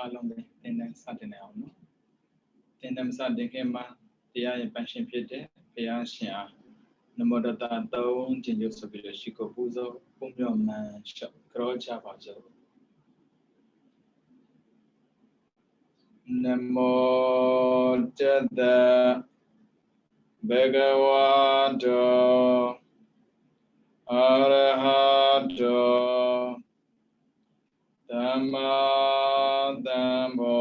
along the in certain elm. Then them certain came out the eye passion pit, the share. No more than don't change your village, Chico Puzo, whom your man shop, Croach Abajo. Namo Jada Bhagavato Arahato Dhamma Dhammo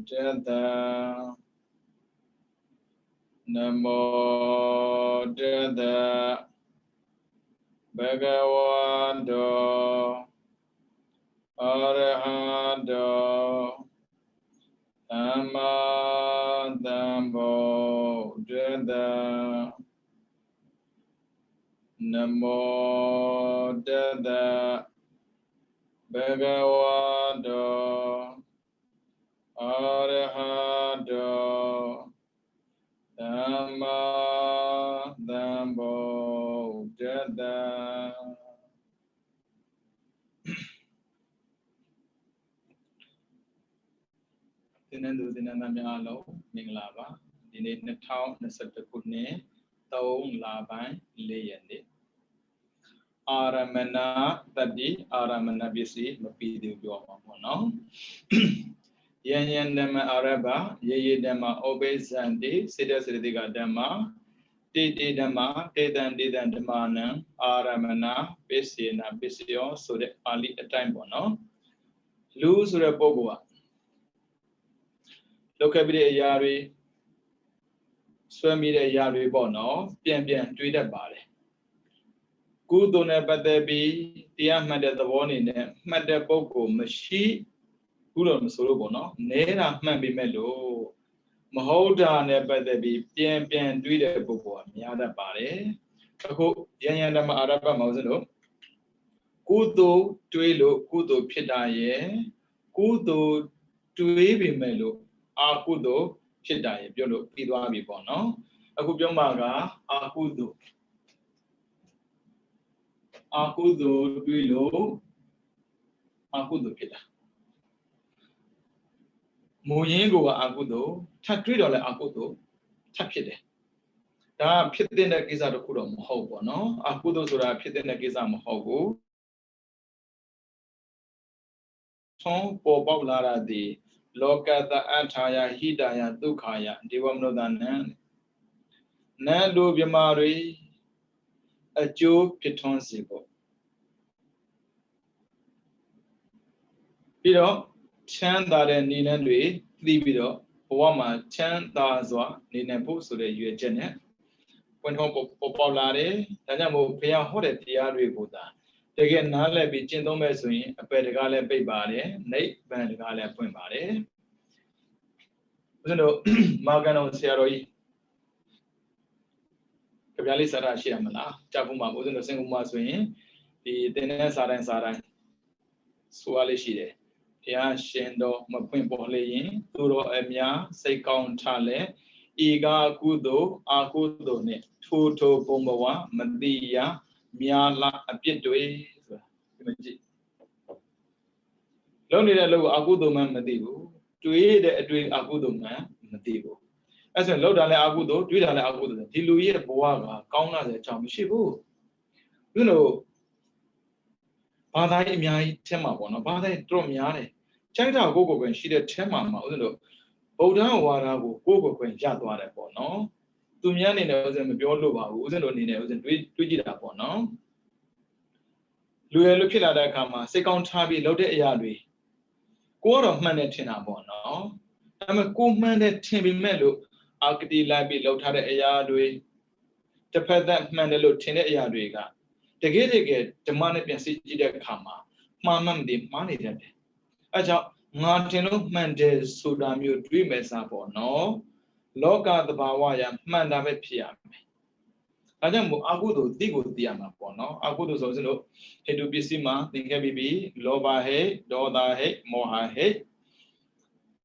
Jada Namo Jada Bhagavato Arahato Dhamma Dhammo Jada Namo Jada Bhagavato Arahato Dhamma Dhammo Jada. Tinandu Tinanamyalo, Minglava, in the town, the Satakune, Taung Labai, Layandi. Aramana, Tadi, Aramana Bisi, Mapidi, Yomono. Yan Dema Araba, Ye Dema Obes and D, Sidas Ridiga Dema, Didi Dema, Dedan Didan Demana, Aramana, Bisi, Nabisio, so the Ali a time bono. Lose Repogua. Look every day, Yari, swim me the Yari bono, Pian tweet about it. Good on a badabi, the Ahmad at the one in them, Madaboko, Mashi, good on the solo, Nera Mambi Melo, Mahoda never the be, Pian tweet a book, Yada Bari, Ako, Yanama Araba Mosano, Kudo, Tuelo, Kudo Pidaye, Kudo, Tuebi Melo. Akudo, Chidai, Biolo, Piduabi Bono, Akubiamaga, Akudo. Akudo, Duilo, Akudo Pida. Moyengo Akudo, $3 Akudo, Tapide. Da Pitin the Giza de Kudo Mohobo, no? Akudo Sura Pitin the Giza Mohobo. Tom Bob Lara de Loka the Antaya Hidaya Dukaya, Divamno than Nando Biamari, a Joe Piton Sibo. Pido, 10,000 Ninandui, 3 Pido, Wama 10,000 Ninapo, so the U. Janet. When home popolare, Tanamo Pia Hodet Yari Buddha. Again, Nala be Chindo Mesui, a pedagale baybare, Nate Bandagale Pumbare. Magano Seroi Kagali Sara Shiamana, Chapuma, wasn't a single Maswin, the Dene Saran Saran, Suali Shide, Tia Shendo, Mapin Bolein, Turo Emia, Seikon Chale, Iga Kudo, Akudo Ne, Tuto Bombawa, Madia, Miala, a Pietway. Lonely low Agudo man Madibu, to eat a doing Agudo man, Madibu. As a low dale Agudo, Dwidale Agudo, Diluia Boaga, Kauna the Chamushibu. You know, Bada Miai Tema, Bada Dromiare. China Gogo when she did Tema, Maudo. Oda Warago, Gogo when Jadware, no? Tumiani knows them Biolova, who wasn't only knows and Twigid upon, no? Louis looking at that kama, second tabi loaded yardway. Quarter of man at Tinabon, I'm a good man at Timmy Mello, Akdi Labi loaded a yardway. The pet that man a load tin at yardwiga. The get the money and city that kama, Mamma the money that. Aja Martino Mendes Sudam you dream as up or no. Loka the Bawaya, Mandame Piam. Ajamu Agudo, Digo Diana Pono, Agudo Zozino, Hedu Bisima, Ningabibi, Loba He, Doda He, Moha He.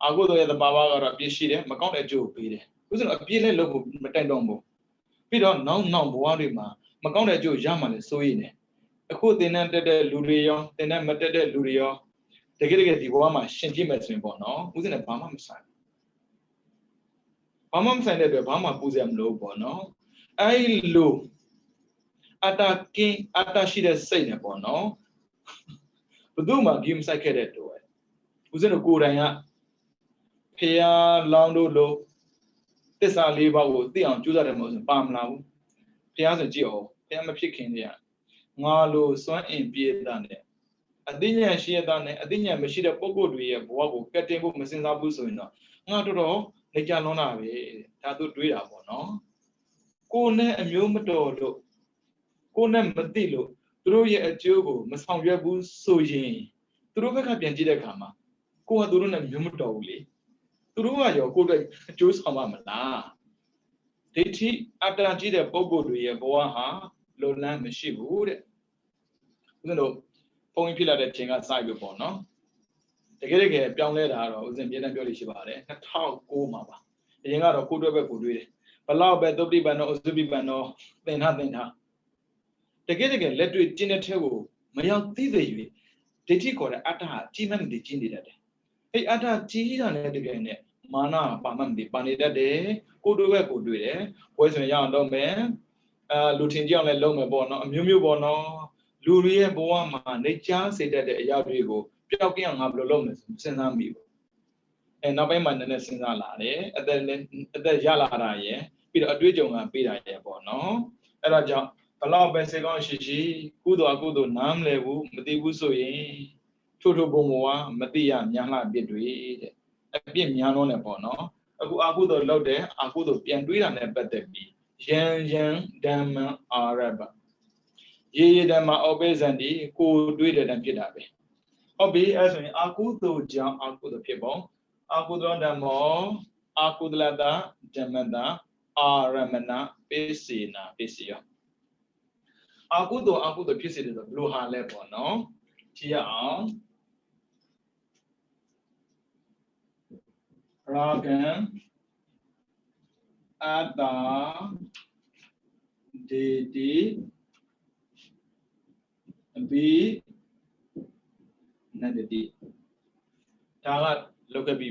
Agudo at the Baba or a Bishide, Macon at Joe Pide. Who's a Pile Lobo Metandombo? Pido, no, Warima, Macon at Joe Jaman, so in it. A good dinner de Lurio, the name of the Lurio. တကယ်တကယ်ဒီဘဝမှာရှင်ကြည့်မယ်ဆိုရင်ပေါ့နော်ဦးဇင်းလည်းဘာမှမဆိုင်တဲ့အတွက်ဘာမှပူစရာမလိုပေါ့နော်အဲ့လိုအတ္တကင်းအတ္တရှိတဲ့စိတ်နဲ့ပေါ့နော်ဘယ်သူမှဂိမ်းဆိုင်ခဲ့တဲ့တော့ဦးဇင်းတို့ကိုယ်တိုင်ကဖျားလောင်းတို့လို့သစ္စာ၄ပါးကိုသိအောင်ကြိုးစားတယ်မဟုတ်ဆိုပါမလားဘူးဖျားဆိုကြည့်အောင်ဖျားမဖြစ်ခင်တည်းကငါလိုစွမ်းအင်ပြေတာနဲ့အသိဉာဏ်ရှိရတာနဲ့အသိဉာဏ်မရှိတဲ့ပုဂ္ဂိုလ်တွေရဲ့ဘဝကိုကတ်တင်ဖို့မစင်စားဘူးဆိုရင်တော့ငါတော်တော်လက်ကြလွန်တာပဲဒါသူတွေးတာပေါ့နော်ကိုယ်နဲ့အမျိုးမတော်လို့ကိုယ်နဲ့မသိလို့သူတို့ရဲ့အကျိုးကိုမဆောင်ရွက်ဘူးဆိုရင်သူတို့ဘက်ကပြန်ကြည့်တဲ့အခါမှာကိုယ်ကသူတို့နဲ့မျိုးမတော်ဘူးလေသူတို့ကရောကိုယ်အတွက်အကျိုးဆောင်မှာမလားဒိဋ္ဌိအတ္တကြီးတဲ့ပုဂ္ဂိုလ်တွေရဲ့ဘဝဟာလုံလန်းမရှိဘူးတဲ့ဦးဇင်းတို့ဘုန်းကြီးဖြစ်လာတဲ့ချိန်ကစပြီးပေါ့နော်တကယ်ပြောင်းလဲတာတော့ဦးဇင်းပြည်တန်းပြောလို့ရှိပါတယ်2009မှာပါအရင်ကတော့ကိုယ်တွဲပဲကိုတွေးတယ်ဘလောက်ပဲသုပ္ပိပန်တော့ဥစုပိပန်တော့သင်ထားတကယ်လက်တွေ့ကျင့်တဲ့ထဲကိုမရောက်သိသေး၍ဒိဋ္ဌိခေါ်တဲ့အတ္တဟာကြီးမှမသိကျင့်နေတတ်တယ်အဲ့အတ္တကြီးတာနဲ့တကယ်နဲ့မာနပါမှမသိပါနေတတ်တယ်ကိုယ်တွဲပဲကိုတွေးတယ်ဘွဲဆိုရင်ရအောင်လုပ်မယ်လူထင်ကြအောင်လည်းလုပ်မယ်ပေါ့နော်အမျိုးပေါ့နော်လူတွေရဲ့ဘဝမှာနေချားစေတတ်တဲ့အရာတွေကိုပျောက်ကင်းအောင်ငါဘယ်လိုလုပ်မလဲစဉ်းစားမိဘူးနောက်ပိုင်းမှာနည်းနည်းစဉ်းစားလာတယ်အသက်ရလာတာရယ်ပြီးတော့အတွေ့အကြုံကပေးတာရယ်ပေါ့နော်အဲ့ဒါကြောင့်ဘလောက်ပဲစေကောင်းရှိကုသိုလ်အကုသိုလ်နားမလဲဘူးမသိဘူးဆိုရင်ထို့ဘုံဘဝမသိရများလှပြစ်တွေတဲ့အပြစ်များလုံးနဲ့ပေါ့နော်အခုအကုသိုလ်လုပ်တယ်အကုသိုလ်ပြန်တွေးတာနဲ့ပတ်သက်ပြီးယံဓမ္မအာရဘရေဓမ္မဩပေဇန်ဒီကိုတွေးတဲ့တည်းဖြစ်တာပဲဟုတ်ပြီအဲ့ဆိုရင်အကုသိုလ်ကြောင့်အကုသိုလ်ဖြစ်ပုံအကုသိုလ်ဓမ္မောအကုသလတဓမ္မတာအာရမဏပိစေနာပိစယောအကုသိုလ်ဖြစ်စေတယ်ဆိုဘလို့ဟာလဲပေါ့နော်ကြည့်ရအောင်ရာဂံအတ္တဒေတိအဘိနတ္တိဒါကလောက်ခဲ့ပြီ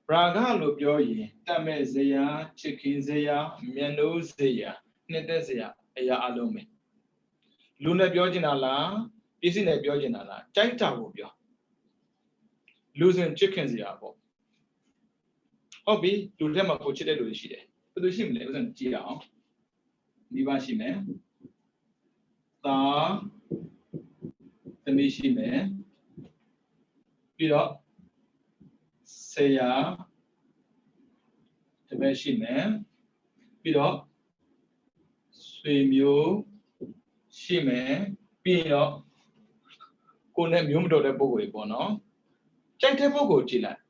ရာဂလို့ပြောရင်တတ်မဲ့ဇရာချစ်ခင်ဇရာမျက်နှိုးဇရာနှစ်သက်ဇရာအရာအလုံးပဲလူနဲ့ပြောချင်တာလားပစ္စည်းနဲ့ပြောချင်တာလားကြိုက်တာကိုပြောလူစဉ်ချစ်ခင်ဇရာပေါ့ဟုတ်ပြီလူထဲမှာကိုချစ်တဲ့လူရှိတယ်ဘယ်သူရှိမလဲဥစဉ်ကြည့်အောင်မိဘရှိမယ်သားသမီးရှိမယ်ပြီးတော့ဆရာတပည့်ရှိမယ်ပြီးတော့ဆွေမျိုးရှိမယ်ပြီးတော့ကိုယ်နဲ့မျိုးမတော်တဲ့ပုဂ္ဂိုလ်တွေပေါ့နော်ကြိုက်တဲ့ပုဂ္ဂိုလ်ကြည့်လိုက်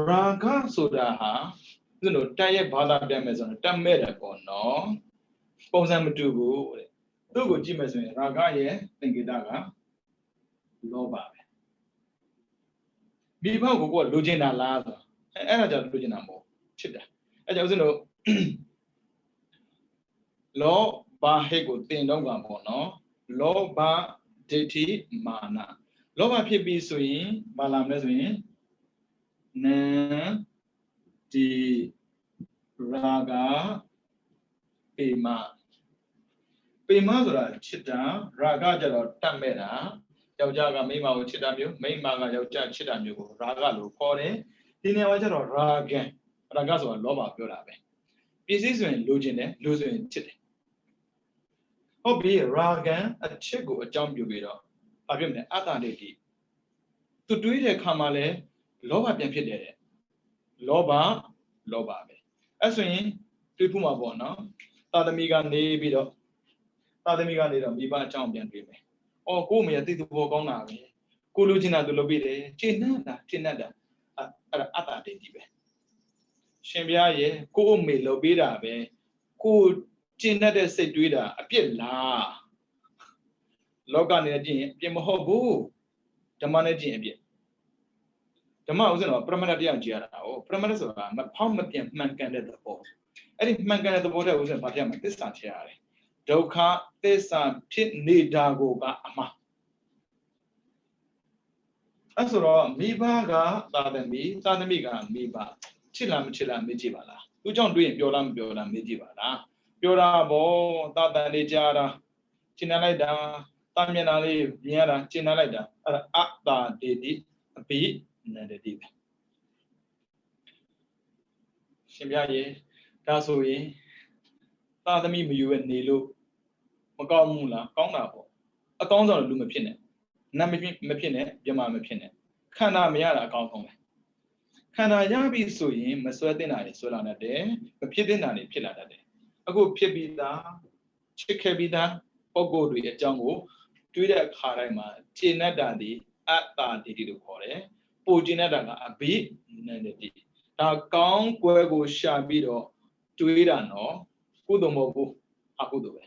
ရာဂဆိုတာဟာသူတို့တိုက်ရဲ့ဘာသာပြန်မယ်ဆိုတော့တတ်မဲ့တယ်ပေါ့နော်ပုံစံမတူဘူးတဲ့သူ့ကိုကြည့်မယ်ဆိုရင်ရာဂရဲ့သင်္ကေတကလောဘပဲမိဘကိုကိုယ်လိုချင်တာလားဆိုအဲ့ဒါကြောင့်လိုချင်တာမဟုတ်ချစ်တာအဲ့ကြောင့်ဦးဇင်းတို့လောဘဟိတ်ကိုတင်တော့ကပေါ့နော်လောဘဒိဋ္ဌိမာနလောဘဖြစ်ပြီးဆိုရင်ဘာလာမလဲဆိုရင်နံဒီရာဂပေမဆိုတာချစ်တာရာဂကြတော့တတ်မဲ့တာယောက်ျားကမိန်းမကိုချစ်တာမျိုးမိန်းမကယောက်ျားချစ်တာမျိုးကိုရာဂလို့ခေါ်တယ်ဒီနေရာမှာကျတော့ရာဂဆိုတာလောဘပြောတာပဲပစ္စည်းဆိုရင်လိုချင်တယ်လူဆိုရင်ချစ်တယ်ဟုတ်ပြီရာဂအချစ်ကိုအကြောင်းပြုပြီးတော့ဘာဖြစ်မလဲအတ္တဒိဋ္ဌိသူတွေးတဲ့ခါမှာလဲလောဘပြန်ဖြစ်တယ်လောဘပဲအဲ့ဆိုရင်တွေးဖို့မှာပေါ့နော်သာသမီကနေပြီးတော့မိဘအကြောင်းပြန်တွေးမယ်အော်ကို့အမေကသိသူဘောကောင်းတာပဲကိုလိုချင်တာသူလုပ်ပြီးတယ်ကျင့်နှံ့တာအဲ့ဒါအတ္တဒိဋ္ဌိပဲရှင်ဘုရားရဲ့ကို့အမေလုပ်ပြီးတာပဲကိုကျင့်တဲ့စိတ်တွေးတာအပြစ်လားလောကနေကြည့်ရင်အပြစ်မဟုတ်ဘူးဓမ္မနဲ့ကြည့်ရင်အပြစ်ဓမ္မဥစဉ်တော့ပရမတ္တတရားကြည့်ရတာ哦ပရမတ္တဆိုတာမဖောက်မပြန်မှန်ကန်တဲ့သဘောအဲ့ဒီမှန်ကန်တဲ့သဘောတဲ့ဥစဉ်ဘာဖြစ်မှာသစ္စာထည့်ရတယ်ဒုက္ခသစ္စာဖြစ်နေတာကိုကအမှား အဲ့ဆိုတော့မိဘကသာသမီကမိဘချစ်လားမချစ်လားမေးကြည့်ပါလားသူကြောင့်တွေ့ရင်ပြောလားမပြောလားမေးကြည့်ပါလားပြောတာဘောသာတန်လေးကြားတာရှင်းလိုက်တာတာမျက်နှာလေးမြင်ရတာရှင်းလိုက်တာအဲ့ဒါအတာဒေတိအပိနန္ဒတိပဲရှင်ပြရေဒါဆိုရင်သာသမီမယူရနေလို့မကောင်းဘူးလားကောင်းတာပေါ့အကောင်းဆုံးလူမဖြစ်နဲ့နတ်မဖြစ်နဲ့ပြမမဖြစ်နဲ့ခန္ဓာမရတာအကောင်းဆုံးပဲခန္ဓာရပြီဆိုရင်မဆွဲတင်တာတွေဆွဲလာတတ်တယ်မဖြစ်တင်တာတွေဖြစ်လာတတ်တယ်အခုဖြစ်ပြီးသားချစ်ခဲ့ပြီးသားပုံကိုယ်တွေအကြောင်းကိုတွေးတဲ့အခါတိုင်းမှာခြေနဲ့တာဒီအတ္တာဒီတိလို့ခေါ်တယ်ပိုခြေနဲ့တာကအဘိနန္ဒတိဒါကောင်းကွယ်ကိုရှာပြီးတော့တွေးတာနော်ကုသိုလ်မဟုတ်ဘူးအကုသိုလ်ပဲ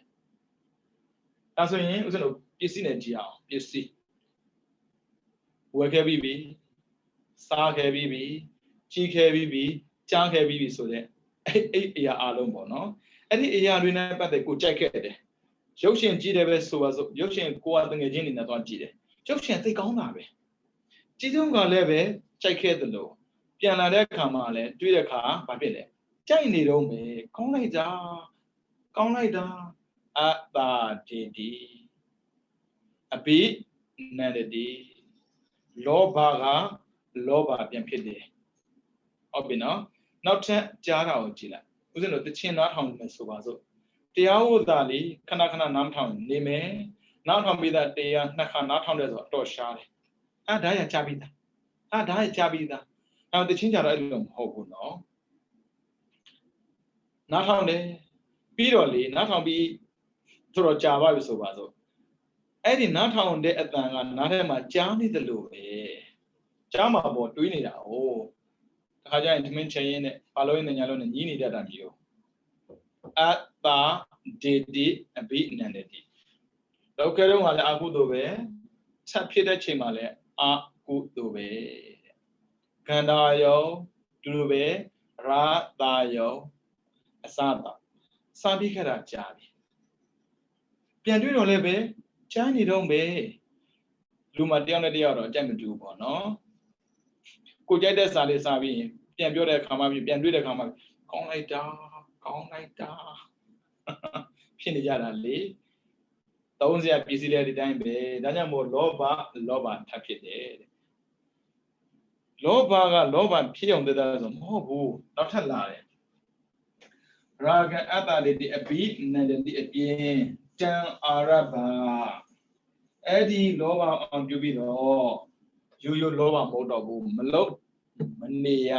ဒါဆိုရင်ဦးဇင်းတို့ပစ္စည်းနဲ့ကြည့်အောင်ပစ္စည်းဝယ်ခဲ့ပြီးပြီစားခဲ့ပြီးပြီကြည့်ခဲ့ပြီးပြီကြားခဲ့ပြီးပြီဆိုတဲ့အဲ့အရာအလုံးပေါ့နော်အဲ့ဒီအရာတွေနဲ့ပတ်သက်ကိုကြိုက်ခဲ့တယ်ရုပ်ရှင်ကြည့်တယ်ပဲဆိုပါစို့ရုပ်ရှင်ကိုယ်ကတငယ်ချင်းတွေနဲ့သွားကြည့်တယ်ရုပ်ရှင်သိကောင်းတာပဲကြည့်တုန်းကလည်းပဲကြိုက်ခဲ့တယ်လို့ပြန်လာတဲ့အခါမှာလည်းတွေ့တဲ့အခါဘာဖြစ်လဲကြိုက်နေတော့မယ်ကောင်းလိုက်တာအတ္တာဒေတိအဘိနန္ဒတိလောဘကလောဘပြန်ဖြစ်တယ်ဟုတ်ပြီနော်နောက်ထပ်ကြားတာကိုကြည့်လိုက်ဦးဇင်းတို့တခြင်းနားထောင်မယ်ဆိုပါစို့တရားဝတ်တာလေးခဏခဏနားထောင်နေမယ်နားထောင်ပြီးသားတရားနှစ်ခါနားထောင်တယ်ဆိုတော့ရှားတယ်ဒါရကြားပြီးသားနောက်တခြင်းကြတော့အဲ့လိုမဟုတ်ဘူးနော်နားထောင်တယ်ပြီးတော့လေနားထောင်ပြီးဆိုတော့ကြာပါပြီဆိုပါစို့အဲ့ဒီနားထောင်တဲ့အတန်ကနားထဲမှာကြားနေတယ်လို့ပဲကြားမှာပေါ့တွေးနေတာဟိုတခါကျရင်သမင်းချင်ရင်နဲ့ဘာလို့နေညာလို့နဲ့ညီးနေတတ်တာမျိုးအတ္တာဒေတိအဘိနန္ဒတိလောကရုံးကလည်းအကုသိုလ်ပဲဆက်ဖြစ်တဲ့ချိန်မှာလည်းအကုသိုလ်ပဲခန္ဓာယောတူတူပဲရာတာယောအစတာစာပြီးခဲ့တာကြားပြီပြန်တွေ့တော့လည်းပဲကြားနေတော့ပဲလူမတယောက်နဲ့တယောက်တော့အကြိုက်မတူဘူးပေါ့နော်ကိုကြိုက်တဲ့စာလေးစာပြီးရင်ပြန်ပြောတဲ့အခါမှပြန်တွေ့တဲ့အခါမှကောင်းလိုက်တာဖြစ်နေကြတာလေသုံးစရာပစ္စည်းတွေဒီတိုင်းပဲဒါကြောင့်မို့လောဘထပ်ဖြစ်တယ်လောဘကလောဘဖြစ်အောင်တဲ့ဆိုမဟုတ်ဘူးနောက်ထပ်လာတယ်ရာဂအတ္တလေးဒီအဘိနန္ဒတိအပြင်တံအာရဘအဲ့ဒီလောဘအောင်ပြုပြီးတော့ရိုးလောဘမဟုတ်တော့ဘူးမလို့မနေရ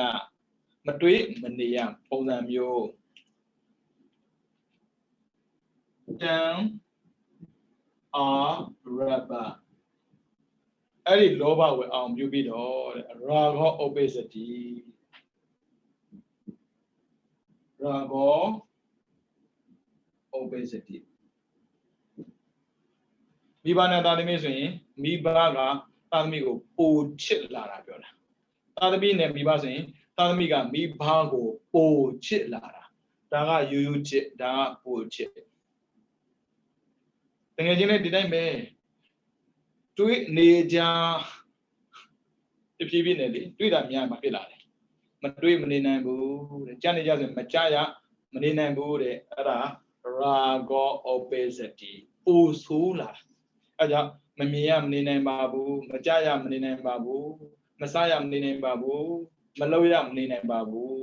မတွေးမနေရပုံစံမျိုးတံအာရဘအဲ့ဒီလောဘကိုအောင်ပြုပြီးတော့ရာဂောဥပ္ပစ္စတိရာဂောဥပ္ပစ္စတိမိဘနဲ့သာသမီဆိုရင်မိဘကသာသမီကိုပိုချစ်လာတာပြောတာသာသမီနဲ့မိဘဆိုရင်သာသမီကမိဘကိုပိုချစ်လာတာဒါကရိုးချစ်ဒါကပိုချစ်တကယ်ချင်းလည်းဒီတိုင်းပဲတွေးနေကြတဖြည်းဖြည်းနဲ့လေတွေးတာများမှဖြစ်လာတယ်မတွေးမနေနိုင်ဘူးတဲ့ကြားနေကြဆိုမကြားရမနေနိုင်ဘူးတဲ့အဲ့ဒါရာဂောဥပ္ပစ္စတိပိုဆိုးလာအဲ့ကြောင့်မမြင်ရမနေနိုင်ပါဘူးမကြားရမနေနိုင်ပါဘူးမစားရမနေနိုင်ပါဘူးမလုပ်ရမနေနိုင်ပါဘူး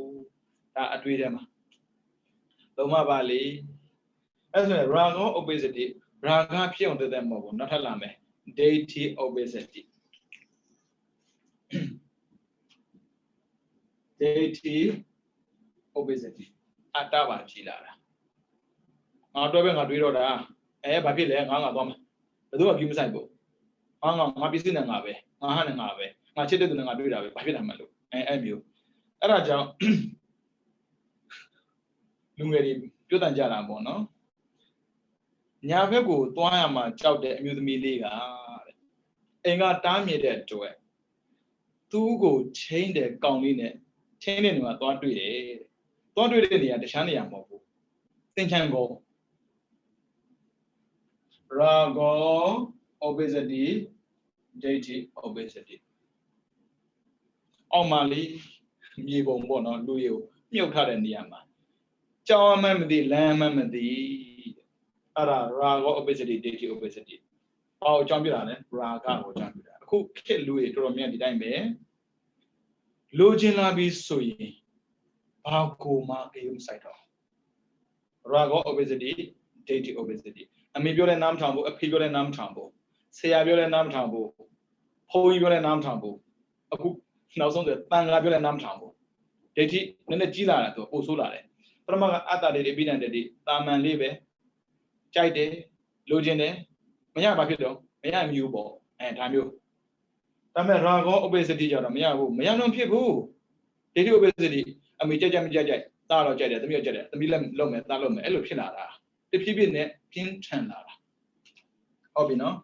ဒါအတွေ့ထဲမှာလုံးဝပါလေအဲ့ဆိုရင်ရာဂောဥပ္ပစ္စတိရာဂဖြစ်အောင်တဲ့မဟုတ်ဘူးနောက်ထပ်လာမယ်ဒိဋ္ဌိဥပ္ပစ္စတိဒိဋ္ဌိဥပ္ပစ္စတိအတ္တပါကြည်လာတာငါတော့ပဲငါတွေးတော့တာဘာဖြစ်လဲငါသွားမှာဘယ်သူမှကြည့်မဆိုင်ဘူးငါပစ္စည်းနဲ့ငါပဲငါဟာနဲ့ငါပဲငါချစ်တဲ့သူနဲ့ငါတွေးတာပဲဘာဖြစ်တာမှလို့အဲ့မျိုးအဲ့ဒါကြောင့်လူငယ်တွေပြုတ်တန်ကြတာပေါ့နော်ညာဘက်ကိုသွားရမှာကြောက်တဲ့အမျိုးသမီးလေးကအိမ်ကတားမြစ်တဲ့အတွက်သူ့ကိုချင်းတဲ့ကောင်လေးနဲ့ချင်းတဲ့နေရာသွားတွေ့တယ်သွားတွေ့တဲ့နေရာတခြားနေရာမဟုတ်ဘူးသင်္ချန်ကောရာဂော obesity ဒိဋ္ဌိ obesity အောက်မှာလေးမြေပုံပေါ့နော်လူတွေကိုမြုပ်ထားတဲ့နေရာမှာကြောင်းအမှန်မသိလမ်းအမှန်မသိအဲ့ဒါ raga opacity dati opacity အော်အကြောင်းပြတာလဲ raga ကိုအကြောင်းပြတာအခုခေတ်လူတွေတော်တော်များဒီတိုင်းပဲလိုချင်လာပြီးဆိုရင်ဘာကိုမှအေးမဆိုင်တော့ raga opacity dati opacity အမေပြောတဲ့နားမထောင်ဘူးအဖေပြောတဲ့နားမထောင်ဘူးဆရာပြောတဲ့နားမထောင်ဘူးဘုန်းကြီးပြောတဲ့နားမထောင်ဘူးအခုနောက်ဆုံးဆိုတန်ခါပြောတဲ့နားမထောင်ဘူးဒိဋ္ဌိနည်းနည်းကြီးလာတာသူပို့ဆိုးလာတယ်ပထမကအတ္တတွေပိဋံတွေတာမန်လေးပဲကြိုက်တယ်လိုချင်တယ်မရဘာဖြစ်တော့မရမျိုးပေါ့ဒါမျိုးဒါပေမဲ့ raga opacity ကြတော့မရဘူးမရတော့ဖြစ်ဘူးဒိဋ္ဌိ opacity အမေကြိုက်ကြမကြိုက်ကြိုက်သားတော့ကြိုက်တယ်သမီးတော့ကြိုက်တယ်သမီးလည်းလုံးမယ်သားလုံးမယ်အဲ့လိုဖြစ်လာတာတဖြည်းဖြည်းနဲ့ပြင်းထန်လာတာဟုတ်ပြီနော်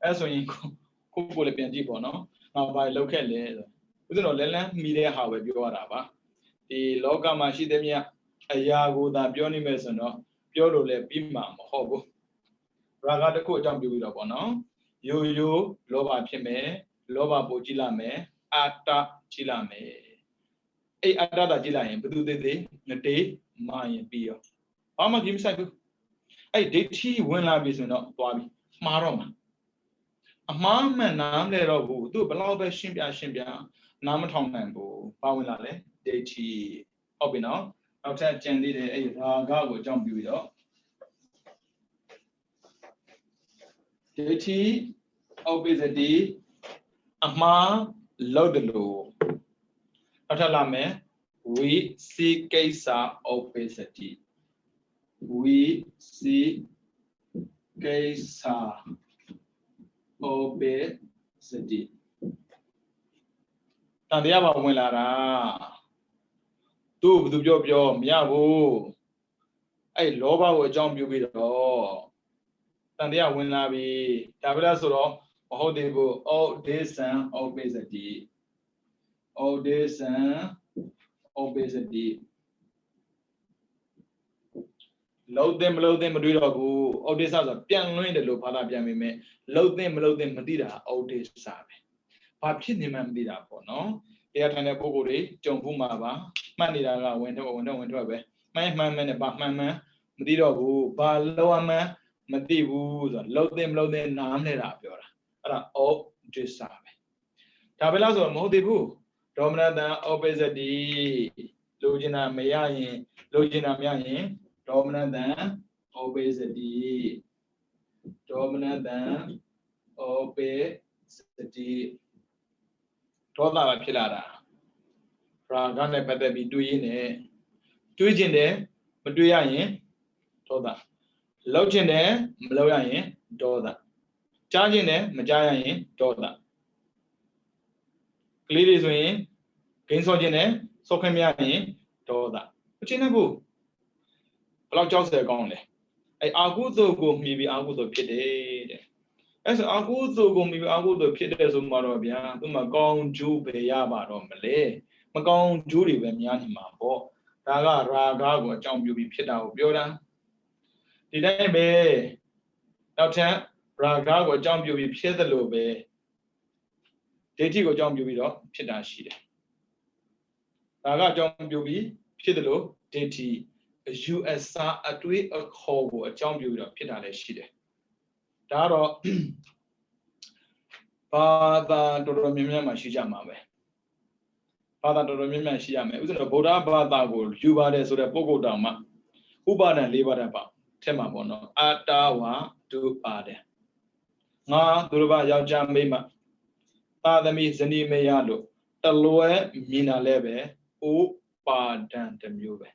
အဲ့ဆိုရင်ကိုလည်းပြန်ကြည့်ပေါ့နော်နောက်ဘာလောက်ခဲ့လဲဆိုဦးဇင်းတော်လဲလန်းမိတဲ့ဟာပဲပြောရတာပါဒီလောကမှာရှိတဲ့မြတ်အရာကိုသာပြောနေမယ်ဆိုတော့ပြောလို့လည်းပြီးမှာမဟုတ်ဘူးရာဂတစ်ခုအကြောင်းပြောပြီးတော့ပေါ့နော်ရိုးရိုးလောဘဖြစ်မယ်လောဘပိုကြည့်လာမယ်အာတကြည့်လာမယ်အဲ့အာတတာကြည့်လိုက်ရင်ဘယ်သူသေးသေးငတေးမာရင်ပြီးရောဘာမှကြီးမဆိုင်ဘူးအဲ့ဒိဋ္ဌိဝင်လာပြီဆိုတော့သွားပြီမှားတော့မှာအမှားမှန်နားလဲတော့ဘူးသူဘလောက်ပဲရှင်းပြနားမထောင်နိုင်ဘူးဘာဝင်လာလဲဒိဋ္ဌိဟုတ်ပြီနော်နောက်ထပ်ကြံသေးတယ်အဲ့ရာဂကိုအကြောင်းပြုပြီးတော့ဒိဋ္ဌိ opacity အမှားလောက်တယ်လို့နောက်ထပ်လာမယ်ဝိသိကိစ္စ opacity ဝိသိကိစ္စ opacity တန်တရားပါဝင်လာတာသူဘယ်သူပြောမရဘူးအဲ့လောဘကိုအကြောင်းပြုပြီးတော့တန်တရားဝင်လာပြီဒါပဲလားဆိုတော့မဟုတ်သေးဘူး audition opacity audition opacity လုံးသိမလုံးသိမတွေးတော့ဘူး audition ဆိုပြန်လွှင့်တယ်လို့ဘာသာပြန်မိမယ်လုံးသိမလုံးသိမသိတာ audition ပဲဘာဖြစ်နေမှမသိတာပေါ့နော်တရားထိုင်တဲ့ပုဂ္ဂိုလ်တွေကြုံဘူးမှာပါမှတ်နေတာကဝင်ထွက်ပဲမှန်နဲ့ဘာမှန်မသိတော့ဘူးဘာလုံးအမှန်မသိဘူးဆိုတော့လုံးသိမလုံးသိနားမလဲတာပြောတာအဲ့ဒါ audition ပဲဒါပဲလားဆိုတော့မဟုတ်သေးဘူး dominant opacity လိုချင်တာမရရင်လိုချင်တာမရရင် dominant opacityဒေါသပဲဖြစ်လာတာရာဂနဲ့ပတ်သက်ပြီးတွေးရင်းနဲ့တွေးခြင်းတယ်မတွေးရရင်ဒေါသလောက်ခြင်းတယ်မလောက်ရရင်ဒေါသကြားခြင်းတယ်မကြားရရင်ဒေါသကလေးတွေဆိုရင်ဂိမ်းဆော့ခြင်းတယ်ဆော့ခွင့်မရရင်ဒေါသမချင်းနဲ့ဘူးဘယ်လောက်ကြောက်စရာကောင်းလဲအဲ့အာဟုသို့ကိုမြည်ပြီးအာဟုသို့ဖြစ်တယ်တဲ့အဲ့ဆိုအာဟုသို့ကိုမြည်ပြီးအာဟုသို့ဖြစ်တယ်ဆိုမှတော့ဗျာသူမှကောင်းကျိုးပဲရပါတော့မလဲမကောင်းကျိုးတွေပဲများနေမှာပေါ့ဒါကရာဂကိုအကြောင်းပြုပြီးဖြစ်တာကိုပြောတာဒီတိုင်းပဲနောက်ထပ်ရာဂကိုအကြောင်းပြုပြီးဖြစ်သလိုပဲဒိဋ္ဌိကိုအကြောင်းပြုပြီးတော့ဖြစ်တာရှိတယ်ရာဂအကြောင်းပြုပြီးဖြစ်သလိုဒိဋ္ဌိUSR အတွေးအခေါ်ကိုအကြောင်းပြုပြီးတော့ဖြစ်တာလည်းရှိတယ်ဒါတော့ဘာသာတော်တော်များများမှရှိကြမှာပဲဘာသာတော်တော်များများရှိရမယ်ဥစ္စာတော့ဗုဒ္ဓဘာသာကိုယူပါတယ်ဆိုတဲ့ပုဂ္ဂိုလ်တောင်မှဥပါဒံ၄ပါးတတ်ပါထက်မှာပေါ့နော်အတ္တဝါဒုပါတယ်ငါသူတစ်ပါးယောက်ျားမိန်းမသာသမီဇနီးမရလို့တလွဲမြင်တာလည်းပဲဥပါဒံတစ်မျိုးပဲ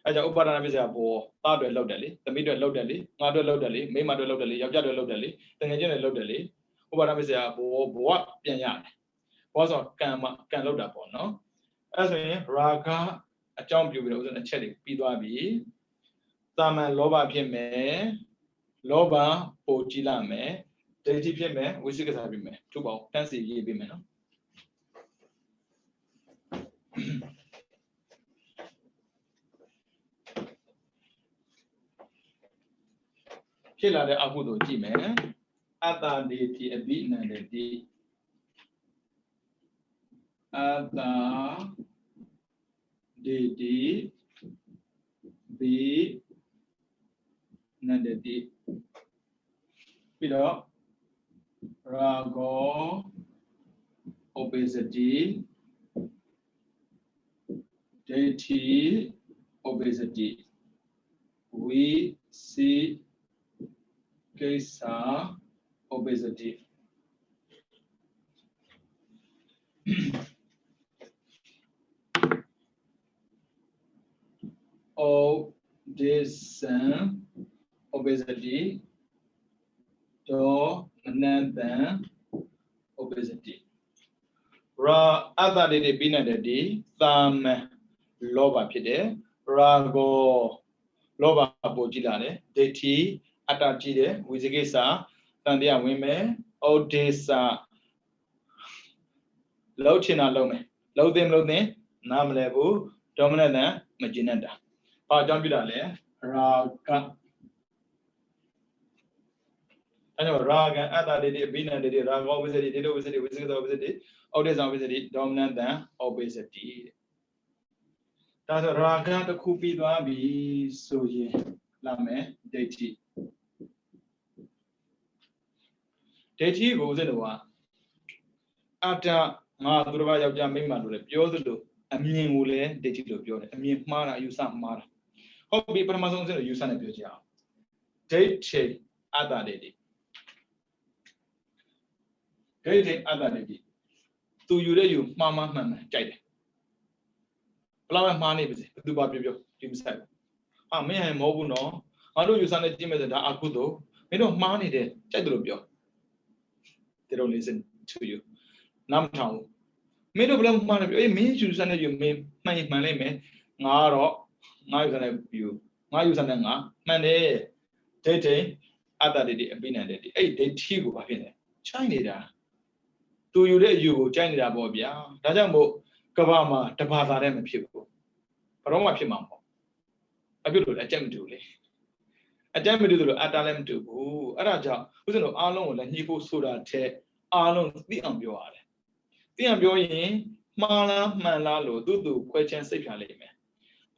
အဲကြောင့်ဥပါဒနာပစ္စယဘောသားတွေလောက်တယ်လေသမီးတွေလောက်တယ်လေငါတွေလောက်တယ်လေမိန်းမတွေလောက်တယ်လေယောက်ျားတွေလောက်တယ်လေတငယ်ချင်းတွေလောက်တယ်လေဥပါဒနာပစ္စယဘောဘဝပြန်ရတယ်ဘောဆိုကံလောက်တာပေါ့နော်အဲဆိုရင်ရာဂအကြောင်းပြုပြီးတော့ဥစ္စာတစ်ချက်တွေပြီးသွားပြီသာမန်လောဘဖြစ်မယ်လောဘပိုကြည့်လာမယ်ဒိဋ္ဌိဖြစ်မယ်ဝိသိကိစ္စဖြစ်မယ်သူ့ပေါ့တန်းစီရေးပြီးမယ်နော်ဖြစ်လာတဲ့အကုသိုလ်ကြည့်မယ်အတ္တဒေတိအဘိနန္ဒတိ Ada Didi B Nandati ပြီးတော့ Rago obesity Deity obesity we see Kesa obesity obesity do mananthan obesity ra adadede binadede tham loba ဖြစ်တယ် rago loba ပိုကြည့်လာတယ် deti အတ္တကြည့်တယ် wizikesa တန်တရားဝင်မယ် odesa လောက်ချင်တာလုံးမယ်လုံးသိမလို့သိနားမလဲဘူး dominant တန်မကျင်တတ်တာဘာကြောင့်ပြတာလဲ raga အဲ့တော့ raga အတ္တတွေအဘိနန္တေ raga obesity dedo obesity wizikesa obesity odesa obesity dominant တန် obesity ဒါဆို raga တစ်ခုပြီးသွားပြီဆိုရင်လာမယ် deti deti ကိုဦးဇင်းတို့ကအတ္တငါသူတစ်ပါးယောက်ျားမိန်းမလို့လည်းပြောသလိုအမြင်ကိုလည်း deti လို့ပြောတယ်အမြင်မှားတာအယူဆမှားတာဟုတ်ပြီပထမဆုံးဦးဇင်းတို့ယူဆနဲ့ပြောကြအောင် deti အတ္တတွေ deti အတ္တတွေသူယူတဲ့ယူမှားမှန်မှန်ကြိုက်တယ်ဘလောက်မှမှားနေပါစေဘယ်သူပါပြောဒီမဆိုင်မင်းဟန်မဟုတ်ဘူးနော်ငါတို့ယူဆနဲ့ကြည့်မယ်ဆိုဒါအကုသို့မင်းတို့မှားနေတယ်ကြိုက်တယ်လို့ပြော they don't listen to you နားမထောင်ဘူးမင်းတို့ဘယ်လောက်မှားနေပြောမင်းယူဆနဲ့ယူမင်းမှန်လိုက်မယ်ငါကတော့ငါယူဆနဲ့ယူငါယူဆနဲ့ငါမှန်တယ်ဒိဋ္ဌိအတ္တတွေအပိနန္တေအဲ့ဒိဋ္ဌိကိုဘာဖြစ်လဲချိုင်းနေတာသူယူတဲ့အယူကိုကြိုက်နေတာပေါ့ဗျာဒါကြောင့်မို့ကဘာမှာတဘာသာတဲ့မဖြစ်ဘူးဘရောမှဖြစ်မှာမဟုတ်အပြုတ်လို့အကြက်မတူလေအကြက်မတူလို့အတ္တလည်းမတူဘူးအဲ့ဒါကြောင့်ဦးဇင်းတို့အားလုံးကိုလည်းညှိဖို့ဆိုတာတဲ့အားလုံးသိအောင်ပြောရတယ်သိအောင်ပြောရင်မှားလားမှန်လားလို့သူခွဲချမ်းစိတ်ဖြာလိမ့်မယ်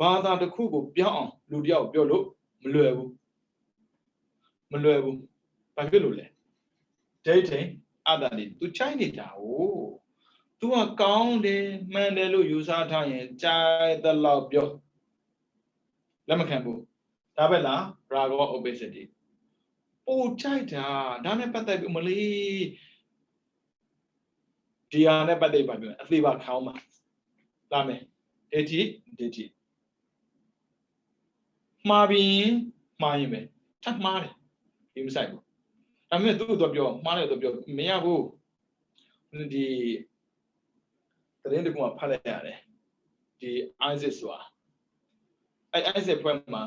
ဘာသာတစ်ခုကိုပြောင်းအောင်လူတယောက်ပြောလို့မလွယ်ဘူးဘာဖြစ်လို့လဲဒိဋ္ဌိအတ္တတွေသူချိုင်းနေတာ哦သူကကောင်းတယ်မှန်တယ်လို့ယူဆထားရင်ကြိုက်တဲ့လောက်ပြောလက်မခံဘူးဒါပဲလား rago obesity ပိုကြိုက်တာဒါနဲ့ပတ်သက်ပြီးမလေးဒီဟာနဲ့ပတ်သက်ပါပြောအသေးပါခေါင်းမှာလာမယ်ဒိဋ္ဌိမှားပြီးမှားရင်ပဲထပ်မှားတယ်ဒီမဆိုင်ဘူးဒါပေမဲ့သူ့တော့ပြောမှားတယ်တော့ပြောမရဘူးဒီသတင်းတကူကဖတ်လိုက်ရတယ်ဒီ Isaac ဆိုတာIsaac ဖွဲ့မှာ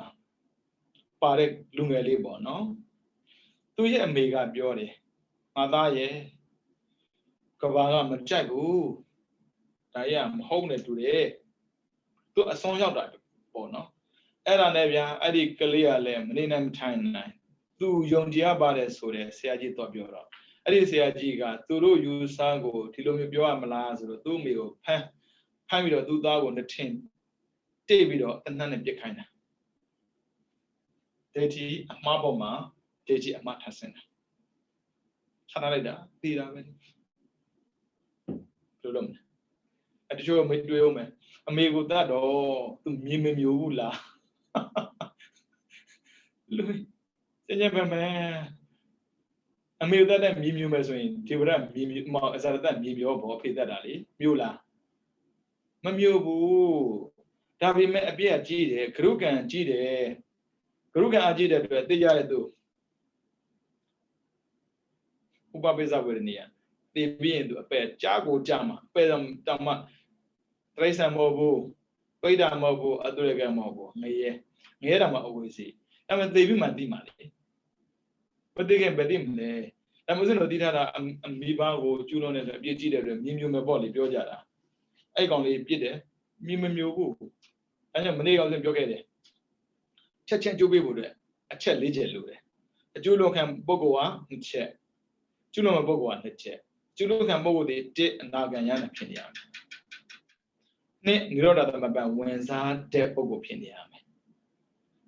ပါတဲ့လူငယ်လေးပေါ့နော်သူရဲ့အမေကပြောတယ်ငါသားရဲ့ကဘာကမကြိုက်ဘူးဒါရမဟုတ်နဲ့တူတယ်သူအဆုံးရောက်တာပေါ့နော်အဲ့ဒါနဲ့ဗျာအဲ့ဒီကလေးကလည်းမနေနိုင်မထိုင်နိုင်သူယုံကြည်ရပါတယ်ဆိုတဲ့ဆရာကြီးတော့ပြောတော့အဲ့ဒီဆရာကြီးကသူတို့ယူဆကိုဒီလိုမျိုးပြောရမလားဆိုတော့သူ့မိကိုဖမ်းပြီးတော့သူ့သားကိုနှထင်တိတ်ပြီးတော့အနှံ့နဲ့ပြစ်ခိုင်းတာဒိဋ္ဌိအမှားပေါ်မှာဒိဋ္ဌိအမှားထပ်ဆင်းတာထားလိုက်တာသိတာပဲလို့လို့အဲ့တချို့မတွေးအောင်မယ်အမေကိုတတ်တော့သူမြင်မမျိုးဘူးလားလူစင်ကြပါမယ်အမေတတ်တဲ့မြင်မျိုးမယ်ဆိုရင်ဒီဝရမြင်မျိုးအစရတတ်မြင်မျိုးဘောဖေတတ်တာလေမျိုးလားမမျိုးဘူးဒါပေမဲ့အပြည့်အကြီးတယ်ဂရုကံကြီးတယ်ဂရုကံအကြီးတဲ့အတွက်သိရတဲ့သူဥပပိစ္ဆဝေဒနိယသိပြီးရင်သူအပယ်ကြားကိုကြားမှာအပယ်တောင်မှတရိစ္ဆာန်မဟုတ်ဘူးပိဋ္ဌာမဟုတ်ဘူးအတုရကံမဟုတ်ဘူးငရဲတောင်မှအဝိစီအဲ့မဲ့သိပြီးမှသိမှာလေမသိခင်ပဲသိမလဲအဲ့မစင်းတို့သိထားတာအမိဘကိုကျူးလွန်နေတယ်အပြစ်ကြီးတယ်အတွက်မြင်မျိုးမဲ့ပေါ့လေပြောကြတာအဲ့ကောင်လေးပြစ်တယ်မြင်မမျိုးဘူးအဲ့ကြောင့်မနေ့ကောင်စင်းပြောခဲ့တယ်ချက်ချင်းကျိုးပေးဖို့အတွက်အချက်၄ချက်လိုတယ်အကျိုးလွန်ခံပုဂ္ဂိုလ်ဟာ2ချက်ကျူးလွန်မဲ့ပုဂ္ဂိုလ်ဟာ2ချက်ကျူးလွန်ခံပုဂ္ဂိုလ်တွေ1အနာဂံရမ်းဖြစ်နေရမယ် နှစ်နိရောဓသမပံဝင်စားတဲ့ပုဂ္ဂိုလ်ဖြစ်နေရမယ်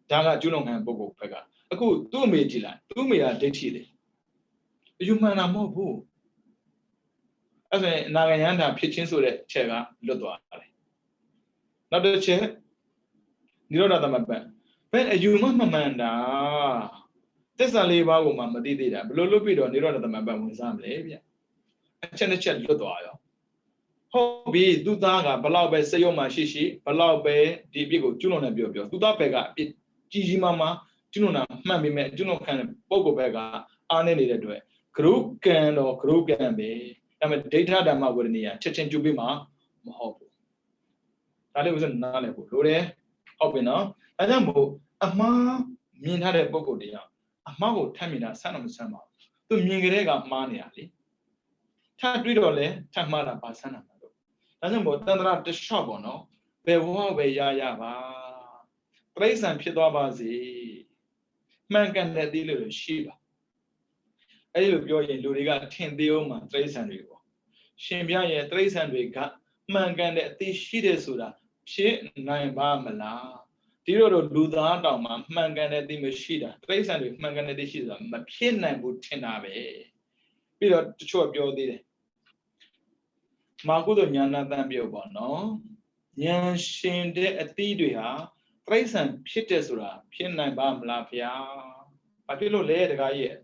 ဒါကကျွလွန်ခံပုဂ္ဂိုလ်ဘက်ကအခုသူ့အမေကြည့်လိုက်သူ့အမေကဒိဋ္ဌိလေအယူမှန်တာမဟုတ်ဘူးအဲ့ဆိုရင်အနာဂယန္တာဖြစ်ချင်းဆိုတဲ့ချက်ကလွတ်သွားတယ်နောက်တစ်ချက်နိရောဓသမပံဘယ်အယူမှမမှန်တာသစ္စာလေးပါးကိုမှမသိသေးတာဘယ်လိုလုပ်ပြီးတော့နိရောဓသမပံဝင်စားမလဲဗျအချက်တစ်ချက်လွတ်သွားရောဟုတ်ပြီသူသားကဘလောက်ပဲစိတ်ရုံမှရှိရှိဘလောက်ပဲဒီအပြစ်ကိုကျွလွန်နေပြောသူသားဘက်ကအပြစ်ကြီးကြီးမားမားကျွလွန်တာမှန်ပေမဲ့ကျွလွန်ခံတဲ့ပုဂ္ဂိုလ်ဘက်ကအားနေနေတဲ့အတွက်ဂရုကံတော့ဂရုကံပဲဒါပေမဲ့ဒိဋ္ဌဓမ္မဝေဒနိယချက်ချင်းကျူပြီးမှမဟုတ်ဘူးဒါလေးဥစ္စာနားလည်ဖို့လိုတယ်ဟုတ်ပြီနော်အဲကြောင့်မို့အမှားမြင်ထားတဲ့ပုဂ္ဂိုလ်တရားအမှားကိုထပ်မြင်တာဆန်းတော့မဆန်းပါဘူးသူမြင်ကြတဲ့ကမှားနေတာလေထပ်တွေ့တော့လဲထပ်မှားတာပါဆန်းတာဒါကြောင့်မို့တန္တရာတလျှောက်ပေါ့နော်ဘယ်ဘဝပဲရပါပြိဿံဖြစ်သွားပါစေမှန်ကန်တဲ့သီးလို့ရှိပါအဲ့လိုပြောရင်လူတွေကထင်သေးအောင်မှာပြိဿံတွေပေါ့ရှင်ပြရဲ့ပြိဿံတွေကမှန်ကန်တဲ့အသီးရှိတယ်ဆိုတာဖြစ်နိုင်ပါမလားဒီလိုတော့လူသားတောင်မှမှန်ကန်တဲ့သီးမရှိတာပြိဿံတွေမှန်ကန်တဲ့သီးရှိဆိုတာမဖြစ်နိုင်ဘူးထင်တာပဲပြီးတော့တချို့ပြောသေးတယ်မာကုသိုလ်ဉာဏ်တန်ပြုတ်ပေါ့နော်ဉာဏ်ရှင်တဲ့အသီးတွေဟာပြိဿံဖြစ်တယ်ဆိုတာဖြစ်နိုင်ပါမလားဗျာဘာဖြစ်လို့လဲတကားကြီး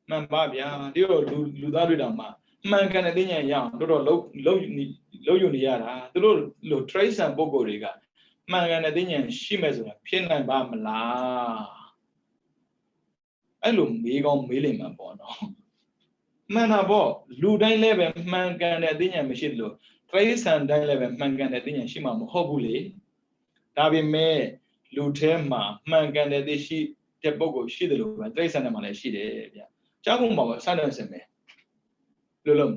မှန်ပါဗျာဒီလိုလူသားတွေတောင်မှမှန်ကန်တဲ့သိဉာဏ်ရအောင်တော်တော်လုံးယူနေရတာသူတို့လို trace ဆန်ပုံကိုယ်တွေကမှန်ကန်တဲ့သိဉာဏ်ရှိမဲ့ဆိုတာဖြစ်နိုင်ပါမလားအဲ့လိုမေးကောင်းမေးလိမ့်မှာပေါ့နော်မှန်တာပေါ့လူတိုင်းလည်းပဲမှန်ကန်တဲ့အသိဉာဏ်မရှိလို့ trace ဆန်တိုင်းလည်းပဲမှန်ကန်တဲ့သိဉာဏ်ရှိမှာမဟုတ်ဘူးလေဒါပေမဲ့လူထဲမှာမှန်ကန်တဲ့သိရှိတဲ့ပုံကိုယ်ရှိတယ်လို့ပဲ trace ဆန်ထဲမှာလည်းရှိတယ်ဗျကြောက်ဖို့မှာပေါ့စတဲ့စင်ပဲလို့လုံး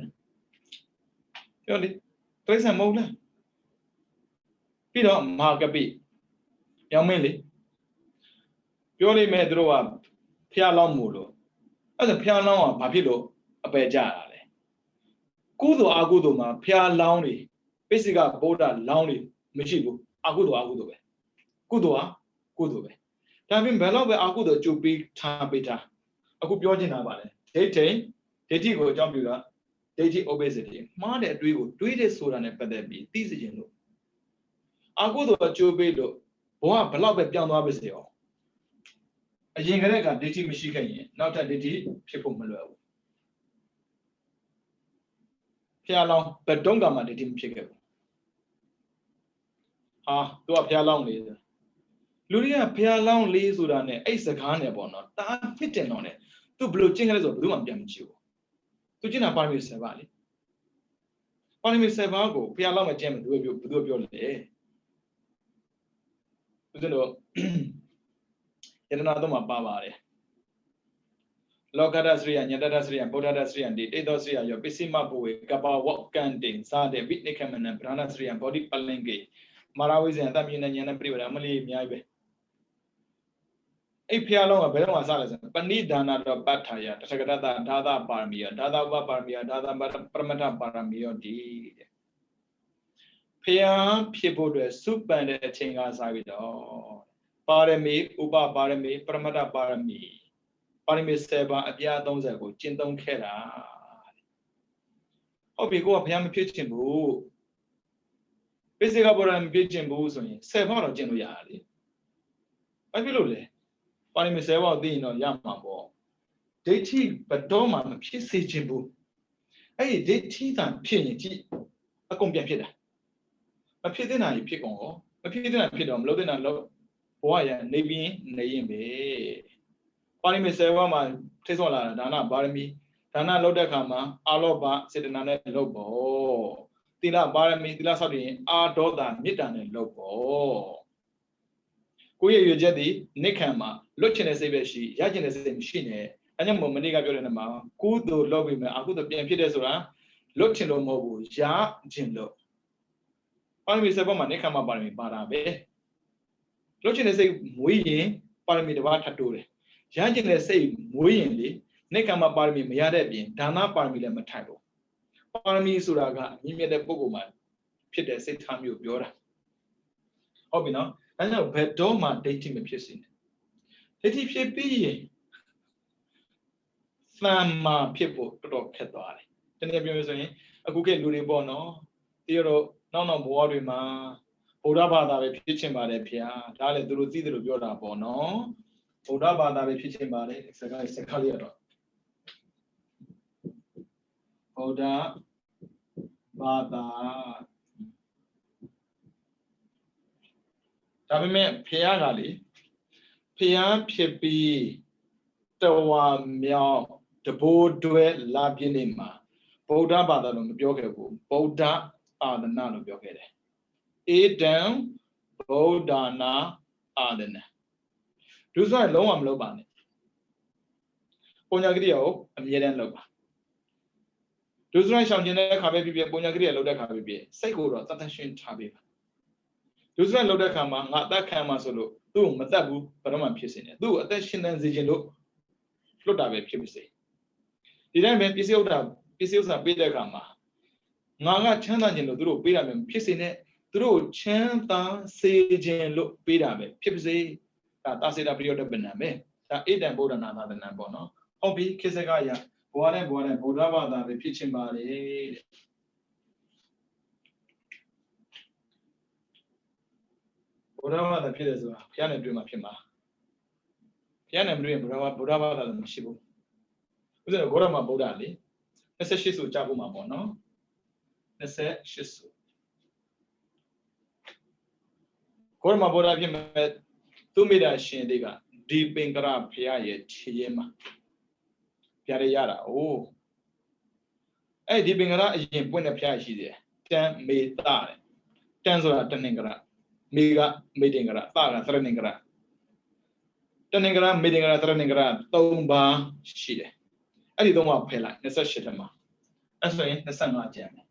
ပြောလေပြိဿမဟုတ်လားပြီးတော့မဟာကပိရောင်းမင်းလေပြောလိမ့်မယ်သူတို့ကဖျားလောင်းမို့လို့အဲ့ဒါဖျားလောင်းကဘာဖြစ်လို့အပယ်ကြတာလဲကုသိုလ်အကုသိုလ်မှာဖျားလောင်းတွေပိစိကဗုဒ္ဓလောင်းတွေမရှိဘူးအကုသိုလ်ပဲကုသိုလ်ကကုသိုလ်ပဲဒါပြင်ဘယ်တော့ပဲအကုသိုလ်ကြိုပြီးထားပေးတာအခုပြောချင်တာပါလေဒိဋ္ဌိကိုအကြောင်းပြုတာဒိဋ္ဌိ obesity မှားတဲ့အတွေးကိုတွေးတဲ့ဆိုတာနဲ့ပတ်သက်ပြီးသိစေခြင်းလို့အကုသိုလ်အကျိုးပေးလို့ဘဝဘလောက်ပဲပြောင်းသွားပါစေရောအရင်ကတည်းကဒိဋ္ဌိမရှိခဲ့ရင်နောက်ထပ်ဒိဋ္ဌိဖြစ်ဖို့မလွယ်ဘူးဖျားလောင်းဘယ်တော့မှဒိဋ္ဌိမဖြစ်ခဲ့ဘူးဟာသူကဖျားလောင်းလေးလူတွေကဖျားလောင်းလေးဆိုတာနဲ့အဲ့စကားနဲ့ပေါ့နော်တာဖြစ်တယ်တော့နဲ့သူဘယ်လိုကျင့်ခဲ့လဲဆိုတော့ဘယ်သူမှပြန်မကြည့်ဘူးသူကျင့်တာပါရမီ7ပါးလေပါရမီ7ပါးကိုဘုရားလောက်မကျင့်ဘူးဘယ်သူပြောလဲဦးဇင်းတို့ယတနာတော့မှာပါပါတယ်လောကဒသရိယညတဒသရိယဗုဒ္ဓဒသရိယဒီတေသောသရိယယောပစ္စည်းမဘဝေကပဝကန်တင်စားတဲ့ဝိနိခမနံဗြဟ္မဏသရိယဘောဓိပလင်ကေမာရဝိဇ္ဇံတမြင်ဉာဏ်ပြိဝရအမလေးအများကြီးပဲအဲ့ဖျားလုံးကဘယ်တော့မှစလဲဆိုပဏိဒါနာတော့ပဋ္ဌာယတထကရတဒါသပါရမီယဒါသဝပါရမီယဒါသပရမတ္ထပါရမီယဒီတဲ့ဖျားဖြစ်ဖို့အတွက်စုပန်တဲ့အချိန်ကစားပြီးတော့ပါရမီဥပပါရမီပရမတ္ထပါရမီပါရမီ7ပါးအပြား30ကိုကျင့်သုံးခဲ့တာဟုတ်ပြီကိုကဖျားမဖြစ်ချင်ဘူးပိစိကဘောရမဖြစ်ချင်ဘူးဆိုရင်7ပါးတော့ကျင့်လို့ရတယ်လေဘာဖြစ်လို့လဲပါရမီ7ပါးသိရင်တော့ရမှာပေါ့ဒိဋ္ဌိဘတော်မှမဖြစ်စေချင်ဘူးအဲ့ဒီဒိဋ္ဌိတန်ဖြစ်ရင်ကြည့်အကုန်ပြန်ဖြစ်တာမဖြစ်တဲ့နာကြီးဖြစ်ကုန်ရောမဖြစ်တဲ့နာဖြစ်တော့မလုပ်တဲ့နာလို့ဘဝရနေပြီးနေရင်ပဲပါရမီ7ပါးမှာထိဆုံးလာတာဒါနပါရမီဒါနလုပ်တဲ့အခါမှာအာလောဘစေတနာနဲ့လုပ်ပေါ့သီလပါရမီသီလဆောက်တည်ရင်အာဒေါသမေတ္တာနဲ့လုပ်ပေါ့ကိုယ့်ရဲ့ရွေချက်ဒီနိခံမှာလွတ်ချင်တဲ့စိတ်ပဲရှိရချင်တဲ့စိတ်မရှိနဲ့အဲကြောင့်မို့မနေ့ကပြောတဲ့နေမှာကုသိုလ်လုပ်ပြီးမှအကုသိုလ်ပြန်ဖြစ်တဲ့ဆိုတာလွတ်ချင်လို့မဟုတ်ဘူးရချင်လို့ပါရမီ7ပါးမှာနိခံမှာပါရမီပါတာပဲလွတ်ချင်တဲ့စိတ်မွေးရင်ပါရမီတစ်ပါးထပ်တိုးတယ်ရချင်တဲ့စိတ်မွေးရင်လေနိခံမှာပါရမီမရတဲ့အပြင်ဒါနပါရမီလည်းမထိုက်ဘူးပါရမီဆိုတာကမြင့်မြတ်တဲ့ပုဂ္ဂိုလ်မှာ ဖြစ်တဲ့စိတ်ထားမျိုးပြောတာဟုတ်ပြီနော်ဒါကြောင့်ဘယ်တော့မှဒိဋ္ဌိမဖြစ်စေနဲ့ဒိဋ္ဌိဖြစ်ပြီးရင်သမ္မာဖြစ်ဖို့တော်တော်ခက်သွားတယ်တနည်းပြောလို့ဆိုရင်အခုခေတ်လူတွေပေါ့နော်ဒီတော့နောက်ဘဝတွေမှာဗုဒ္ဓဘာသာပဲဖြစ်ချင်ပါတယ်ဖေဟာဒါလည်းသူတို့သိတယ်လို့ပြောတာပေါ့နော်ဗုဒ္ဓဘာသာပဲဖြစ်ချင်ပါတယ်စကားလေးရတော့ဗုဒ္ဓဘာသာဒါပေမဲ့ဖေဟာကလေဖေဟာဖြစ်ပြီးတဝါမြောက်တဘိုးတွဲလာပြည့်နေမှာဗုဒ္ဓဘာသာလို့မပြောခဲ့ဘူးဗုဒ္ဓအာဒနာလို့ပြောခဲ့တယ်ဧတံဗုဒ္ဓနာအာဒနာဒုစရလုံးဝမလုပ်ပါနဲ့ပုံညာကတိကိုအမြဲတမ်းလုပ်ပါဒုစရရှောင်ကျင်တဲ့ခါပဲဖြစ်ဖြစ်ပုံညာကတိလုပ်တဲ့ခါပဲဖြစ်စိတ်ကိုတော့တတ်ရှင်းထားပေးပါဒုစရလုပ်တဲ့ခါမှာငါအသက်ခံမှာဆိုလို့သူ့ကိုမတတ်ဘူးဘာမှဖြစ်စေနဲ့သူ့ကိုအသက်ရှင်သန်စေခြင်းလို့လွတ်တာပဲဖြစ်ပါစေဒီတိုင်းပဲပစ္စည်းဥစ္စာပေးတဲ့အခါမှာငါကချမ်းသာခြင်းလို့သူတို့ပေးတာမျိုးဖြစ်စေနဲ့သူတို့ချမ်းသာစေခြင်းလို့ပေးတာပဲဖြစ်ပါစေဒါသာစေတာပရိယောတပဏံပဲဒါဣတံဗုဒ္ဓနာသာသနာပေါ့နော်ဟုတ်ပြီခေတ်စကားရဘဝနဲ့ဗုဒ္ဓဘာသာပဲဖြစ်ချင်ပါတယ်တဲ့ဗုဒ္ဓဘာသာဖြစ်တယ်ဆိုတာဘုရားနဲ့တွေ့မှာဖြစ်မှာဘုရားနဲ့မတွေ့ရင်ဗုဒ္ဓဘာသာလည်းမရှိဘူးဥစ္စာဂေါရမဗုဒ္ဓလေ28ဆိုကြားဖို့မှာပေါ့နော်28ဆိုဂေါရမဗုဒ္ဓဖြစ်မဲ့သူမိတာရှင်တွေကဒီပင်ကရဘုရားရဲ့ခြေရင်းမှာပြရရတာအိုးအဲ့ဒီပင်ကရအရင်ပွင့်တဲ့ဘုရားရှိတယ်တန်မေတတဲ့တန်ဆိုတာတဏင်္ဂရမေကမေတင်္ဂရသကသရဏင်္ဂရတဏင်္ဂရမေတင်္ဂရသရဏင်္ဂရ3ပါးရှိတယ်အဲ့ဒီ3ပါးဖယ်လိုက်28ထဲမှာအဲ့ဆိုရင်25ကျန်တယ်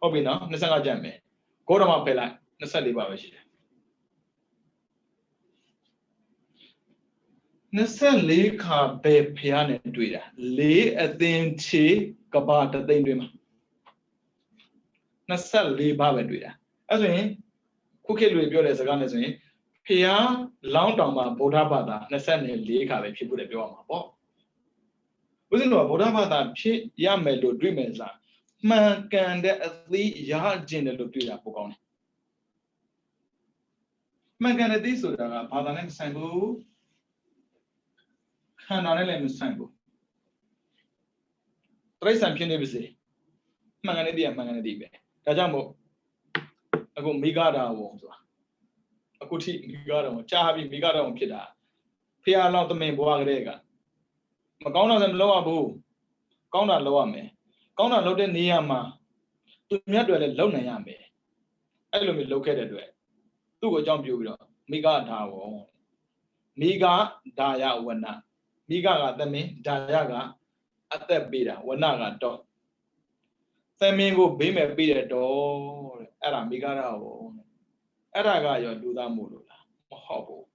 ဟုတ်ပြီနော်25ကျန်မယ်ဂေါရမဖယ်လိုက်24ပါးပဲရှိတယ်24ခါပဲဖျားနဲ့တွေ့တာ4အသင်ချေကဘာတသိမ့်တွေ့မှာ24ပါးပဲတွေ့တာအဲ့ဆိုရင်ခုခေတ်လူပြောတဲ့စကားနဲ့ဆိုရင်ဖျားလောင်းတောင်မှာဗုဒ္ဓဘာသာ24ခါပဲဖြစ်ဖို့လည်းပြောရမှာပေါ့ဦးဇင်းတို့ကဗုဒ္ဓဘာသာဖြစ်ရမယ်လို့တွေ့မယ်စားမှန်ကန်တဲ့အသိရခြင်းတယ်လို့တွေ့တာပိုကောင်းတယ်မှန်ကန်တဲ့သိဆိုတာကဘာသာနဲ့မဆိုင်ဘူးခန္ဓာနဲ့လည်းမဆိုင်ဘူးတိရစ္ဆာန်ဖြစ်နေပါစေမှန်ကန်တဲ့သိရမှန်ကန်တဲ့သိပဲဒါကြောင့်မို့အခုမိဂဒါဝံဆိုတာအခုထိမိဂဒါဝံကြားပြီးမိဂဒါဝံဖြစ်တာဖျားလောင်းသမင်ဘွားကလေးကမကောင်းတာလည်းမလုပ်ရဘူးကောင်းတာလုပ်ရမယ်ကောင်းတာလုပ်တဲ့နေရာမှာသူမြတ်တွေလည်းလုပ်နိုင်ရမယ်အဲ့လိုမျိုးလုပ်ခဲ့တဲ့အတွက်သူ့ကိုအကြောင်းပြုပြီးတော့မိဂဒါဝံမိဂဒါယဝနမိဂကသမင်ဒါယကအသက်ပေးတာဝနကတော့သမင်ကိုဘေးမဲ့ပေးတဲ့တော့တဲ့အဲ့ဒါမိဂဒါဝံအဲ့ဒါကရောလူသားမို့လို့လားမဟုတ်ဘူး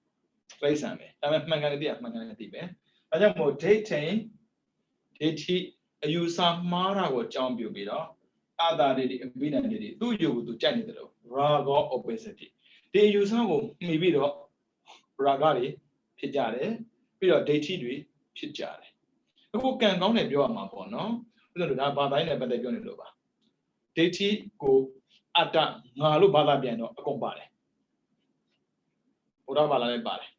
ပြိဿံပဲဒါပေမဲ့မှန်ကန်တဲ့တရားမှန်ကန်တဲ့တရားပဲဒါကြောင့်မို့ဒိဋ္ဌိအယူဆမှားတာကိုအကြောင်းပြုပြီးတော့အာတာတွေအဘိဓမ္မာတွေသူ့ယူကိုသူကြိုက်နေတယ်လို့ raga opacity ဒီအယူဆကိုမှီပြီးတော့ raga တွေဖြစ်ကြတယ်ပြီးတော့ဒိဋ္ဌိတွေဖြစ်ကြတယ်အခုကံကောင်းတယ်ပြောရမှာပေါ့နော်ဥစ္စာတို့ဒါဘာသာရေးနဲ့ပတ်သက်ပြောနေလို့ပါဒိဋ္ဌိကိုအတ္တငါလို့ဘာသာပြန်တော့အကုန်ပါတယ်ဘုရားဘာသာလည်းပါတယ်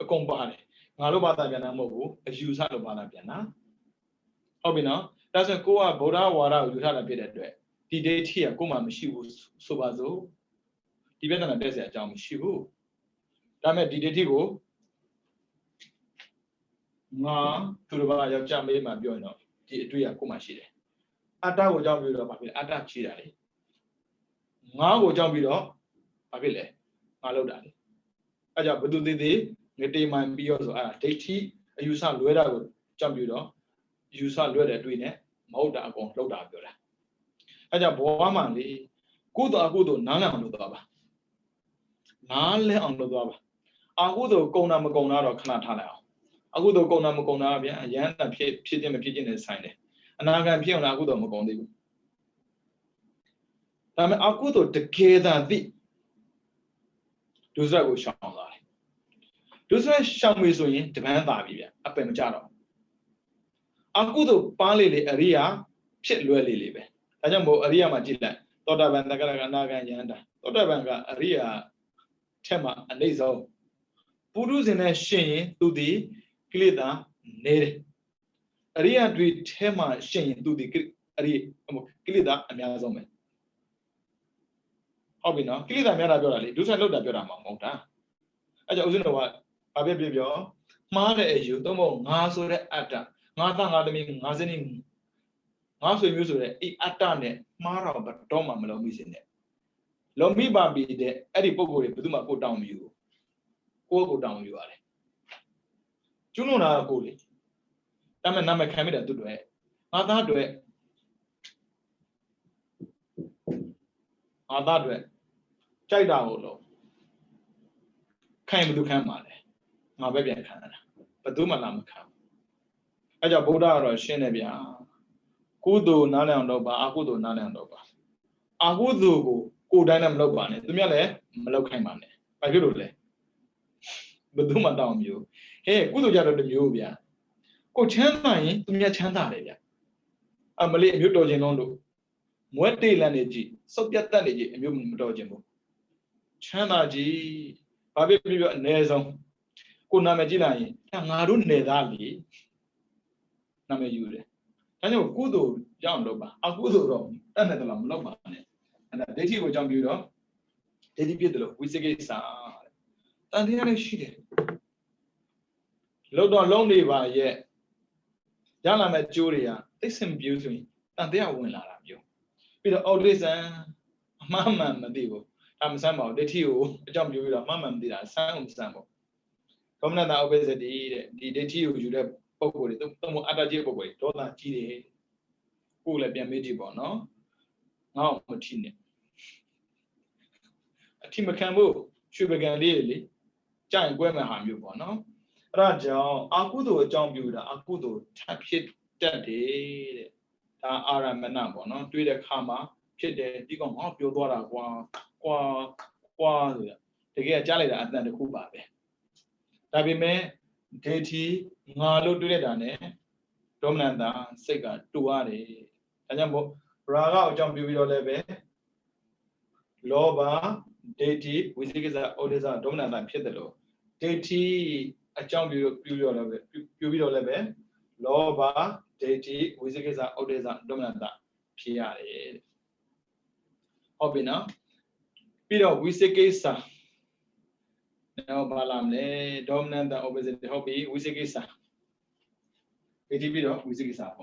အကုန်ပါတယ်ငါလို့ဘာသာပြန်တာမဟုတ်ဘူးအယူဆလို့ဘာသာပြန်တာဟုတ်ပြီနော်ဒါဆိုကိုကဗုဒ္ဓဝါဒကိုယူထားတာဖြစ်တဲ့အတွက်ဒီဒိဋ္ဌိကကိုမှမရှိဘူးဆိုပါစို့ဒီပြဿနာတက်เสียအကြောင်းမရှိဘူးဒါပေမဲ့ဒီဒိဋ္ဌိကိုငါသူတို့ဘာယောက်ျားမေးမှပြောရင်တော့ဒီအတွေ့အကိုမှရှိတယ်အတ္တကိုကြောက်ပြီးတော့ဘာဖြစ်လဲအတ္တချီတာလေငါကိုကြောက်ပြီးတော့ဘာဖြစ်လဲငါလောက်တာလေအဲကြောင့်ဘသူသေးသေးငတေမှန်ပြီးတော့ဆိုအဲ့ဒါဒိဋ္ဌိအယူဆလွဲတာကိုကြောက်ပြီးတော့ယူဆလွဲတဲ့အတွေ့နဲ့မဟုတ်တာအကုန်လောက်တာပြောတာအဲကြောင့်ဘဝမှာလေကုသိုလ်အကုသိုလ်နားလည်အောင်လုပ်သွားပါနားလည်အောင်လုပ်သွားပါအကုသိုလ်ကုံတာမကုံတာတော့ခဏထားလိုက်အောင်အကုသိုလ်ကုံတာမကုံတာဗျာအရန်ဖြစ်ခြင်းမဖြစ်ခြင်းနဲ့ဆိုင်တယ် Anagan Pion Agudo Mogondi. Tam Agudo the Keda the Duzra was shown. Duzra Sham was in depend Babia, up in Jaro. Agudo Pali area, Pit Lily live. Ajambo area Majilla, Toda Vandaganaga Yanda, Toda Vanga area Tema and Lazo. Purus in a shame to the Klida Nere. Area do Tema shame to the Klida and Yazome. Hobby now, Klida Mera, do not load up your amount. I don't know what I will be your mother as you don't know, Naso Atta, Nathan Adaming, Nazanin, Naso Musure, Atane, Mara, but Toma Melomis in it. Lomi Babi, the Eddie Pogo, Puduma go down you. Go down you are. Junona Goli. Taman Nama Camida to do it. Not that way. Not that way. Chida. Came to Kamale. My baby and Canada. But do my lamb come. Aja Buddha or Shenebia. Kudu Nalandoba, Akudo Nalandoba. Agudu, Kudanam Lobane, the Mele, Malokamane. By Gurule. But do my down you. Hey, Kudu Jado de Mubia. Go Chanai to me a Chantaria. A Malay Mutojinondo. Muerte Laneji, Sopiatanaji, and Mutojimo. Chanaji. Baby, Nezon. Kunamajilai, Narun Nedali Namayure. And you Kudu, John Loba, a Kudu, Anadalam Lobane, and a Deti was John Budo, Teddy Pedro, with the gate sa. And the other she Lodon lonely by yet. Jana Majuria, they seem beautiful, and they are winning you. With all this, Mamma Madivo. I'm somehow the tea, jump you with a mamma did a sound sample. Come now, obviously, the tea you have poked the other jibaway, told that tea. Who let be a medible, no? Now, Martini. A Timacambo, should begin really. Giant Gwemaham, you no? Raja, Akudo, John Buda, Akudo, tap hit that day. Ara Manabo, no? Do the Kama, Kid, you can help your daughter. Qua the get jolly at the Cuba. Tabime, Deti, Nalo Duredane, Dominanda, Sega, Tuare, Tajambo, Raga, John Bibido Leve, Loba, Deti, which is a Odessa, Dominanda, Pietro, Deti, a John Bibido Leve, Loba, Deti, which is a Odessa, Dominanda, Piare. Obina. Peter, we say Gesa. Now, Balamne, dominant and opposite hobby, we say Gesa. Video, we see Gesa.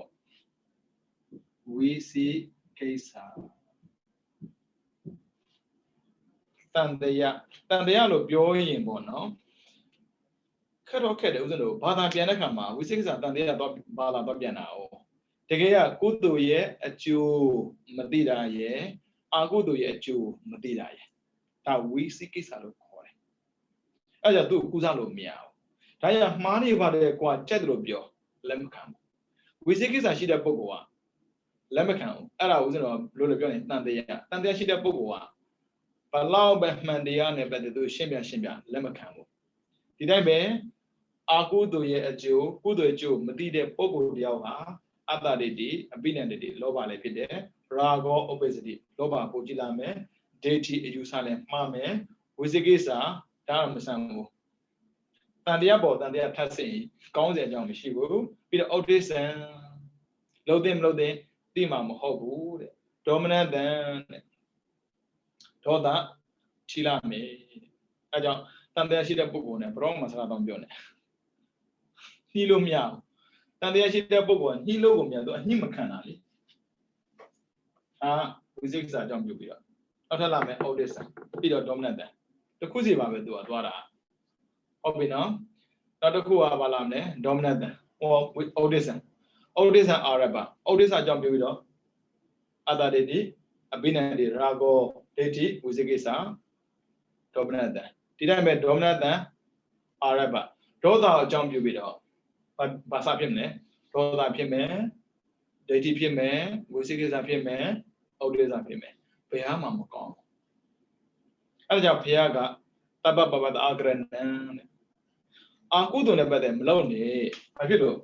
We see Gesa. Tandaya look in Bono. Cut or cat, Bada Pianakama, we say that Tandaya Bala Babianao. Tegea, good do ye at you, Madida ye, a good do ye at you, Madida ye. We see Kisalo Koi. I just do Kuzalo meow. Taya money about the quad Chedrobio, Lemcam. We see Kisashida Bogoa. Lemcam, Ara was in a Lulabion, Tandea, Tandashida Bogoa. But Lao Behmandiana better do Shimbia, Lemcam. Did I be? A good do ye a Jew, good a Jew, Madide Bogo Diawa, Ada de, a binanity, Loba Lepide, Rago obesity, Loba Bojilame. Deity Jerusalem, Mame, Wizigisa, Daramasango. Tandiabo, than they are passing, Gons and Young Shibu, Peter Otis and Loading, Dimam Hobu, Dominant then Toda, Chilame. I don't, Tandia Shida Bugone, Bromas Radambione. Hilo Miao. Tandia Shida Bugon, Hilo Miado, and Himakanali. Ah, Wizigisa, John Jubia. Atalame, Odessa, Peter Dominant. The Kuziba will do a Dwara. Obino, not the Kua Balamne, Dominant, or with Odessa. Odessa Araba, Odessa John Budo, Ada Dedi, Abinadi, Rago, Deti, Uzigisa, Dominant. Did I make Dominant Araba? Those are John Budo, but Basapime, those are Pime, ဒိဋ္ဌိဖြစ်မယ်ဝိသိကိစ္စဖြစ်မယ်ဩဒိစ္စဖြစ်မယ်ဘယ်မှမကောင်းအဲ့ဒါကြောင့်ဘုရားကတပ္ပပပတအာဂရဏံတဲ့အာကုသိုလ်နဲ့ပတ်သက်မလုပ်နဲ့ဘာဖြစ်လို့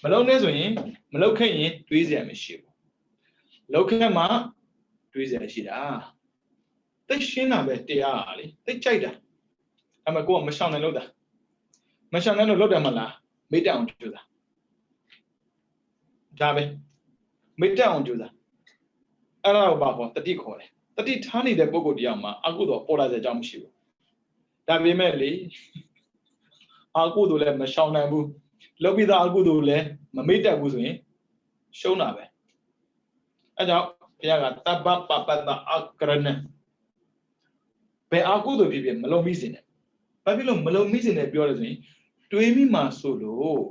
မလုပ်နဲ့ဆိုရင်မလုပ်ခဲ့ရင်တွေးစရာမရှိဘူးလုပ်ခဲ့မှတွေးစရာရှိတာသိရှင်းတာပဲတရားလေသိကြိုက်တာအမကိုကမရှောင်နိုင်လို့တာမရှောင်နိုင်လို့လုပ်တယ်မလားမေတ္တာအောင်ကြိုးစားဒါပဲမေတ္တာအောင်ကြိုးစားအဲ့ဒါကိုပါခေါ်တတိခေါ်တယ်တတိထားနေတဲ့ပုဂ္ဂိုလ်တရားမှာအကုသိုလ်ပေါ်လာတဲ့အကြောင်းမရှိဘူးဒါပေမဲ့လေအကုသိုလ်လည်းမရှောင်နိုင်ဘူးလုပ်ပြီးသားအကုသိုလ်လည်းမမေ့တတ်ဘူးဆိုရင်ရှုံးတာပဲအဲကြောင့်ဘုရားကတပ္ပပပတအာကရဏဘယ်အကုသိုလ်ဖြစ်ဖြစ်မလုံးမိစေနဲ့ဘာဖြစ်လို့မလုံးမိစေနဲ့ပြောရဆိုရင်တွေးမိမှဆိုလို့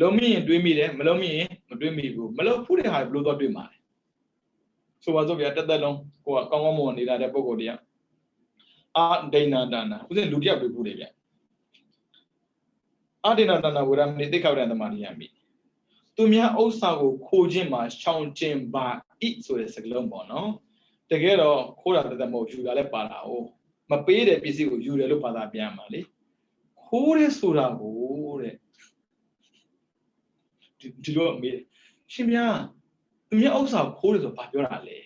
လုံးမိရင်တွေးမိတယ်မလုံးမိရင်မတွေးမိဘူးမလုံးဖူးတဲ့ဟာဘယ်လိုတော့တွေးမှာလဲဆိုပါစို့ဗျာတက်တက်လုံးကိုကကောင်းကောင်းမွန်နေလာတဲ့ပုံကိုယ်တရားအာဒိဏဒါနာဥစဉ်လူတယောက်တွေဖူးတယ်ဗျအာဒိဏဒါနာဝရမနိတိခဝရံတမရိယမိသူများဥစ္စာကိုခိုးခြင်းမှာရှောင်ခြင်းပါဣဆိုတဲ့စကားလုံးပေါ့နော်တကယ်တော့ခိုးတာတက်တက်မဟုတ်ယူတာလည်းပါတာ哦မပေးတဲ့ပစ္စည်းကိုယူတယ်လို့ဘာသာပြန်မှာလေခိုးရဲဆိုတာကိုတဲ့ဒီလိုအမေရှင်ဗျာသူများဥစ္စာခိုးတယ်ဆိုဘာပြောတာလဲ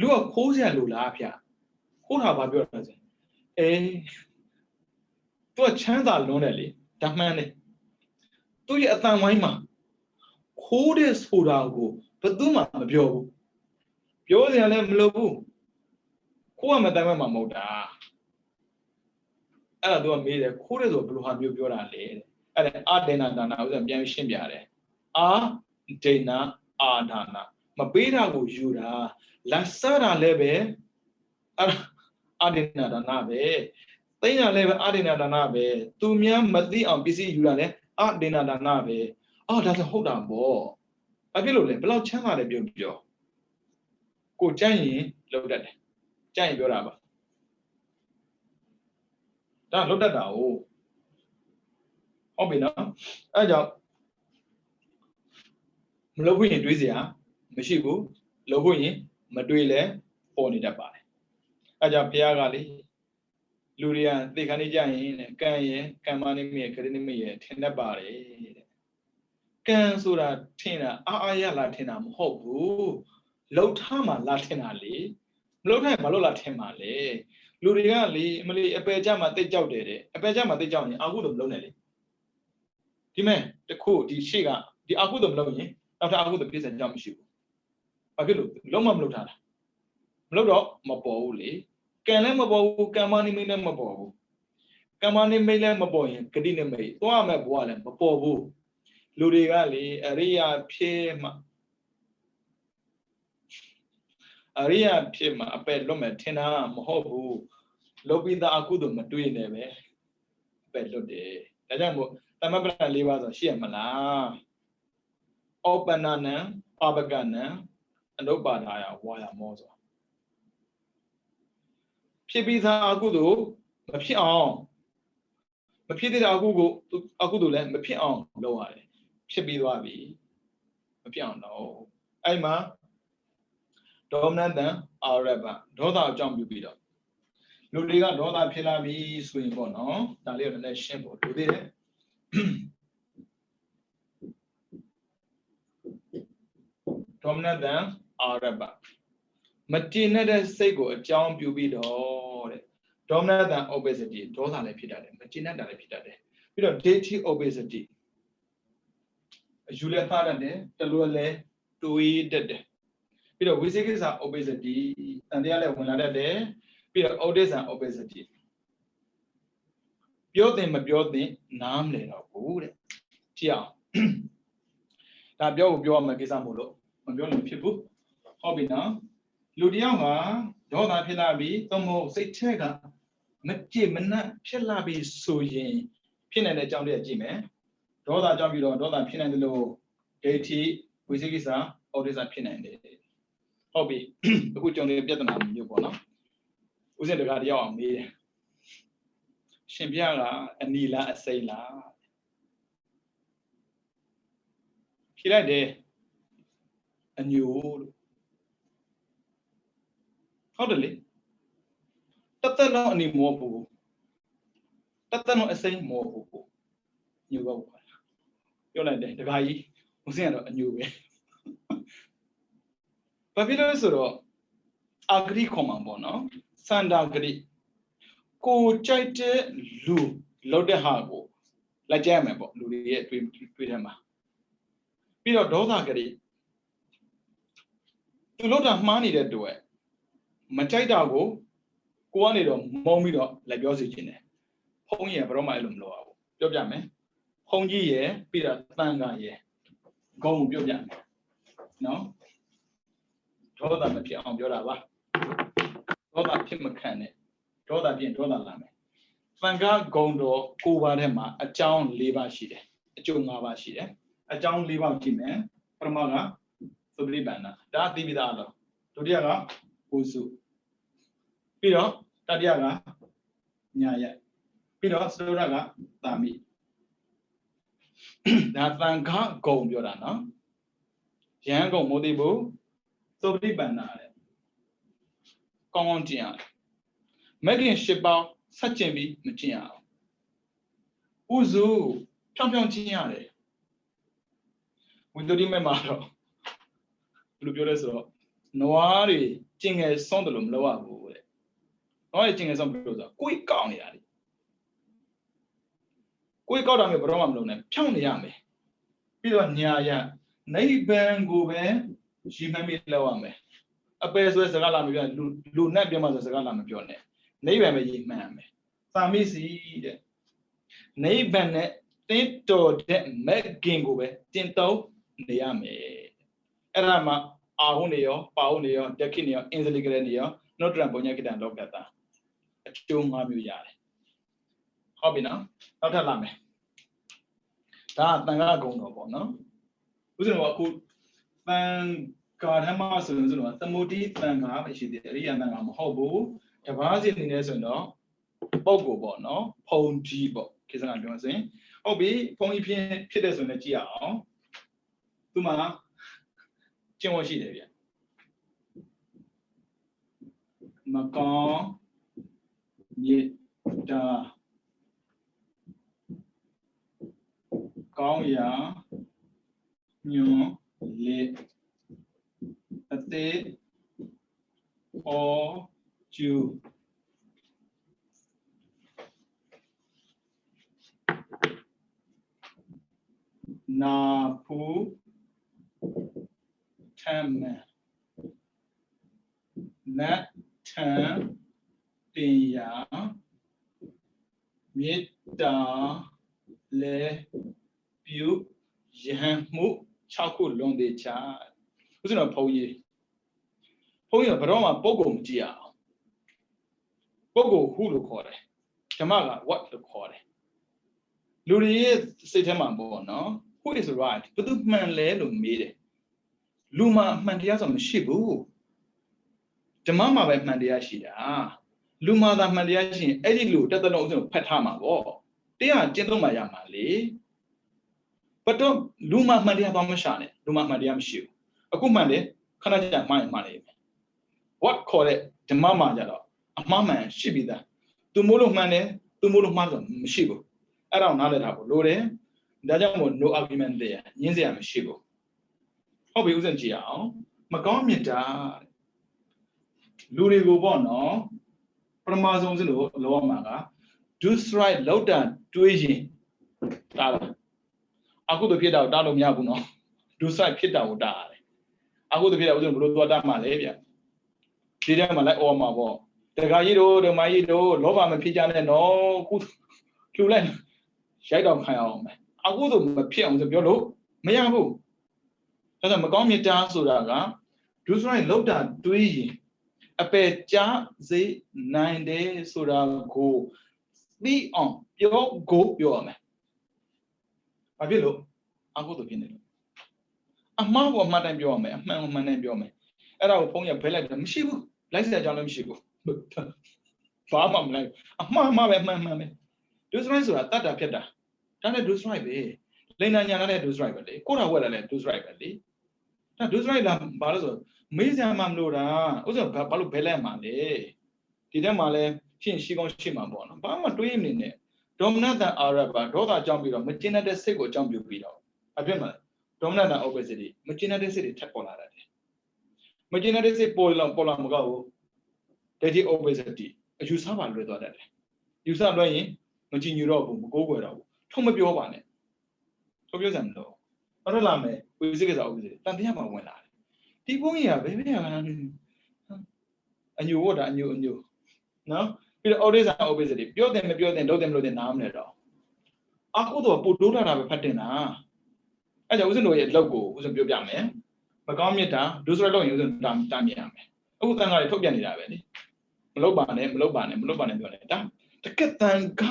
လူကခိုးစရာလိုလားဗျခိုးတာဘာပြောတာလဲသူကချမ်းသာလွန်းတယ်လေဒါမှန်တယ်သူရဲ့အတန်ဝိုင်းမှာခိုးတဲ့ဆိုတာကိုဘယ်သူမှမပြောဘူးပြောစရာလည်းမလိုဘူးခိုးရမတိုင်မှမဟုတ်တာအဲ့ဒါသူကမေးတယ်ခိုးတယ်ဆိုဘယ်လိုဟာမျိုးပြောတာလဲတဲ့အဲ့ဒါအာဒိဏဒါနာဥစ္စာပြန်ရှင်းပြတယ်အာဒိဏအာဒါနာမပေးတာကိုယူတာလက်စတာလည်းပဲအာဒိဏဒါနာပဲသိညာလည်းပဲအာဒိဏဒါနာပဲသူများမသိအောင်ပစ္စည်းယူတာလည်းအာဒိဏဒါနာပဲအော်ဒါဆိုဟုတ်တာပေါ့ဘာဖြစ်လို့လဲဘယ်လောက်ချမ်းသာတယ်ပြောကိုကြိုက်ရင်လောက်တတ်တယ်ကြိုက်ရင်ပြောတာပါဒါလောက်တတ်တာဟုတ်ပြီနော်အဲကြောင့်မလုပ်ဘူးရင်တွေးစရာမရှိဘူးလုပ်ဖို့ရင်မတွေးလဲပေါ်နေတတ်ပါတယ်အဲကြောင့်ဘုရားကလေလူတွေကသိခါနေကြရင်ကံရဲ့ကံမနိမိရဲ့ခရနိမိရဲ့ထင်တတ်ပါတယ်တဲ့ကံဆိုတာထင်တာအာရလာထင်တာမဟုတ်ဘူးလှုပ်ထားမှလာထင်တာလေမလှုပ်ထားရင်ဘာလို့လာထင်မှာလဲလူတွေကလေအမလေးအပယ်ကြမှာတိတ်ကြောက်တယ်တဲ့အပယ်ကြမှာတိတ်ကြောက်ရင်အာဟုတော့မလုပ်နဲ့လေဒီမဲ့တခုဒီရှေ့ကဒီအာဟုတော့မလုပ်ရင်နောက်ထပ်အာဟုတော့ပြည့်စံကြောက်မရှိဘူးဘာဖြစ်လို့လုံးဝမလုပ်ထားတာမလုပ်တော့မပေါ်ဘူးလေကံလည်းမပေါ်ဘူးကမ္မနိမိတ်လည်းမပေါ်ဘူးကမ္မနိမိတ်လည်းမပေါ်ရင်ဂတိနိမိတ်သွားမဲ့ဘဝလည်းမပေါ်ဘူးလူတွေကလေအရိယာဖြစ်မှအရိယာဖြစ်မှအပယ်လွတ်မဲ့ထင်တာမဟုတ်ဘူးလောပိတာအကုသို့မတွေးနဲ့ပဲအပယ်လွတ်တယ်ဒါကြောင့်မို့တမ္ပပလ၄ပါးဆိုရှိရမလားဩပနနံအပကနံအနုပါဒာယဝါယမောဆိုဖြစ်ပြီးသားအကုသို့မဖြစ်အောင်မဖြစ်တဲ့အကုသို့လည်းမဖြစ်အောင်လုပ်ရတယ်ဖြစ်ပြီးသွားပြီမဖြစ်အောင်တော့အဲ့မှာဒေါမနတံအာရဗဒေါသအကြောင်းပြုပြီးတော့လူတွေကဒေါသဖြစ်လာပြီဆိုရင်ပေါ့နော်ဒါလေးကိုလည်းရှင်းဖို့လိုသေးတယ်ဒေါမနတံအာရဗမတည်တဲ့စိတ်ကိုအကြောင်းပြုပြီးတော့တဲ့ဒေါမနတံ obesity ဒေါသလည်းဖြစ်တတ်တယ်မတည်တာလည်းဖြစ်တတ်တယ်ပြီးတော့ dairy obesity အယူလည်းသားတတ်တယ်တလွယ်လည်းတွေးတတ်တယ်ပြီးတော့ဝိသေကိစ္စ obesity တန်တရားလည်းဝင်လာတတ်တယ်ပြီးတော့ autism obesity ပြောတင်မပြောတင်နားမလည်တော့ဘူးတဲ့ကြည့်အောင်ဒါပြောရမယ်ကိစ္စမို့လို့မပြောလို့ဖြစ်ဘူးဟုတ်ပြီနော်လူတယောက်ကဒေါသဖြစ်လာပြီးသို့မဟုတ်စိတ်ထက်ကမကြည်မနှံ့ဖြစ်လာပြီးဆိုရင်ဖြစ်နိုင်တဲ့အကြောင်းတွေကြည့်မယ်ဒေါသကြောင့်ပြီးတော့ဒေါသဖြစ်နိုင်တယ်လို့ဒိဋ္ဌိဝိသေကိစ္စ autism ဖြစ်နိုင်တယ်ဟုတ်ပြီအခုကြုံနေတဲ့ပြဿနာမျိုးပေါ့နော်ဥစဉ်တကားတယောက်အောင်မေးတယ်ရှင်ပြကအနီလားအစိမ့်လား ဖြေလိုက်တယ်အညိုလို့ဟုတ်တယ်လေတသက်လုံးအနီမောဖို့တသက်လုံးအစိမ်းမောဖို့ညိုပေါ့ပြောလိုက်တယ်တခါကြီးဦးစင်းကတော့အညိုပဲဘာဖြစ်လို့ဆိုတော့အာဂရိခေါ်မှာပေါ့နော်စန္ဒာဂရိကိုကြိုက်တဲ့လူလောက်တဲ့ဟာကိုလိုက်ကြရမယ်ပေါ့လူတွေရဲ့တွေးထဲမှာပြီးတော့ဒေါသဂရိသူလောက်တာမှားနေတဲ့တွေ့မကြိုက်တာကိုကိုကနေတော့မုံပြီးတော့လက်ပြောစီခြင်းတယ်ဖုံးရဘယ်တော့မှအဲ့လိုမလုပ်ရဘူးပြောပြမယ်ဖုံးကြီးရယ်ပြီးတော့တန်ကရယ်ဂုံကိုပြောပြမယ်နော်ဒေါသမဖြစ်အောင်ပြောတာပါဒေါသဖြစ်မခံနဲ့ဒေါသဖြစ်ဒေါသလာမယ်တန်ကဂုံတော်ကိုပါထဲမှာအကြောင်း၄ပါးရှိတယ်အကျိုး၅ပါးရှိတယ်အကြောင်း၄ပါးကြည့်မယ်ပထမကသုပရိပန္နဒါသိပြီးသားလို့ဒုတိယကပုစုပြီးတော့တတိယကညာယပြီးတော့စတုရကသာမိဒါသံဃာဂုံပြောတာနော်ယဟန်ဂုံမို့သိဘူးသုပရိပန္နတဲ့ကောင်းကောင်းကျင့်ရတယ်မဂ်ခင်၈ပေါင်းဆက်ကျင့်ပြီးမကျင့်ရအောင်ဥစုဖြောင်းဖြောင်းကျင့်ရတယ်ဝိတ္တိမဲ့မှာတော့ဘယ်လိုပြောလဲဆိုတော့နွားတွေကျင်ငယ်ဆုံးတယ်လို့မလုပ်ရဘူးတဲ့နွားတွေကျင်ငယ်ဆုံးဘယ်လိုဆိုတော့ကိုယ်ကောက်နေတာလေကိုယ်ကောက်တာမျိုးဘယ်တော့မှမလုပ်နဲ့ဖြောင်းနေရမယ်ပြီးတော့ညာယနိဗ္ဗာန်ကိုပဲရည်မှန်းပြီးလောက်ရမယ်အပယ်ဆိုတဲ့စကားလာမပြောနဲ့လူနဲ့ပြောမှဆိုစကားလာမပြောနဲ့နိဗ္ဗာန်ပဲရည်မှန်းရမယ်သာမိစီတဲ့နိဗ္ဗာန်နဲ့တင်းတော်တဲ့မဂ်ခင်ကိုပဲတင်တော့နေရမယ်အဲ့ဒါမှအာဟုနေရောပါဟုနေရောတခိနေရောအင်္ဇလိကရနေရောနောတရံပုံညကိတံလောကတာအကျိုး၅မျိုးရတယ်ဟုတ်ပြီနော်နောက်ထပ်လာမယ်ဒါကတန်ခါဂုံတော်ပေါ့နော်ဥစဉ်တော့အခုတန်ခါဓမ္မဆိုရင်ဆိုတော့သမုဒိတန်ခါပဲရှိသေးတယ်အရိယတန်ခါမဟုတ်ဘူးတပါးစီအနေနဲ့ဆိုရင်တော့ပုဂ္ဂိုလ်ပေါ့နော်ဖုံကြီးပေါ့ခေစကပြောဆိုရင်ဟုတ်ပြီဖုံကြီးဖြစ်တဲ့ဆိုရင်လည်းကြည့်ရအောင်သူမှာကျင့်ဝတ်ရှိတယ်ဗျမကောင်းမြေတာကောင်းရာညွန်လေအသေးဟောကျူနာဖူထမ်းနတ်ထံတင်ရာမေတ္တာလေပြုယဟန်မှု6ခုလွန်သေးချာဥစဉ်တော့ဘုန်းကြီးကဘယ်တော့မှပုဂ္ဂိုလ်မကြည့်ရအောင်ပုဂ္ဂိုလ်ဟုလို့ခေါ်တယ်ဓမ္မက what လို့ခေါ်တယ်လူတွေရဲ့စိတ်ထဲမှာပေါ့နော် who is right ဘယ်သူမှန်လဲလို့မေးတယ်လူမှာအမှန်တရားဆိုမရှိဘူးဓမ္မမှာပဲအမှန်တရားရှိတာလူမှာသာမှန်တရားရှိရင်အဲ့ဒီလူတက်တလုံးဥစဉ်ကိုဖတ်ထားမှာပေါ့တရားကျင့်သုံးမှရမှာလေဘတ်တော့လူမှာမှန်တရားတော့မရှာနဲ့လူမှာမှန်တရားမရှိဘူးအခုမှန်တယ်ခဏကြာမှန်ရင်မှန်နေမယ် what ခေါ်တဲ့ဓမ္မမှာကြတော့အမှားမှန်ရှိပြီသားသူမို့လို့မှန်တယ်သူမို့လို့မှားတယ်မရှိဘူးအဲ့ဒါကိုနားလည်ထားဖို့လိုတယ်ဒါကြောင့်မို့ no argument တဲ့ညင်းစရာမရှိဘူးဟုတ်ပြီဥစဉ်ကြည့်အောင်မကောင်းမြတ်တာလူတွေကိုပေါ့နော်ပထမဆုံးစလို့လောရမှာက do right လောက်တာတွေးရင်တားလားအခုတို့ဖြစ်တာကိုတားလို့မရဘူးနော် do right ဖြစ်တာကိုတားရတယ်အခုတို့ဖြစ်တာဥစဉ်ဘယ်လိုသွားတားမှာလဲဗျဒီထဲမှာလိုက်အော်မှာပေါ့တခါကြီးတို့ဓမ္မကြီးတို့လောဘမဖြစ်ကြနဲ့နော်ခုလှူလိုက်ရိုက်တော့ခံရအောင်မယ်အခုတို့မဖြစ်အောင်ဆိုပြောလို့မရဘူးဒါကြောင့်မကောင်းမြတ်တာဆိုတာက do right လောက်တာတွေးရင်အပယ်ကြစေနိုင်တယ်ဆိုတာကိုပြီးအောင်ပြောရမယ်။ဘာဖြစ်လို့အခုတို့ဖြစ်နေလို့အမှားကိုအမှန်တိုင်းပြောရမယ်အမှန်ကိုမှန်တိုင်းပြောမယ်။အဲ့ဒါကိုဖုန်းရဘဲလိုက်တယ်မရှိဘူး။လိုက်စရာကြောင်းလည်းမရှိဘူး။ဘာမှမလိုက်အမှားပဲမှန်ပဲ။ do right ဆိုတာတတ်တာဖြစ်တာ။ဒါနဲ့ do right ပဲ လိန်နာညာနဲ့ dose right ပဲလေကိုယ်တော်ဝက်လာလဲ dose right ပဲလေဒါ dose right လာဘာလို့ဆိုမေးစရာမှမလို့တာဥစ္စာဘာလို့ဘဲလဲမှာလဲဒီတက်မှာလဲဖြစ်ရှိကောင်းရှိမှာပေါ့နော်ဘာမှတွေးမနေနဲ့ dominant than Arab ပါဒေါသအကြောင်းပြီးတော့မကျင်းတဲ့စိတ်ကိုအကြောင်းပြုပြီးတော့အဖြစ်မှာ dominant than obesity မကျင်းတဲ့စိတ်တွေထပ်ပေါ်လာတယ်မကျင်းတဲ့စိတ်ပေါ်လာမကောက်ဘူး daddy obesity အယူဆပါလွယ်သွားတတ်တယ်ယူဆလွှဲရင်မကြည်ညိုတော့ဘူးမကိုးကွယ်တော့ဘူးထုံမပြောပါနဲ့ထုံပြောစမ်းတော့အဲ့ဒါလာမယ်ဝိသေကစား obesity တန်တရားမှဝင်လာတယ်ဒီဘုန်းကြီးကဘယ်ရအညိုဝတ်တာအညိုနော်ပြီးတော့ autism obesity ပြောတယ်မပြောတယ်လုပ်တယ်မလုပ်တယ်နားမလဲတော့အခုတော့ပို့တိုးလာတာပဲဖတ်တင်တာအဲ့ကြောင့်ဦးဇင်းတို့ရဲ့လောက်ကိုဦးဇင်းပြောပြမယ်မကောင်းမြတ်တာဒုစရလောက်ရင်ဦးဇင်းတာမြင်ရမယ်အခုတန်ခါတွေထုတ်ပြန်နေတာပဲလေမလုပ်ပါနဲ့ပြောနေတာတကက်တန်က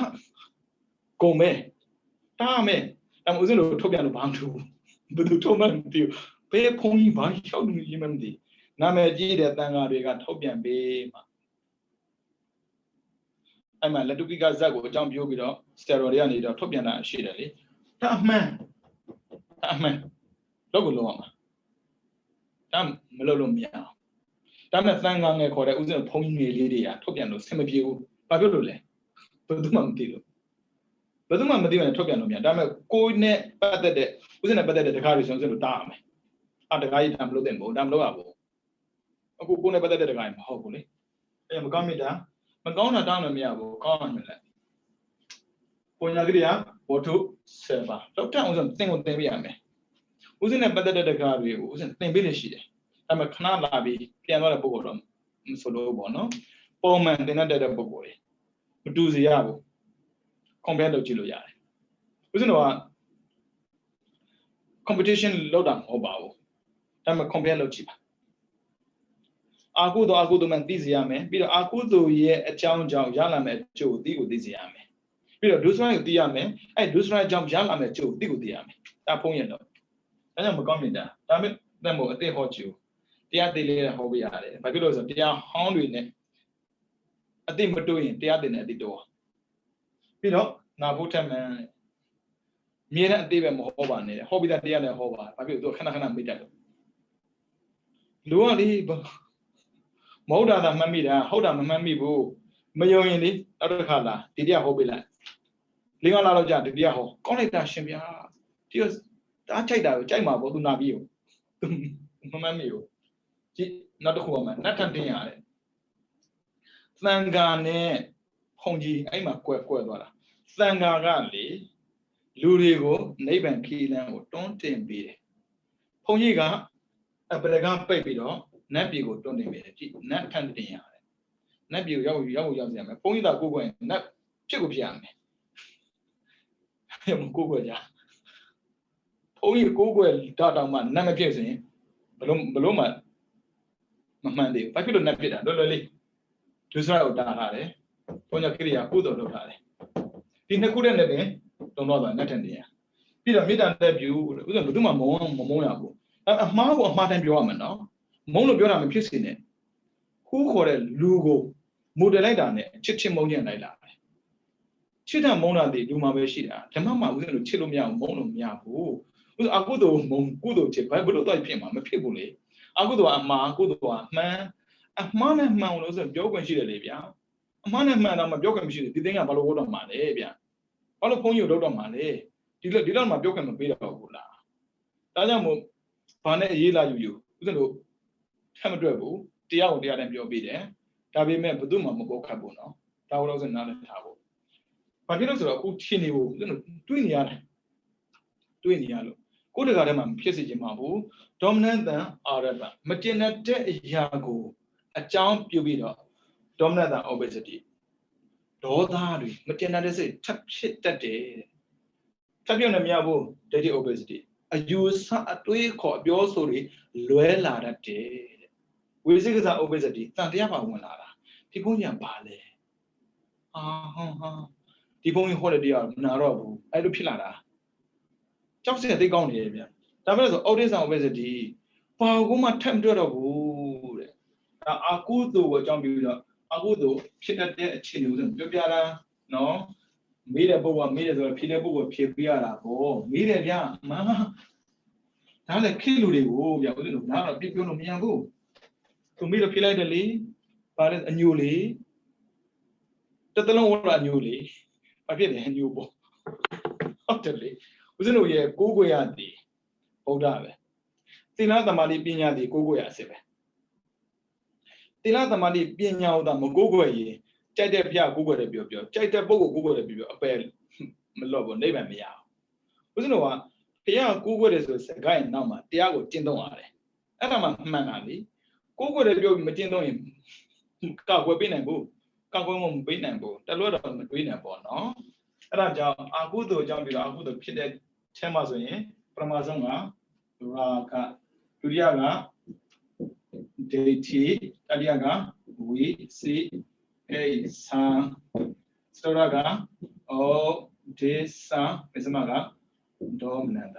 ကုန်မဲတားမယ်ဒါမှဦးဇင်းတို့ထုတ်ပြန်လို့ဘာမှမထူးဘယ်သူထုတ်မှမသိဘူးဘယ်ဖုန်းကြီးဘာလျှောက်လို့ရင်းမသိနာမည်ကြီးတဲ့တန်ခါတွေကထုတ်ပြန်ပေးမှာအဲ့မှာလက်တူပိကဇက်ကိုအကြောင်းပြောပြီးတော့စတေရိုတွေကနေတော့ထုတ်ပြန်တာရှိတယ်လေဒါအမှန်လောက်ကိုလုံးအောင်ဒါမလုပ်လို့မရအောင်ဒါမဲ့သံဃာငယ်ခေါ်တဲ့ဥစဉ်ဖုန်းကြီးငယ်လေးတွေကထုတ်ပြန်လို့ဆင်မပြေဘူးဘာဖြစ်လို့လဲဘယ်သူမှမသိလို့ဘယ်သူမှမသိဘဲထုတ်ပြန်လို့မရဒါမဲ့ကိုယ်နဲ့ပတ်သက်တဲ့ဥစဉ်နဲ့ပတ်သက်တဲ့တကားတွေဆိုရင်လို့တားရမယ်တကားကြီးဒါမလုပ်တဲ့ဘူးဒါမလုပ်ရဘူးအခုကိုယ်နဲ့ပတ်သက်တဲ့တကားကြီးမဟုတ်ဘူးလေအဲ့မကောင်းမြတ်တာမကောင်းတာတောင်းလို့မရဘူးကောင်းမှလည်းပုံညာကလေးကဘောထုဆယ်ပါတော့တောင်းအောင်သင်ကိုသင်ပေးရမယ်ဦးစင်းနဲ့ပတ်သက်တဲ့တကားတွေကိုဦးစင်းသင်ပေးလို့ရှိတယ်အဲ့မှာခဏလာပြီးပြန်သွားတဲ့ပုံကတော့မဆိုလို့ပေါ့နော်ပုံမှန်သင်တဲ့ပုံတွေမတူစီရဘူး compare လုပ်ကြည့်လို့ရတယ်ဦးစင်းတို့က competition လုပ်တာမဟုတ်ပါဘူးဒါပေမဲ့ compare လုပ်ကြည့်ပါအာကုသို့မှသိစေရမယ်ပြီးတော့အာကုသို့ရဲ့အကြောင်းကြောင့်ရလာမယ့်အကျိုးကိုသိစေရမယ်ပြီးတော့ဒုစရိုက်ကိုသိရမယ်အဲ့ဒုစရိုက်ကြောင့်ရလာမယ့်အကျိုးကိုသိရမယ်ဒါဖုံးရတော့ဒါကြောင့်မကောင်းမြင်တာဒါပေမဲ့တတ်မို့အသိဟောကြည့်တရားသိလေးဟောပြရတယ်ဘာဖြစ်လို့ဆိုတရားဟောင်းတွေနဲ့အသိမတိုးရင်တရားသိနေအသိတော့ပြီးတော့နာဖို့ထက်မှန်မြင်တဲ့အသိပဲမဟောပါနဲ့ဟောပြီးတဲ့တရားနဲ့ဟောပါဘာဖြစ်လို့သူခဏမိတ်တတ်လို့လူကလေမဟုတ်တာမှတ်မိတာဟုတ်တာမမှတ်မိဘူးမယုံရင်လေနောက်တစ်ခါလာဒီတရားဟောပေးလိုက်၄-၅ လလောက်ကြာဒီတရားဟောကောင်းလိုက်တာရှင်ဗျာဒီတော့တားချိုက်တာကိုကြိုက်မှာပေါ့သူနာပြီးကိုသူမမှတ်မိဘူးကြည့်နောက်တစ်ခုမှနတ်ထန်တင်ရတယ်သံဃာနဲ့ဖုန်ကြီးအဲ့မှာကွယ်သွားတာသံဃာကလေလူတွေကိုနိဗ္ဗာန်ခီးလမ်းကိုတွန်းတင်ပေးတယ်ဖုန်ကြီးကအပရကပိတ်ပြီးတော့နတ်ပြည်ကိုတွန်းတင်ပေးတယ်ကြည့်နတ်ထန်တင်ရတယ်နတ်ပြည်ကိုရောက်စီရမယ်ဖုန်ကြီးကကိုယ်ကိုယ်နတ်ဖြစ်ကိုဖြစ်ရမယ်ကိုယ်ကိုယ်ကြဖုန်ကြီးကိုယ်ကိုယ်တောင်မှနတ်မဖြစ်စဉ်ဘလို့မှမမှန်သေးဘူးဘာဖြစ်လို့နတ်ဖြစ်တာလွယ်လေးဒုစရကိုတားထားတယ်ဘုန်းကြီးကိရိယာကုသိုလ်လုပ်ထားတယ်ဒီနှစ်ခုနဲ့လည်းပင်တုံတော့သွားနတ်ထန်တင်ရပြီးတော့မေတ္တာတက်ပြုဥစ္စာဘယ်သူမှမုန်းရဘူးအမှားကိုအမှားတိုင်းပြောရမယ်နော်မုန်းလို့ပြောတာမဖြစ်စေနဲ့ခူးခေါ်တဲ့လူကိုမူတလိုက်တာနဲ့ချစ်မုန်းခြင်းလိုက်လာတယ်ချစ်တာမုန်းတာဒီလူမှာပဲရှိတာဓမ္မမှာဥစ္စာလို့ချစ်လို့မရဘူးမုန်းလို့မရဘူးဥစ္စာအကုသိုလ်မုန်းကုသိုလ်ချစ်ဘယ်လိုတော့ဖြစ်မှာမဖြစ်ဘူးလေအကုသိုလ်ကအမှားကုသိုလ်ကမှန်အမှားနဲ့မှန်လို့ဆိုပြောခွင့်ရှိတယ်လေဗျာအမှားနဲ့မှန်တော့မပြောခွင့်မရှိဘူးဒီသင်ကဘာလို့ဝတ်တော့မှာလဲဗျာဘာလို့ဖုန်းကြီးကိုလောက်တော့မှာလဲဒီလောက်မှပြောခွင့်မပေးတော့ဘူးလားဒါကြောင့်မို့ဘာနဲ့ရေးလာယူဥစဉ်လို့ထပ်မတွေ့ဘူးတရားကိုတရားနဲ့ပြောပေးတယ်ဒါပေမဲ့ဘယ်သူမှမပေါ်ခတ်ဘူးနော်ဒါကိုတော့စနားလည်ထားဖို့ဘာဖြစ်လို့ဆိုတော့အခုထင်နေဖို့ဥစဉ်လို့တွေးနေရတယ်ကိုယ်တကာထဲမှာဖြစ်စေချင်မှာဘူး dominant than Arab မတင်တဲ့အရာကိုအကြောင်းပြုပြီးတော့ dominant than obesity ဒေါသတွေမတင်တဲ့စိတ်ထပ်ဖြစ်တတ်တယ်ထပ်ပြုတ်နေမရဘူး daddy obesity အယူဆအတွေးခေါ်အပြောဆိုတွေလွဲလာတတ်တယ်ဝိသေကစား obesity တန်တရားပါဝင်လာတာဒီဘုန်းကြီးကဘာလဲဒီဘုန်းကြီးဟောတဲ့တရားမနာတော့ဘူးအဲ့လိုဖြစ်လာတာကြောက်စရာသိကောင်းနေတယ်ဗျဒါပေမဲ့ဆို autism obesity ဘာကိုမှထပ်မတွေ့တော့ဘူးတဲ့ဒါအာကုသို့ကိုအကြောင်းပြုပြီးတော့အာကုသို့ဖြစ်တတ်တဲ့အခြေအနေကိုပြောပြတာနော် မေးတဲ့ပုဂ္ဂိုလ်ကမေးတယ်ဆိုတော့ဖြေတဲ့ပုဂ္ဂိုလ်ဖြေပြရတာပေါ့မေးတယ်ဗျာမဒါလည်းခေလူတွေကိုဗျာဦးဇင်းတို့နားတော့ပြပြောလို့မရဘူးသူမေးတော့ဖြေလိုက်တယ်လေပါလဲအညိုလေတစ်သလုံးဝရအညိုလေဘာဖြစ်လဲအညိုပေါ့ဟုတ်တယ်လေဦးဇင်းတို့ရဲ့ကိုးကွယ်ရသည်ဗုဒ္ဓပဲသီလသမာဓိပညာသည်ကိုးကွယ်ရအစစ်ပဲသီလသမာဓိပညာဥဒ္ဒမကိုးကွယ်ရင်ကြိုက်တဲ့ဘုရားကိုးကွယ်တယ်ပြောကြိုက်တဲ့ပုဂ္ဂိုလ်ကိုးကွယ်တယ်ပြောအပယ်မလော့ဘူးနိဗ္ဗာန်မရဘူးဦးဇင်းတို့ကဘုရားကိုးကွယ်တယ်ဆိုစကားရဲ့နောက်မှာတရားကိုကျင့်သုံးရတယ်အဲ့ဒါမှမှန်တာလေကိုးကွယ်တယ်ပြောပြီးမကျင့်သုံးရင်ကောက်ွယ်ပေးနိုင်ဘူးကောက်ွယ်မပေးနိုင်ဘူးတလွတ်တော့မတွေးနိုင်ပေါ့နော်အဲ့ဒါကြောင့်အာဟုသောကြောင့်ပြီးတော့အာဟုသောဖြစ်တဲ့ထဲမှာဆိုရင်ပထမဆုံးကရာဂဒုတိယကဒိဋ္ဌိတတိယကဝိစီအိသံစတောရကဩဒေသပစ္စမကဒေါမနတ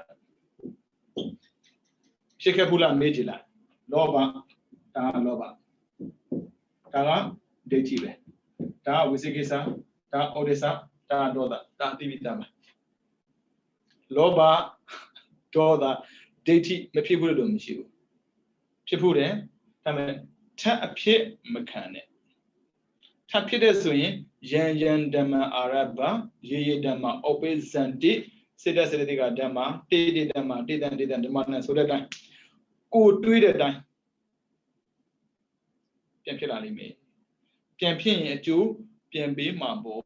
ရှိခဲ့ဘူးလားမေးကြည့်လိုက်လောဘဒါလောဘဒါကဒိဋ္ဌိပဲဒါဝိသိကိစ္စဒါဩဒေသဒါဒေါသဒါအတိပိတမှာလောဘဒေါသဒိဋ္ဌိမဖြစ်ဘူးလို့မရှိဘူးဖြစ်ဖို့တယ်ဒါပေမဲ့ထပ်အဖြစ်မခံနဲ့ထပ်ဖြစ်တဲ့ဆိုရင်ယံဓမ္မအာရဘရေဓမ္မဩပိဇန္တိစေတစေတကဓမ္မတေတေဓမ္မတေတံဓမ္မနဲ့ဆိုတဲ့အတိုင်းကိုတွေးတဲ့အတိုင်းပြန်ဖြစ်လာလိမ့်မယ်ပြန်ဖြစ်ရင်အကျိုးပြန်ပေးမှာပေါ့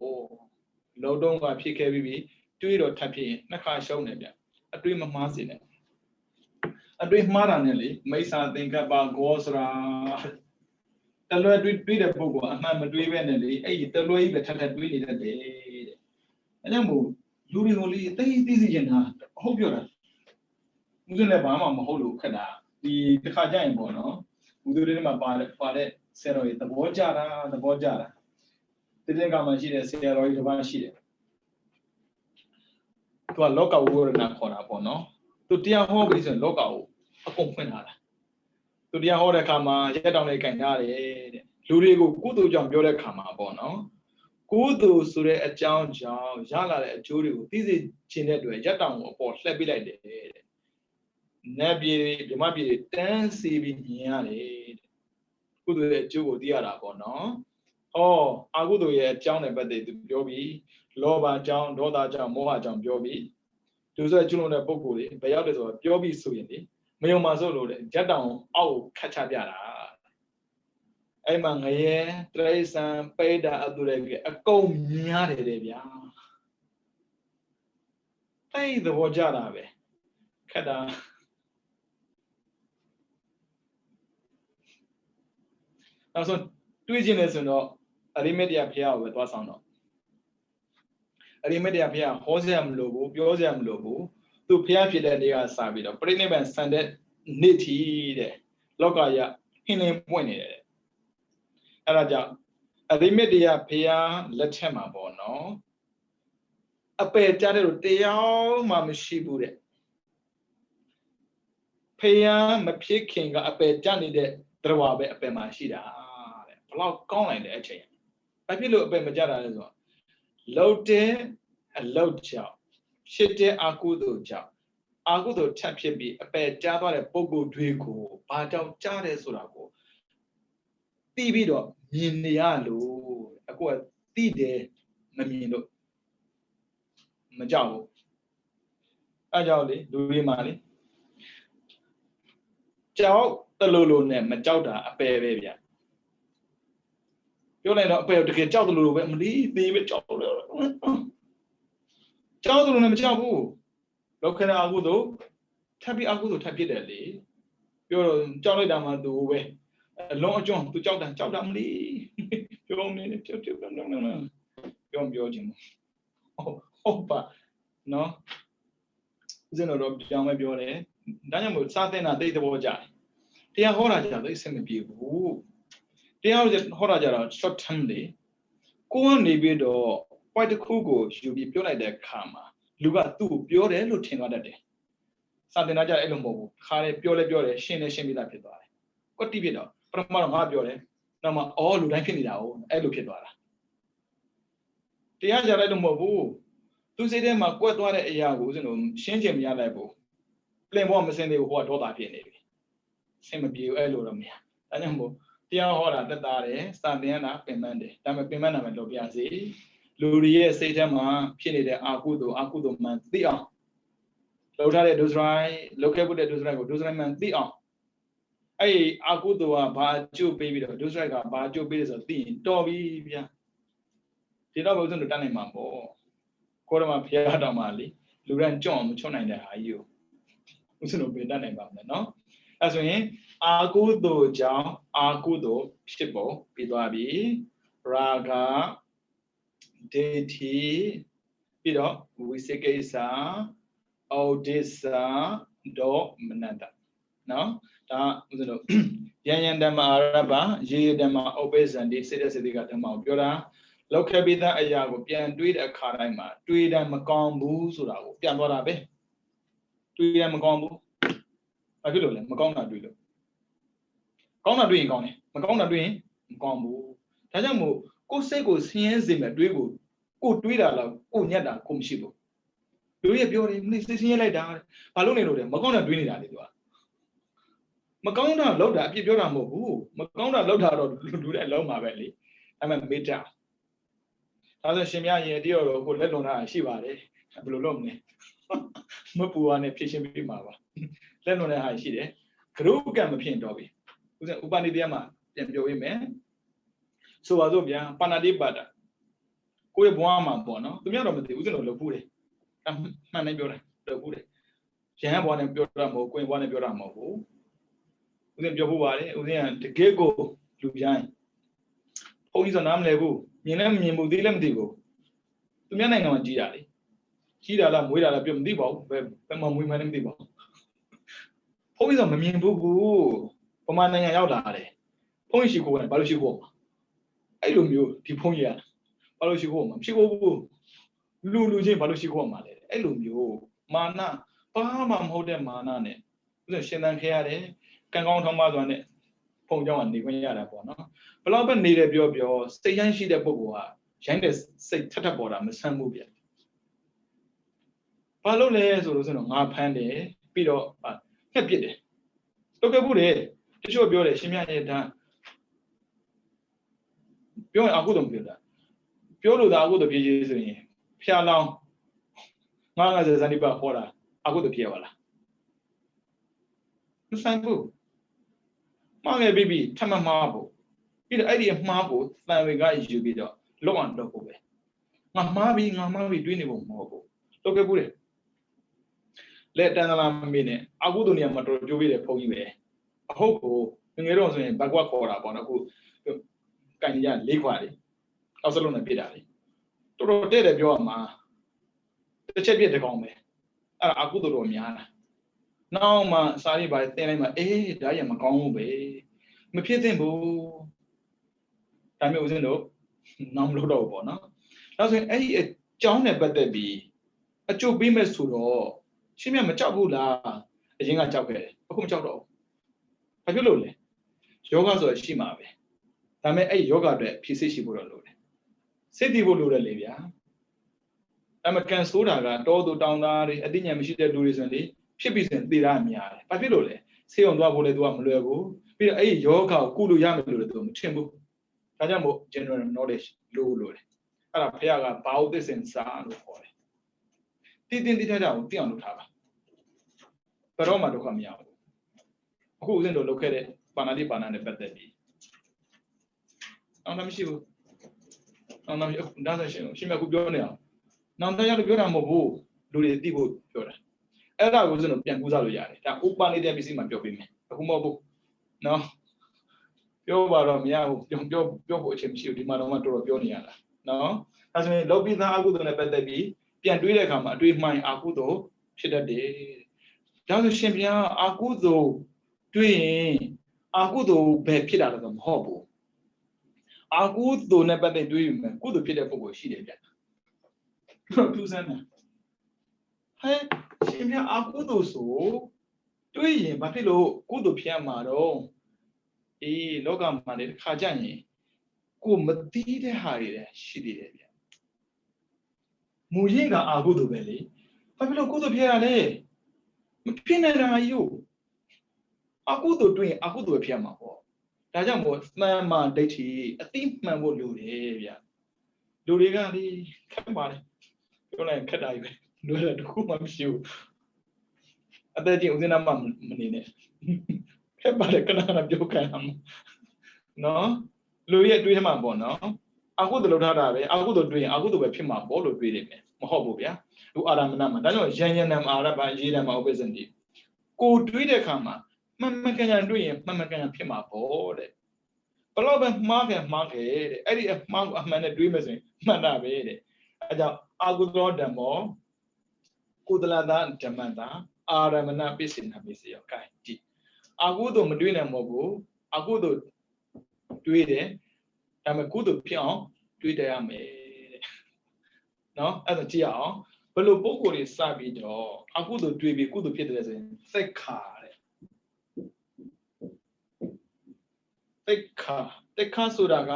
လောတုံးကဖြစ်ခဲ့ပြီးတွေးတော့ထပ်ဖြစ်ရင်နှစ်ခါရှုံးတယ်ဗျအတွေးမမှားစေနဲ့အတွေးမှားတာနဲ့လေမိစ္ဆာသင်္ကပ္ပဂောဆိုတာတလွဲတွေးတဲ့ပုဂ္ဂိုလ်အမှန်မတွေးပဲနဲ့လေအဲ့ဒီတလွဲကြီးပဲထပ်ထပ်တွေးနေတတ်တယ်တဲ့အဲကြောင့်မို့လူတွေကိုလေသိစီချင်တာဟုတ်ပြောတာဦးဇင်းလည်းဘာမှမဟုတ်လို့ခက်တာဒီတစ်ခါကြရင်ပေါ့နော်ဦးဇင်းတွေမှာပါတဲ့ဆရာတော်ကြီးသဘောကျတာတိတိကမှရှိတဲ့ဆရာတော်ကြီးတစ်ပါးရှိတယ်သူကလောကဝိဝရဏခေါ်တာပေါ့နော်သူတရားဟောပြီးဆိုရင်လောကကိုအကုန်ဖွင့်ထားတာသူတရားဟောတဲ့အခါမှာရက်တောင်လေးကန်ကြတယ်တဲ့လူတွေကိုကုသိုလ်ကြောင့်ပြောတဲ့အခါမှာပေါ့နော်ကုသိုလ်ဆိုတဲ့အကြောင်းကြောင့်ရလာတဲ့အကျိုးတွေကိုသိစေခြင်းတဲ့အတွက်ရက်တောင်ကိုအပေါ်လှည့်ပြလိုက်တယ်တဲ့နတ်ပြည်ဓမ္မပြည်တန်းစီပြီးမြင်ရတယ်တဲ့ကုသိုလ်ရဲ့အကျိုးကိုသိရတာပေါ့နော်ဟောအကုသိုလ်ရဲ့အကြောင်းနဲ့ပတ်သက်သူပြောပြီးလောဘကြောင့်ဒေါသကြောင့်မောဟကြောင့်ပြောပြီးသူဆိုကျွလွန်တဲ့ပုဂ္ဂိုလ်တွေဘယ်ရောက်တယ်ဆိုတော့ပြောပြီးဆိုရင်လေမယုံမှဆိုလို့တဲ့ရက်တောင်အောက်ခတ်ချပြတာအဲ့မှာငရဲတရိษံပိဒအတုရေကအကုန်များတယ်တဲ့ဗျာအဲ့ဒီသဘောကြတာပဲခက်တာနောက်ဆုံးတွေးခြင်းလဲဆိုတော့အရိမက်တရားဖျားကိုပဲသွားဆောင်တော့အရိမက်တရားဖျားဟောစရာမလိုဘူးပြောစရာမလိုဘူးသူဖျားဖြစ်တဲ့နေရာစပြီးတော့ပြိဋိဘံဆန်တဲ့နေ့ထီတဲ့လောကရဟင်းလင်းပွင့်နေတယ်အဲ့ဒါကြောင့်အရိမက်တရားဖျားလက်ထက်မှာပေါ့နော်အပယ်ကြားတဲ့လို့တရားမှမရှိဘူးတဲ့ဖျားမဖြစ်ခင်ကအပယ်ကြားနေတဲ့တရားပဲအပယ်မှာရှိတာတဲ့ဘလောက်ကောင်းလိုက်တဲ့အချိန်ဘာဖြစ်လို့အပယ်မကြတာလဲဆိုတော့လှုပ်တဲ့အလှုပ်ကြောင့်ဖြစ်တဲ့အကုသိုလ်ကြောင့်အကုသိုလ်ထပ်ဖြစ်ပြီးအပယ်ကြားသွားတဲ့ပုံကိုယ်တွေကိုဘာကြောင့်ကြားတယ်ဆိုတာကိုသိပြီးတော့မြင်နေရလို့အခုကသိတယ်မမြင်လို့မကြောက်ဘူးအဲကြောင့်လေလူတွေမှာလေကြောက်တလူလူနဲ့မကြောက်တာအပယ်ပဲဗျာပြောလိုက်တော့အပယ်တကယ်ကြောက်တလူလူပဲမလီသေပဲကြောက်လို့ကြောက်တလူနဲ့မကြောက်ဘူးလောကရအကုသို့ထပ်ပြီးအကုသို့ထပ်ဖြစ်တယ်လေပြောတော့ကြောက်လိုက်တာမှသူပဲအလုံးအကျွန်းသူကြောက်တာမလီပြောနေတယ်ပြောပြောခြင်းဟုတ်ပါနော်ဦးဇင်းတော်ပြောင်းမပြောတယ်ဒါကြောင့်မို့စာသင်တာသိတဲ့ဘောကြတယ်တရားဟောတာကြတော့အဆင်မပြေဘူးတရားဟောတာကြတော့ short term လေကိုကနေပြီးတော့ point တစ်ခုကိုယူပြီးပြောလိုက်တဲ့အခါမှာလူကသူ့ကိုပြောတယ်လို့ထင်သွားတတ်တယ်စာသင်တာကြအဲ့လိုမဟုတ်ဘူးခါတယ်ပြောတယ်ရှင်းပြီးသားဖြစ်သွားတယ်ကွတိဖြစ်တော့ပထမတော့ငါပြောတယ်နောက်မှအော်လူတိုင်းဖြစ်နေတာ哦အဲ့လိုဖြစ်သွားတာ တရားကြလိုက်လို့မဟုတ်ဘူးသူစိတ်ထဲမှာကွက်သွားတဲ့အရာကိုဦးဇင်းတို့ရှင်းချင်မရလိုက်ဘူးပြင်ပေါ်မစင်သေးဘူးဟိုကဒေါသဖြစ်နေပြီဆင်မပြေဘူးအဲ့လိုတော့မရဒါကြောင့်မို့တရားဟောတာတက်တာတယ်စာသင်ရတာပင်ပန်းတယ်ဒါပေမဲ့ပင်ပန်းတာမှတော့ပြစီလူတွေရဲ့စိတ်ထဲမှာဖြစ်နေတဲ့အာကုသိုလ်မှန်သိအောင်လောက်ထားတဲ့ဒုစရိုင်းလောက်ခဲ့ဖို့တဲ့ဒုစရိုင်းကိုဒုစရိုင်းမှန်သိအောင်အဲ့အာကုသိုလ်ကဘာအကျိုးပေးပြီးတော့ဒုစရိုက်ကဘာအကျိုးပေးလဲဆိုတော့သိရင်တော်ပြီဗျာဒီတော့ဘုရားတို့တတ်နိုင်မှာပေါ့ကိုရမဖျားတော်မှာလေလူရန်ကြော့အောင်မချွတ်နိုင်တဲ့ဟာကြီးကိုဦးဇင်းတို့ပြင်တတ်နိုင်ပါမယ်နော်အဲဆိုရင်အာကုသိုလ်ကြောင့်အာကုသိုလ်ဖြစ်ပေါ်ပြီးသွားပြီရာဂဒိဋ္ဌိပြီးတော့ဝိသေကိစ္စဩဒိစ္စဒေါမနတနော်ဒါဦးဇင်းတို့ယံယံဓမ္မအာရဘရေဓမ္မဥပ္ပဇံဒီစေတစေတိကဓမ္မကိုပြောတာလောက်ခဲ့ပြီးသားအရာကိုပြန်တွေးတဲ့အခါတိုင်းမှာတွေးတယ်မကောင်းဘူးဆိုတာကိုပြန်သွားတာပဲတွေးတယ်မကောင်းဘူးဘာဖြစ်လို့လဲမကောင်းတာတွေးလို့ကောင်းတာတွေးရင်ကောင်းတယ်မကောင်းတာတွေးရင်မကောင်းဘူးဒါကြောင့်မို့ကိုယ်စိတ်ကိုဆင်းရဲစေမဲ့တွေးကိုတွေးတာလားကိုညက်တာကိုမရှိဘူးလူရဲ့ပြောတယ်မင်းစိတ်ဆင်းရဲလိုက်တာဘာလို့နေလို့လဲမကောင်းတာတွေးနေတာလေသူကမကောင်းတာလောက်တာအပြစ်ပြောတာမဟုတ်ဘူးမကောင်းတာလောက်တာတော့လူတဲ့အလုံးမှာပဲလေဒါပေမဲ့မေတ္တာဒါဆိုရှင်မြတ်ရင်တည်းတော့ကိုလက်လွန်တာရှိပါတယ်ဘယ်လိုလုပ်မလဲမပူရနဲ့ဖြည့်ရှင်းပေးမှာပါလက်လွန်တဲ့ဟာရှိတယ်ဂရုကံမဖြစ်တော့ပြီဥစဉ်ဥပနိဒေယမှာပြန်ပြောရမယ်ဆိုပါစို့ဗျာပါဏာတိပါဒကိုယ့်ရဲ့ဘဝမှာပေါ့နော်သူများတော့မသိဥစဉ်တော့လုပ်ဘူးတယ်မှန်တယ်ပြောတာလုပ်ဘူးတယ်ရဟန်းဘဝနဲ့ပြောတာမဟုတ်ကိုယ့်ဘဝနဲ့ပြောတာမဟုတ်ဘူးဥစဉ်ပြောဖို့ပါတယ်ဥစဉ်ကတကယ်ကိုလူရိုင်းဘုန်းကြီးဆိုနားမလဲဘူးမြင်လည်းမမြင်ဘူးသိလည်းမသိဘူးသူများနိုင်ငံမှာကြီးတာလေကြီးတာလားမွေးတာလားပြောမသိပါဘူးဘယ်မှာမွေးမှန်းလည်းမသိပါဘူးဘုန်းကြီးဆိုမမြင်ဘူးကူပမာနိုင်ငံရောက်လာတယ်ဘုန်းကြီးရှိခိုးတယ်ဘာလို့ရှိခိုးမှာအဲ့လိုမျိုးဒီဘုန်းကြီးကဘာလို့ရှိခိုးမှာမရှိခိုးဘူးလူချင်းဘာလို့ရှိခိုးမှာလဲအဲ့လိုမျိုးမာနဘာမှမဟုတ်တဲ့မာနနဲ့ဥစဉ်ရှင်သန်ခဲ့ရတယ်ကံကောင်းထောင်းပါသွားနဲ့ဘုံကြောင့်ကနေခွင့်ရတာပေါ့နော်ဘလောက်ပဲနေတယ်ပြောစိတ်ရိုင်းရှိတဲ့ပုဂ္ဂိုလ်ကရိုင်းတဲ့စိတ်ထက်ပေါ်တာမဆန်းဘူးဗျဘာလို့လဲဆိုလို့ဆိုတော့ငါဖမ်းတယ်ပြီးတော့ငှက်ပစ်တယ်တော့ခဲ့ဘူးတယ်တချို့ပြောတယ်ရှင်မြတ်ရဲ့ဒါပြောရင်အကုသို့မပြောတာပြောလို့ဒါအကုသို့ဖြစ်ရေးဆိုရင်ဖျားလောင်း50ဇန်တိပဟောတာအကုသို့ဖြစ်ရပါလားမဆန်းဘူးမှားငယ်ပြီးထပ်မမှားဖို့ပြီးတော့အဲ့ဒီအမှားကိုတန်ဝေကယူပြီးတော့လောက်အောင်လုပ်ဖို့ပဲငါမှားပြီးတွေးနေဖို့မဟုတ်ဘူးလုပ်ခဲ့ဘူးတယ်လက်တန်တလာမမေးနဲ့အကုသို့နေရာမှာတော်ကြိုးပေးတယ်ဖုန်းကြီးပဲအဟုတ်ကိုငယ်တော့ဆိုရင်ဘက်ကွက်ခေါ်တာပေါ့နော်အခုကန်ကြီးက၄ခွာလေအောက်စလုံးနဲ့ပြစ်တာလေတော်တဲ့တယ်ပြောရမှာတစ်ချက်ပြစ်တကောင်ပဲအဲ့ဒါအကုသို့တော်များတာနောက်မှစားရပါတင်လိုက်မှအေးဒါရမကောင်းဘူးပဲမဖြစ်သင့်ဘူးဒါမျိုးဦးဇင်းတို့နောက်မလို့တော့ဘူးပေါ့နော်ဒါဆိုရင်အဲ့ဒီအကြောင်းနဲ့ပတ်သက်ပြီးအကျိုးပေးမဲ့ဆိုတော့ရှင်းမြမကြောက်ဘူးလားအရင်ကကြောက်ခဲ့တယ်အခုမကြောက်တော့ဘူးဘာဖြစ်လို့လဲယောဂဆိုတာရှိမှာပဲဒါပေမဲ့အဲ့ယောဂအတွက်ဖြည့်ဆည်းရှိဖို့တော့လိုတယ်စိတ်တည်ဖို့လိုတယ်လေဗျာအမကန်ဆိုတာကတောသူတောင်သားတွေအသိဉာဏ်မရှိတဲ့လူတွေဆိုရင်လေဖြစ်ပြီးစဉ်သိတာများတယ်ဘာဖြစ်လို့လဲဆေးရုံသွားဖို့လည်းသူကမလွယ်ဘူးပြီးတော့အဲ့ဒီယောဂကိုကုလို့ရမယ်လို့လည်းသူမထင်ဘူးဒါကြောင့်မို့ general knowledge လို့တယ်အဲ့ဒါဖခင်ကဘာဥသစ္စာလို့ခေါ်တယ်တည်တည်ထားတာကိုသိအောင်လုပ်ထားပါဘယ်တော့မှဒုက္ခမရဘူးအခုဦးဇင်းတို့လုပ်ခဲ့တဲ့ပါဏာတိပါဏာနဲ့ပတ်သက်ပြီးအောင်မရှိဘူးအောင်မရှိဒါဆိုရှင်မကူပြောနေအောင်နောက်တရားလို့ပြောတာမဟုတ်ဘူးလူတွေသိဖို့ပြောတာအဲ့ဒါကိုဦးဇင်းတို့ပြန်ကူးစားလို့ရတယ်ဒါဥပနိဒေပစ္စည်းမှာပြောပေးမယ်အခုမဟုတ်ဘူးနော်ပြောပါတော့မရဘူးပြောဖို့အချိန်မရှိဘူးဒီမှာတော့တော်တော်ပြောနေရတာနော်အဲဆိုရင်လောပိသအကုသိုလ်နဲ့ပတ်သက်ပြီးပြန်တွေးတဲ့အခါမှာအတွေးမှိုင်းအကုသိုလ်ဖြစ်တတ်တယ်ဒါဆိုရှင်ဘုရားအကုသိုလ်တွေးရင်အကုသိုလ်ပဲဖြစ်တာတော့မဟုတ်ဘူးအကုသိုလ်နဲ့ပတ်သက်တွေးရင်ကုသိုလ်ဖြစ်တဲ့ပုဂ္ဂိုလ်ရှိတယ်ဗျသူစမ်းတာဟဲ့ရှင်ဘုရားအကုသိုလ်ဆိုတွေးရင်ဘာဖြစ်လို့ကုသိုလ်ဖြစ်ရမှာတော့အေးလောကမှာလည်းတစ်ခါကြရင်ကိုမသိတဲ့ဟာတွေလည်းရှိသေးတယ်ဗျ မူရင်းကအာကုသို့ပဲလေဘာဖြစ်လို့ကုသို့ဖြစ်ရလဲမဖြစ်နေတာယူအာကုသို့တွင်အာကုသို့ဖြစ်မှာပေါ့ဒါကြောင့်မို့မှန်မှန်ဒိဋ္ဌိအသိမှန်ဖို့လိုတယ်ဗျလူတွေကလေခက်ပါလေပြောလိုက်ခက်တာကြီးပဲလွယ်တယ်တခုမှမရှိဘူးအသက်ကြီးဦးဇင်းနာမမနေနဲ့ခက်ပါလေခဏခဏပြောခံရမှာနော်လူရဲ့တွေးထမှာပေါ့နော်အာကုသို့လောက်ထားတာပဲအာကုသို့တွေးရင်အာကုသို့ပဲဖြစ်မှာပေါ့လို့တွေးနေမယ်မဟုတ်ဘူးဗျာလူအာရမဏမှာဒါကြောင့်ယဉ်ယဉ်နံအာရဘာရေးတယ်မှာဥပ္ပဇ္ဇတိကိုတွေးတဲ့အခါမှာမှန်ကန်ကန်တွေးရင်မှန်ကန်ကန်ဖြစ်မှာပေါ့တဲ့ဘလို့ပဲမှားခဲ့တဲ့အဲ့ဒီအမှားကိုအမှန်နဲ့တွေးမယ်ဆိုရင်မှန်တာပဲတဲ့အဲကြောင့်အာကုသောဓမ္မောကုသလတာဓမ္မတာအာရမဏပိစိဏပိစိယောကိုင်ကြည့်အာကုသို့မတွေးနိုင်မဟုတ်ဘူးအာကုသို့တွေးတယ်ဒါပေမဲ့ကုသို့ဖြစ်အောင်တွေးတရမယ်တဲ့နော်အဲ့ဒါကြည့်ရအောင်ဘယ်လိုပုံကိုယ်တွေစပြီးတော့အကုသို့တွေးပြီးကုသို့ဖြစ်တယ်ဆိုရင်သိက္ခာတဲ့သိက္ခာဆိုတာက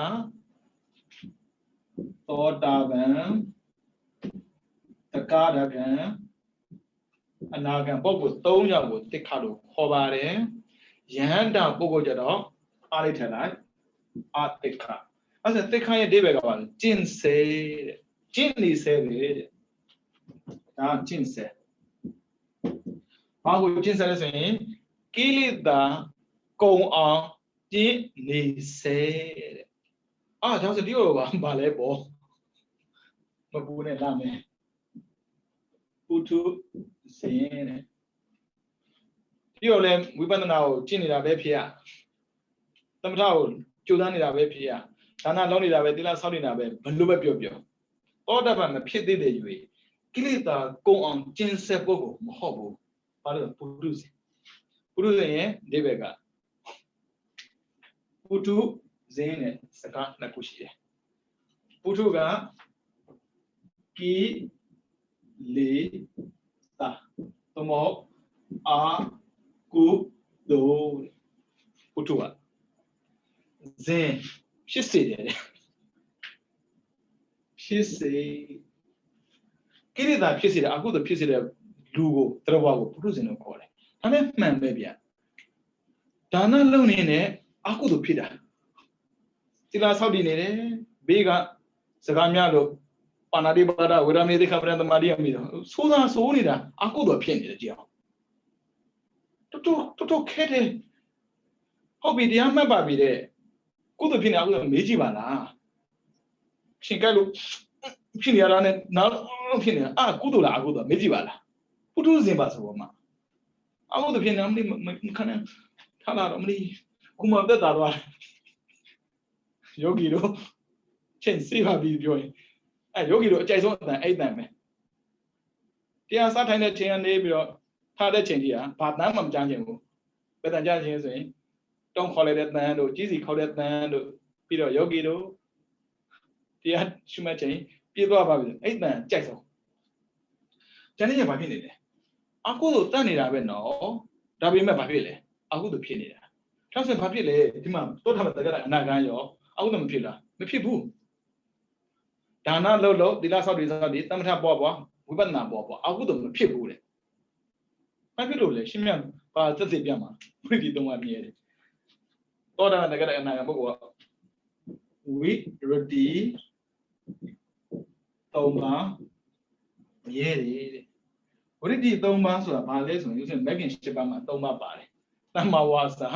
သောတာပန်တက္ကရာဂံအနာဂံပုဂ္ဂိုလ်၃ယောက်ကိုသိက္ခာလို့ခေါ်ပါတယ်ယဟန္တာပုဂ္ဂိုလ်ကြတော့အားလိုက်ထည့်လိုက်အသိက္ခာအဲ့ဒါသိက္ခာရဲ့အဓိပ္ပာယ်ကဘာလဲကျင့်စေတဲ့ကျင့်နေစေပဲတဲ့ဒါကျင့်စေဘာကိုကျင့်စေလဲဆိုရင်ကိလေသာကုံအောင်ကျင့်နေစေတဲ့ဒါဆိုဒီလိုဘာလဲပေါ့မပူနဲ့လာမယ်ပုထုဇဉ်တဲ့ဒီလိုလဲဝိပဿနာကိုကျင့်နေတာပဲဖြစ်ရသမထကိုကြိုးစားနေတာပဲဖြစ်ရဒါနလုံးနေတာပဲသီလဆောက်နေတာပဲဘလို့ပဲပြောသောတာပန်မဖြစ်သေးတဲ့၍ကိလေသာကုံအောင်ကျင့်ဆက်ဖို့မဟုတ်ဘူးဘာလို့ပုထုဇဉ်ရဲ့ဒီဘက်ကပုထုဇဉ်နဲ့စကားနှစ်ခုရှိတယ်ပုထုကကိလေသာသမုတ်အာကုသို့ပုထုကဇဉ်ဖြစ်စေတယ်ဖြစ်စေကိလေသာဖြစ်စေတယ်အကုသို့ဖြစ်စေတဲ့လူကိုတရဝကိုပုထုဇဉ်လို့ခေါ်တယ်ဒါနဲ့မှန်ပဲဗျဒါနလုံးနေနဲ့အကုသို့ဖြစ်တာသီလဆောက်တည်နေတယ်ဘေးကစကားများလို့ပါဏာတိပါဒဝေရမေတိခပရသမာတိအမိတော့ဆိုးတာဆိုးနေတာအကုသို့ဖြစ်နေတယ်ကြည့်အောင်တော်ခဲတယ်ဟုတ်ပြီတရားမှတ်ပါပြီတဲ့ကုသို့ဖြစ်နေအကုသို့မေးကြည့်ပါလားရှင်ကဲလို့ဖြစ်နေရတာနဲ့နောက်ဖြစ်နေတာကုသို့လားအကုသို့မေးကြည့်ပါလားပုထုဇဉ်ပါဆိုတော့မှအကုသို့ဖြစ်နေမလို့မခဏထားလာတော့မလို့ကုမသက်တာတော့ယောဂီတို့ချိန်စေးပါပြီးပြောရင်ယောဂီတို့အကြိုက်ဆုံးအတန်အဲ့တန်ပဲတရားစားထိုင်တဲ့ချိန်ကနေပြီးတော့ထားတဲ့ချိန်ကြီးကဘာတန်းမှမကြားချင်ဘူးပဲတန်ကြားခြင်းဆိုရင်တုံးခေါ်လိုက်တဲ့တန်တို့ကြီးစီခေါ်တဲ့တန်တို့ပြီးတော့ယောဂီတို့တရားရှုမှတ်ချိန်ပြေးသွားပါပြီအဲ့တန်ကြိုက်ဆုံးကျန်တဲ့ဘာဖြစ်နေလဲအကုသို့တတ်နေတာပဲနော်ဒါပေမဲ့ဘာဖြစ်လဲအကုသို့ဖြစ်နေတာဒါဆိုဘာဖြစ်လဲဒီမှာတောထမတက္ကရာအနာဂံရောအကုသို့မဖြစ်လားမဖြစ်ဘူးဒါနလို့သီလဆောက်တည်သမထပေါ်ဝိပဿနာပေါ်အကုသို့မဖြစ်ဘူးလေဘာဖြစ်လို့လဲရှင်းပြပါသက်သေပြမှာဝိပ္ပိသုံးပါမြဲတယ်တောတာတက္ကရာအနာဂံပုဂ္ဂိုလ်ကဝိရတိသုံးပါမြဲတယ်တဲ့ဝိရတိသုံးပါဆိုတာဘာလဲဆိုရင်မဂ္ဂင်၈ပါးမှာသုံးပါပါတယ်သမ္မာဝါစာ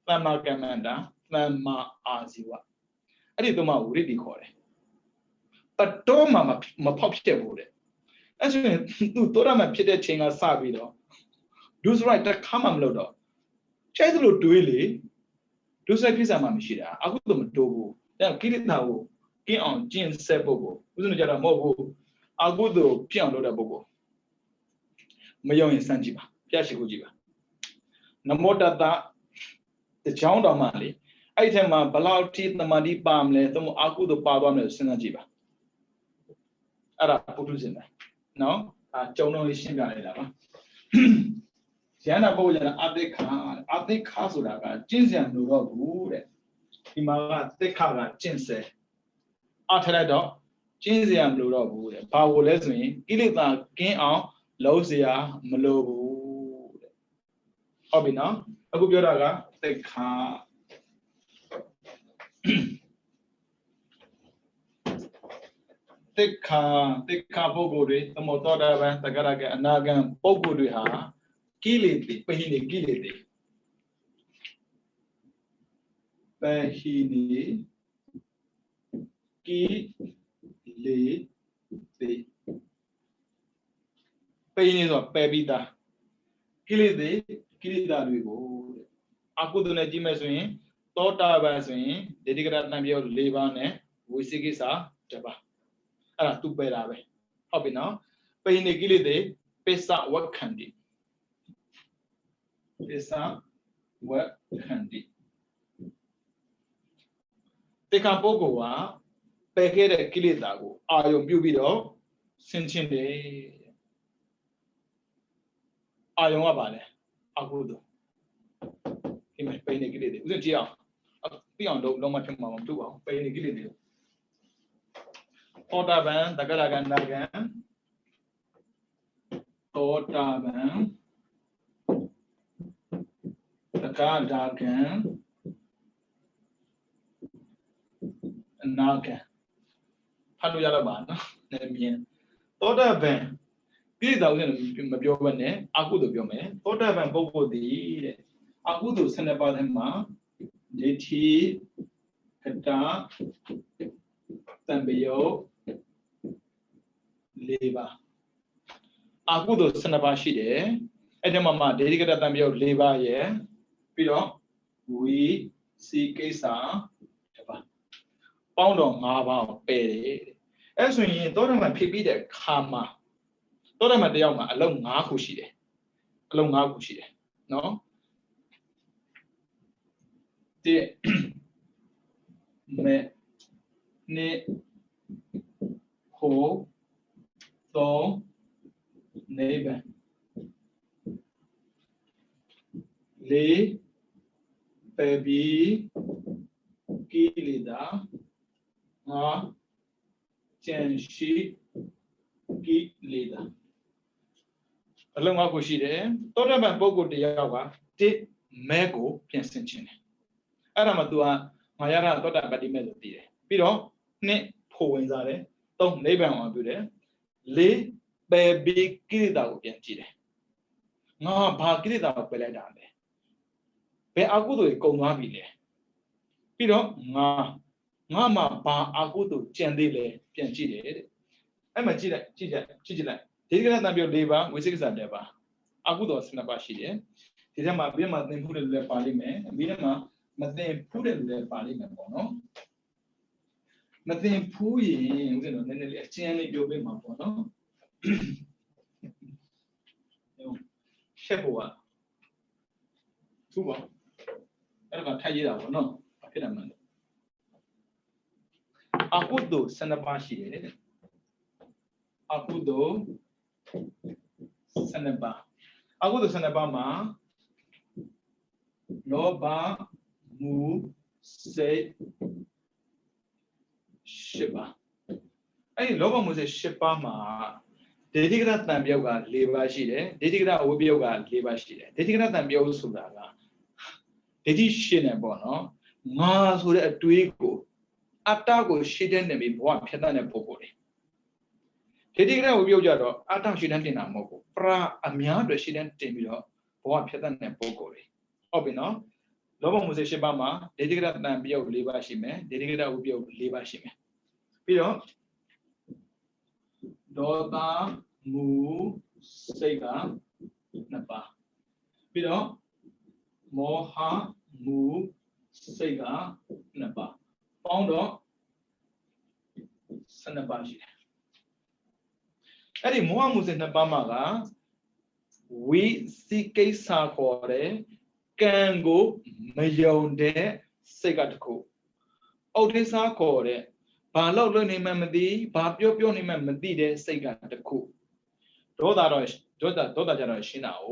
သမ္မာကမ္မန္တာသမ္မာအာဇီဝအဲ့ဒီသုံးပါဝိရတိခေါ်တယ်တော့မဖောက်ဖြစ်ဘူးတဲ့အဲ့ဆိုရင်သူတောရမှာဖြစ်တဲ့ချိန်ကစပြီးတော့ဒုစရိုက်တစ်ခါမှမလုပ်တော့ကျဲသလိုတွေးလေဒုစရိုက်ဖြစ်စားမှမရှိတာအခုတော့မတိုးဘူးဒါကိလေသာကိုကင်းအောင်ကျင့်ဆက်ဖို့ကိုဥစဉ်ကြတော့မဟုတ်ဘူးအကုသို့ဖြစ်အောင်လုပ်တဲ့ပုဂ္ဂိုလ်မယုံရင်စမ်းကြည့်ပါဖျက်ရှိကိုကြည့်ပါနမောတတတကြောင်းတော်မှလေအဲ့ထက်မှာဘလောက်ထိသမာဓိပါမလဲသို့မဟုတ်အကုသို့ပါသွားမလဲစဉ်းစားကြည့်ပါအဲ့ဒါပုထုဇဉ်ပဲနော်ကြုံတော့ရှင်းပြလိုက်တာပါရဟန္တာပုဂ္ဂိုလ်ကျတော့အသိက္ခဆိုတာကကျင့်စဉ်လို့တော့ဘူးတဲ့ဒီမှာကသိက္ခကကျင့်စေအထလိုက်တော့ ကျင်းစရာမလိုတော့ဘူးတဲ့ဘာကိုလဲဆိုရင်ကိလေသာကင်းအောင်လုံးစရာမလိုဘူးတဲ့ဟုတ်ပြီနော်အခုပြောတာကသိက္ခာသိက္ခာပုဂ္ဂိုလ်တွေသမုသောတာပန်သက္ကရာကအနာဂံပုဂ္ဂိုလ်တွေဟာကိလေသာပဟိနေကိလေသာပဟိနေကိလေသာပဟိနေဆိုပယ်ပြီးသားကိလေသာတွေကိုအကုသိုလ်နဲ့ကြည့်မယ်ဆိုရင်သောတာပန်ဆိုရင်ဒေတိကရတံပြော၄ပါးနဲ့ဝိသိကိစ္စ၁ပါးအဲ့ဒါသူပယ်တာပဲဟုတ်ပြီနော်ပဟိနေကိလေသာပစ္စဝက္ခန္တိပစ္စဝက္ခန္တိတေခါပုဂ္ဂိုလ်ကပယ်ခဲ့တဲ့ကိလေသာကိုအာယုံပြုပြီးတော့ဆင်ခြင်တယ်အာယုံကပါလေအကုသိုလ်ဒီမှာပဟိနေကိလေသာဥစဉ်ကြည့်အောင်ပြအောင်လုံးမထင်မှာမတူပါဘူးပဟိနေကိလေသာသောတာပန်သက္ကရာကနာဂံသောတာပန်သက္ကရာကံအနာဂံဖတ်လို့ရတော့ပါနော်နည်းမြင်သောတာပန်ကိလေသာဥစဉ်မပြောဘဲနဲ့အကုသိုလ်ပြောမယ်သောတာပန်ပုဂ္ဂိုလ်ဒီတဲ့အကုသိုလ်12ပါးထဲမှာဒိဋ္ဌိကတတံပယော၄ပါးအကုသိုလ်12ပါးရှိတယ်အဲ့ဒီမှာဒိဋ္ဌိကတတံပယော၄ပါးရဲ့ပြီးတော့ဝိစီကိစ္စ1ပါးပေါင်းတော့5ပါးကိုပယ်တယ်အဲ့ဆိုရင်သောတာပန်ဖြစ်ပြီးတဲ့ခါမှာသောတာပန်တယောက်မှာအလုံး5ခုရှိတယ်အလုံး5ခုရှိတယ်နော်တဲ့မေနေဟိုသောနေဗန်လေးပယ်ပြီးကိလေသာငါကျန်ရှိကိလေသာအလုံး5ခုရှိတယ်သောတာပန်ပုဂ္ဂိုလ်တယောက်ကတစ်မဲကိုပြန်ဆင်ခြင်းတယ်အဲ့ဒါမှ तू ကငါရတာသောတာပတ္တိမဲလို့သိတယ်ပြီးတော့နှစ်ဖို့ဝင်စားတယ်သုံးနိဗ္ဗာန်အောင်ပြုတယ်လေးပယ်ပြီးကိလေသာကိုပြန်ကြည့်တယ်ငါဘာကိလေသာကိုပယ်လိုက်တာလဲဘယ်အကုသိုလ်ကိုကုန်သွားပြီလဲပြီးတော့ငါမှာဘာအကုသိုလ်ကြံသေးလဲပြန်ကြည့်တယ်တဲ့အဲ့မှာကြည့်လိုက်ဒိဋ္ဌိကတံပြော၄ပါးဝိသိကိစ္စ1ပါးအကုသိုလ်12ပါးရှိတယ်ဒီထဲမှာပြီးမှသင်ဖို့လည်းပါလိမ့်မယ်ပြီးတော့မှမသင်ဖူးတယ်လို့လည်းပါလိမ့်မယ်ပေါ့နော်မသင်ဖူးရင်ဦးဇင်းတို့နည်းနည်းလေးအကျဉ်းလေးပြောပေးမှာပေါ့နော်ရှက်ဖို့ကသူ့ပါအဲ့ဒါကထိုက်ရတာပေါ့နော်ဖြစ်တယ်မှန်တယ်အကုသိုလ်12ပါးရှိတယ်အကုသိုလ်12ပါးအကုသိုလ်12ပါးမှာလောဘမူစိတ်8ပါးအဲ့ဒီလောဘမူစိတ်8ပါးမှာဒိဋ္ဌိကတတံပြုတ်က4ပါးရှိတယ်ဒိဋ္ဌိကတဝိပယုတ်က4ပါးရှိတယ်ဒိဋ္ဌိကတတံပြုတ်ဆိုတာကဒိဋ္ဌိရှင်းတယ်ပေါ့နော်ငါဆိုတဲ့အတွေးကိုအတ္တကိုရှင်းတဲ့နေပြီးဘဝဖြတ်တတ်တဲ့ပုဂ္ဂိုလ်တွေဒိဋ္ဌိကတဝိပယုတ်ကြတော့အတ္တရှင်းတဲ့တင်တာမဟုတ်ဘူးပရာအများအတွက်ရှင်းတဲ့တင်ပြီးတော့ဘဝဖြတ်တတ်တဲ့ပုဂ္ဂိုလ်တွေဟုတ်ပြီနော်လောဘမူစိတ်8ပါးမှာဒိဋ္ဌိကတတံပြုတ်4ပါးရှိမယ်ဒိဋ္ဌိကတဝိပယုတ်4ပါးရှိမယ်ပြီးတော့ဒေါသမူစိတ်က2ပါးပြီးတော့မောဟမူစိတ်က2ပါးပေါင်းတော့12ပါးရှိတယ်အဲ့ဒီမောဟမူစိတ်2ပါးမှာကဝိသိကိစ္စခေါ်တဲ့ကံကိုမယုံတဲ့စိတ်ကတစ်ခုဥဒိစ္စခေါ်တဲ့ဘာလို့လွတ်နေမှမသိဘာပြောနေမှမသိတဲ့စိတ်ကတစ်ခုဒေါသကြတော့ရှင်းတာ哦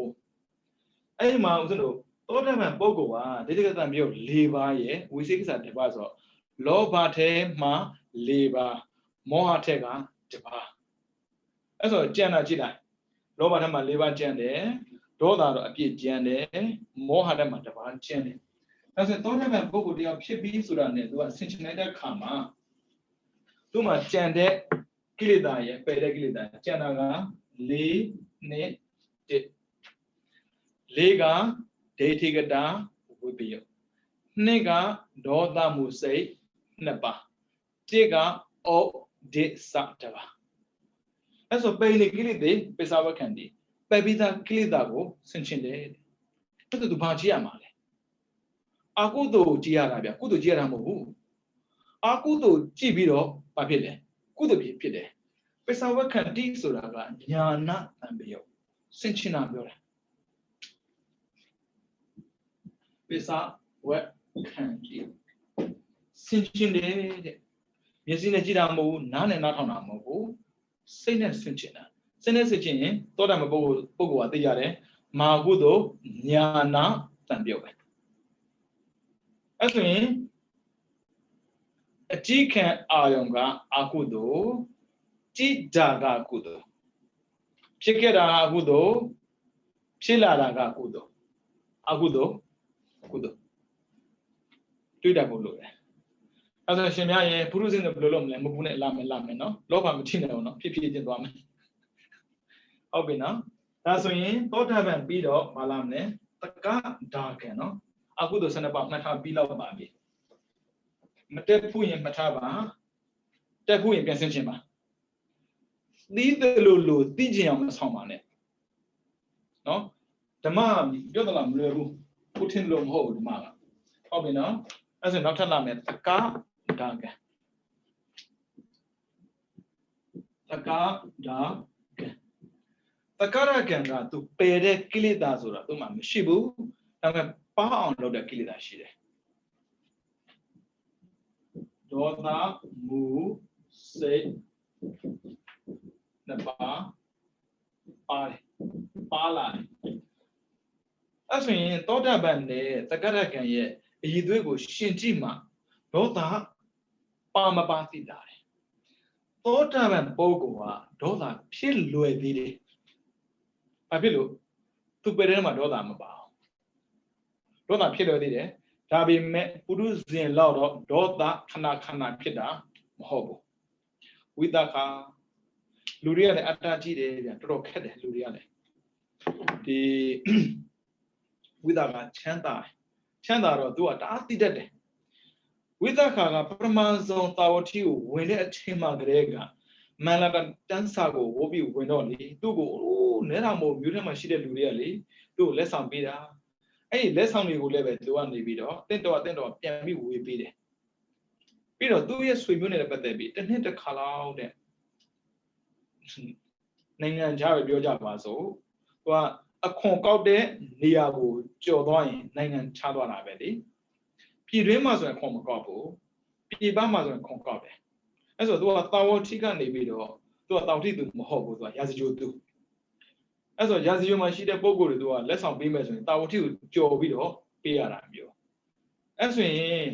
အဲ့ဒီမှာဦးဇင်းတို့သောတာပန်ပုဂ္ဂိုလ်ကဒိဋ္ဌိကတံမျိုး4ပါးရဲ့ဝိသိကိစ္စ1ပါးဆိုတော့လောဘထဲမှာ4ပါး မောဟထက်ကတပါအဲ့ဆိုကြံတာကြည့်လိုက်လောဘထက်မှာ၄ပါးကြံတယ်ဒေါသတော့အပြည့်ကြံတယ်မောဟထက်မှာတပါးကြံတယ်အဲ့ဆိုသောတာပန်ပုဂ္ဂိုလ်တယောက်ဖြစ်ပြီးဆိုတာနဲ့သူကဆင်ခြင်တဲ့အခါမှာသူ့မှာကြံတဲ့ကိလေသာရဲ့ပယ်တဲ့ကိလေသာကြံတာက၄နဲ့1 ၄ကဒိဋ္ဌိကတာဝိပယ2ကဒေါသမှုစိတ်2ပါး1ကဩဒိသတပါအဲ့ဆိုပိဏိကိလေသာပိဿဝခန္တီပယ်ပြီးသားကိလေသာကိုဆင်ခြင်တယ်အဲ့ဒါသူဘာကြည့်ရမှာလဲအကုသိုလ်ကြည့်ရတာဗျကုသိုလ်ကြည့်ရတာမဟုတ်ဘူးအကုသိုလ်ကြည့်ပြီးတော့ဘာဖြစ်လဲကုသိုလ်ဖြစ်တယ်ပိဿဝခန္တီဆိုတာကညာနာတံပယောဆင်ခြင်တာပြောတာပိဿဝခန္တီဆင်ခြင်တယ်တဲ့မျက်စိနဲ့ကြည့်တာမဟုတ်ဘူးနားနဲ့နားထောင်တာမဟုတ်ဘူးစိတ်နဲ့ဆင်ခြင်တာစိတ်နဲ့ဆင်ခြင်ရင်သောတာပန်ပုဂ္ဂိုလ်ကသိရတယ်မာကုသိုလ်ညာနာတံပယောပဲအဲ့ဆိုရင်အတိခံအာယုံကအကုသိုလ်จิตဓာကကုသိုလ်ဖြစ်ခဲ့တာကအကုသိုလ်ဖြစ်လာတာကကုသိုလ်အကုသိုလ်ကုသိုလ်တွေ့တာဖို့လို့တယ်အဲ့ဒါရှင်များရင်ပုရုဇဉ်ကဘယ်လိုလုပ်မလဲမပူနဲ့လာမယ်နော်လောဘမထိနဲ့ဘူးနော်ဖြစ်ဖြစ်ချင်းသွားမယ်ဟုတ်ပြီနော်ဒါဆိုရင်သောတာပန်ပြီးတော့မလာမလဲတက္ကဒါကံနော်အကုသိုလ်12ပါးမှတ်ထားပြီးလောက်ပါပြီမတက်ဖို့ရင်မှတ်ထားပါတက်ဖို့ရင်ပြန်ဆင်းခြင်းပါသီးတယ်လို့သိကျင်အောင်မဆောင်ပါနဲ့နော်ဓမ္မပြောသလားမလွယ်ဘူးကိုထင်လို့မဟုတ်ဘူးဓမ္မကဟုတ်ပြီနော်အဲ့ဆိုနောက်ထပ်လာမယ်တက္ကဒါကံတက္ကဒါကံတက္ကရာကံကသူပယ်တဲ့ကိလေသာဆိုတာသူမှမရှိဘူးဒါပေမဲ့ပါအောင်လုပ်တဲ့ကိလေသာရှိတယ်ဒေါသမူစိတ်နှစ်ပါးပါလာအဲ့ဆိုရင်သောတာပန်နဲ့တက္ကရာကံရဲ့အည်သွေးကိုရှင်ကြည့်မှဒေါသပါမပါသိတာတယ်သောတာပန်ပုဂ္ဂိုလ်ကဒေါသဖြစ်လွယ်သေးတယ်ဘာဖြစ်လို့သူပယ်တဲ့မှာဒေါသမပါဘူးဒေါသဖြစ်လွယ်သေးတယ်ဒါပေမဲ့ပုရုဇဉ်လောက်တော့ဒေါသခဏဖြစ်တာမဟုတ်ဘူးဝိသခာလူတွေကလည်းအတ္တကြီးတယ်ဗျတော်တော်ခက်တယ်လူတွေကလည်းဒီဝိသခာချမ်းသာတော့သူကတအားသိတတ်တယ်ဝိသခာကပရမဇုံတာဝတိကိုဝင်တဲ့အချိန်မှကလေးကမန္လကတန်းစာကိုဝိပြီးဝင်တော့လေသူ့ကိုနဲတာမို့မြို့ထဲမှာရှိတဲ့လူတွေကလေသူ့ကိုလက်ဆောင်ပေးတာအဲ့ဒီလက်ဆောင်တွေကိုလည်းပဲသူကနေပြီးတော့တင့်တော်ပြန်ပြီးဝေပေးတယ်ပြီးတော့သူ့ရဲ့ဆွေမျိုးနဲ့ပတ်သက်ပြီးတစ်နှစ်တစ်ခါလောက်တဲ့နိုင်ငံခြားပဲပြောကြပါစို့သူကအခွန်ကောက်တဲ့နေရာကိုကျော်သွားရင်နိုင်ငံခြားသွားတာပဲလေပြည်တွင်းမှာဆိုရင်ခွန်မကောက်ဘူးပြည်ပမှာဆိုရင်ခွန်ကောက်တယ်အဲ့ဆိုသူကတာဝတိကနေပြီးတော့သူကတောင်ထိသူမဟုတ်ဘူးသူကရာဇဂျိုသူအဲ့ဆိုရာဇဂျိုမှာရှိတဲ့ပုံကိုယ်တွေသူကလက်ဆောင်ပေးမယ်ဆိုရင်တာဝတိကိုကြော်ပြီးတော့ပေးရတာမျိုးအဲ့ဆိုရင်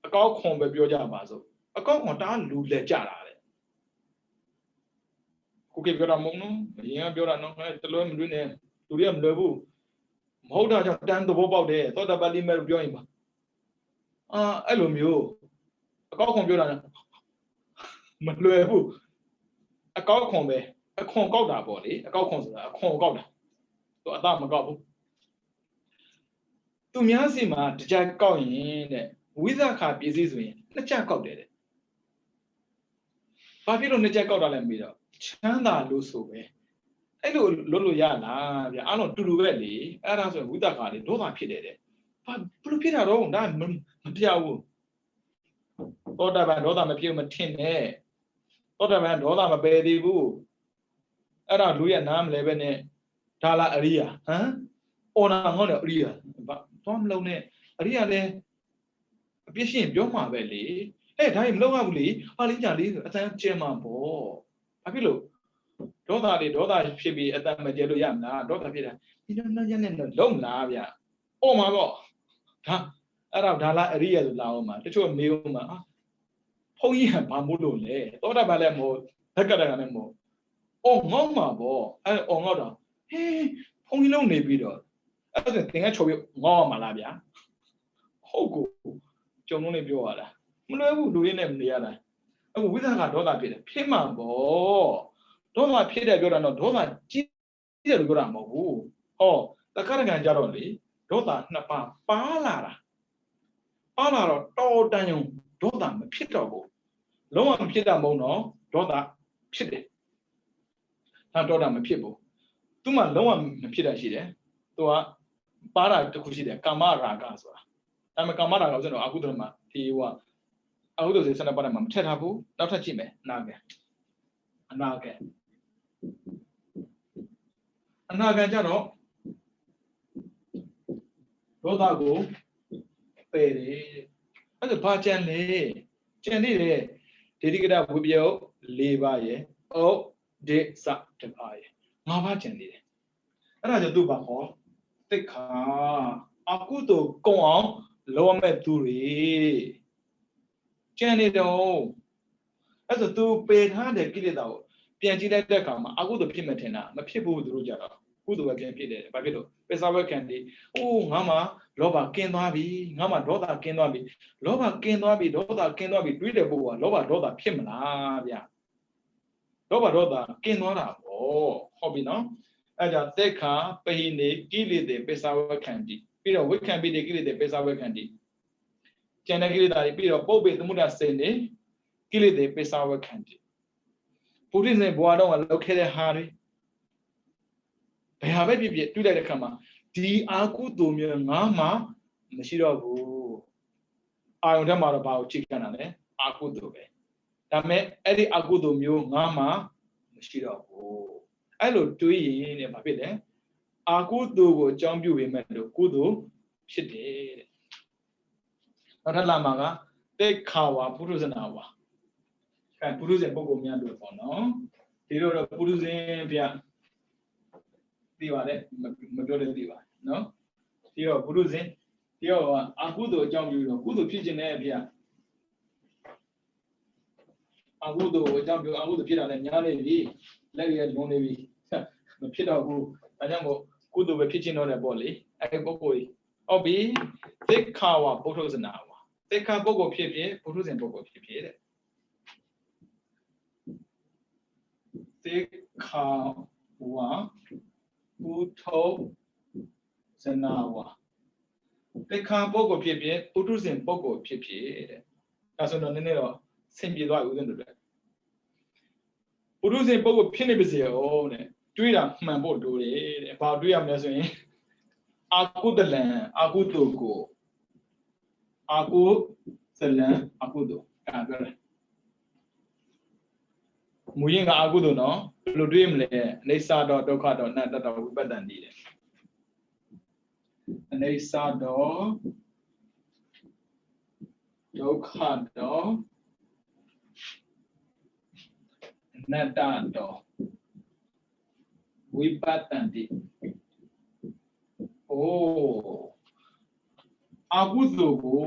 အကောက်ခွန်ပဲပြောကြပါစို့အကောက်ခွန်တားလူလက်ကြတာလေကိုကေပြောတာမဟုတ်နော်အရင်ကပြောတာနော်တလွဲမလွဲနဲ့လူတွေကမလွယ်ဘူးမဟုတ်တာကြောင့်တန်းသဘောပေါက်တယ်သောတာပတိမဲ့ပြောရင်ပါအဲ့လိုမျိုးအကောက်ခွန်ပြောတာမလွယ်ဘူးအကောက်ခွန်ပဲအခွန်ကောက်တာပေါ့လေအကောက်ခွန်ဆိုတာအခွန်ကောက်တာသူအသားမကောက်ဘူးသူများစီမှာတကြကောက်ရင်တဲ့ဝိသခာပစ္စည်းဆိုရင်နှစ်ကြကောက်တယ်တဲ့ဘာဖြစ်လို့နှစ်ကြကောက်တာလဲမေးတော့ချမ်းသာလို့ဆိုပဲအဲ့လိုလုပ်လို့ရလားဗျအားလုံးတူတူပဲလေအဲ့ဒါဆိုရင်ဝိသခာလေဒေါသဖြစ်တယ်တဲ့ဘာဘလို့ဖြစ်တာတော့ဒါမပြောက်ဘူးသောတာပန်ဒေါသမဖြစ်မထင်နဲ့သောတာပန်ဒေါသမပယ်သေးဘူးအဲ့ဒါလူရနားမလဲပဲနဲ့ဒါလာအရိယာအော်နာငေါ့တယ်အရိယာဘာတော့မလုံးနဲ့အရိယာလည်းအပြစ်ရှင်ပြောမှာပဲလေဒါရင်မလုံးရဘူးလေဟာလေးညာလေးဆိုအတန်းကျဲမှာပေါ့ဘာဖြစ်လို့ဒေါသဖြစ်ပြီးအတန်းမကျဲလို့ရမလားဒေါသဖြစ်တာဒီတော့ညနေနဲ့လုံးလားဗျအော်မှာပေါ့ဒါအဲ့တော့ဒါလာအရိယာဆိုလာအောင်မှာတချို့မေးအောင်မှာဖ 홍이 마무로네 또다 말래 뭐 백가다가네 뭐 엉엉마 뭐 엉어다 헤 홍이လုံးနေပြီးတော့အဲ့ဒါသင်ကချုပ်ပြီးငေါမှာလားဗျာဟုတ်ကိုကြုံလုံးနေပြောရတာမလွယ်ဘူးလူရင်းနဲ့မနေရတာအခုဝိသကဒေါသဖြစ်တယ်ဖြစ်မှာပေါ့ဒေါသဖြစ်တယ်ပြောတာတော့ဒေါသကြီးတယ်လို့ပြောတာမဟုတ်ဘူးဟောတခါတခါကြတော့လေဒေါသနှစ်ပါးပါလာတော့တော်တန်ယုံဒေါသမဖြစ်တော့ဘူးလုံးဝမဖြစ်တာမဟုတ်တော့ဒေါသဖြစ်တယ်ဒါဒေါသမဖြစ်ဘူးသူမှလုံးဝမဖြစ်တာရှိတယ်သူကပါတာတစ်ခုရှိတယ်ကာမရာဂဆိုတာဒါပေမဲ့ကာမရာဂဆိုတော့အကုသိုလ်မှာဒီဟိုကအကုသိုလ်စေစနပါဒမှာမထက်ထားဘူးနောက်ထပ်ကြည့်မယ်အနာဂံကြတော့ဒေါသကိုပယ်တယ်အဲ့ဒါဘာကြံလဲကြံနေတယ်ဒေတိကတဝိပယုတ်၄ပါးရဲ့ဩဒေစတပါးရဲ့၅ပါးကြံနေတယ်အဲ့ဒါကြောင့်သူ့ဘာခေါ်တိခါအကုသိုလ်ကုံအောင်လောမဲ့သူတွေကြံနေတော့အဲ့ဒါသူပယ်ထားတဲ့ကိလေသာကိုပြန်ကြည့်လိုက်တဲ့အခါမှာအကုသိုလ်ဖြစ်မှထင်တာမဖြစ်ဘူးသူတို့ကြတော့ကုသိုလ်ပဲပြန်ဖြစ်တယ်ဘာဖြစ်လို့ပစ္စာဝကံဒီအိုးငါမှလောဘကင်းသွားပြီငါမှဒေါသကင်းသွားပြီလောဘကင်းသွားပြီဒေါသကင်းသွားပြီတွေးတဲ့ပုဂ္ဂိုလ်ကလောဘဒေါသဖြစ်မလားဗျာလောဘဒေါသကင်းသွားတာပေါ့ဟုတ်ပြီနော်အဲ့ကြောင့်သက်ခါပဟိနေကိလေသာပစ္စာဝကံဒီပြီးတော့ဝိခံပိတေကိလေသာပစ္စာဝကံဒီကျန်တဲ့ကိလေသာတွေပြီးတော့ပုပ္ပေသမုဒ္ဒစေနေကိလေသာပစ္စာဝကံဒီပုရိသေဘဝတော့လောက်ခဲ့တဲ့ဟာတွေဘယ်ဟာပဲဖြစ်ဖြစ်တွေ့လိုက်တဲ့ခါမှာဒီအာကုသိုလ်မျိုးငါမှမရှိတော့ဘူးအာယုန်ထက်မှာတော့ဘာကိုချိခံတာလဲအာကုသိုလ်ပဲဒါပေမဲ့အဲ့ဒီအာကုသိုလ်မျိုးငါမှမရှိတော့ဘူးအဲ့လိုတွေးရင်တဲ့ဘာဖြစ်လဲအာကုသိုလ်ကိုအကြောင်းပြုပေမဲ့လို့ကုသိုလ်ဖြစ်တယ်တဲ့နောက်ထပ်လာမှာကတိခါဝါပုရုဇနာဝါအဲပုရုဇဉ်ပုဂ္ဂိုလ်များလို့ပေါ့နော်ဒီလိုတော့ပုရုဇဉ်ဗျာသိပါတယ်မပြောလည်းသိပါနော်ဒီတော့ပုရုဇဉ်ဒီတော့အကုသိုလ်အကြောင်းပြုတော့ကုသိုလ်ဖြစ်ခြင်းနဲ့ဗျာအကုသိုလ်အကြောင်းပြုအကုသိုလ်ဖြစ်တာလည်းများနေပြီလက်ရလုံးနေပြီမဖြစ်တော့ဘူးဒါကြောင့်မို့ကုသိုလ်ပဲဖြစ်ခြင်းတော့တယ်ပေါ့လေအဲဒီပုဂ္ဂိုလ်ဟုတ်ပြီသိက္ခာဝပုထုဇနာဝသိက္ခာပုဂ္ဂိုလ်ဖြစ်ဖြစ်ပုထုဇဉ်ပုဂ္ဂိုလ်ဖြစ်ဖြစ်တဲ့သိက္ခာဝပုထုဇနာဝသိက္ခာပုဂ္ဂိုလ်ဖြစ်ဖြစ်ပုထုဇဉ်ပုဂ္ဂိုလ်ဖြစ်ဖြစ်တဲ့ဒါဆိုတော့နည်းနည်းတော့ဆင်ပြေသွားပြီဦးဇင်းတို့တဲ့ပုထုဇဉ်ပုဂ္ဂိုလ်ဖြစ်နေပါစေအောင်တဲ့တွေးတာမှန်ဖို့လိုတယ်တဲ့ဘာတွေးရမလဲဆိုရင်အာကုသလံအာကုသိုလ်ကိုအာကုသလံအာကုသိုလ်အဲ့ဒါပြောတယ်မူရင်းကအာကုသိုလ်နော်ဘယ်လိုတွေးမလဲအိဋ္ဌာတော့ဒုက္ခတော့အနတ္တတော့ဝိပဿနာတည်တယ်အိဋ္ဌာတော့ဒုက္ခတော့အနတ္တတော့ဝိပဿနာတည်အိုးအကုသိုလ်ကို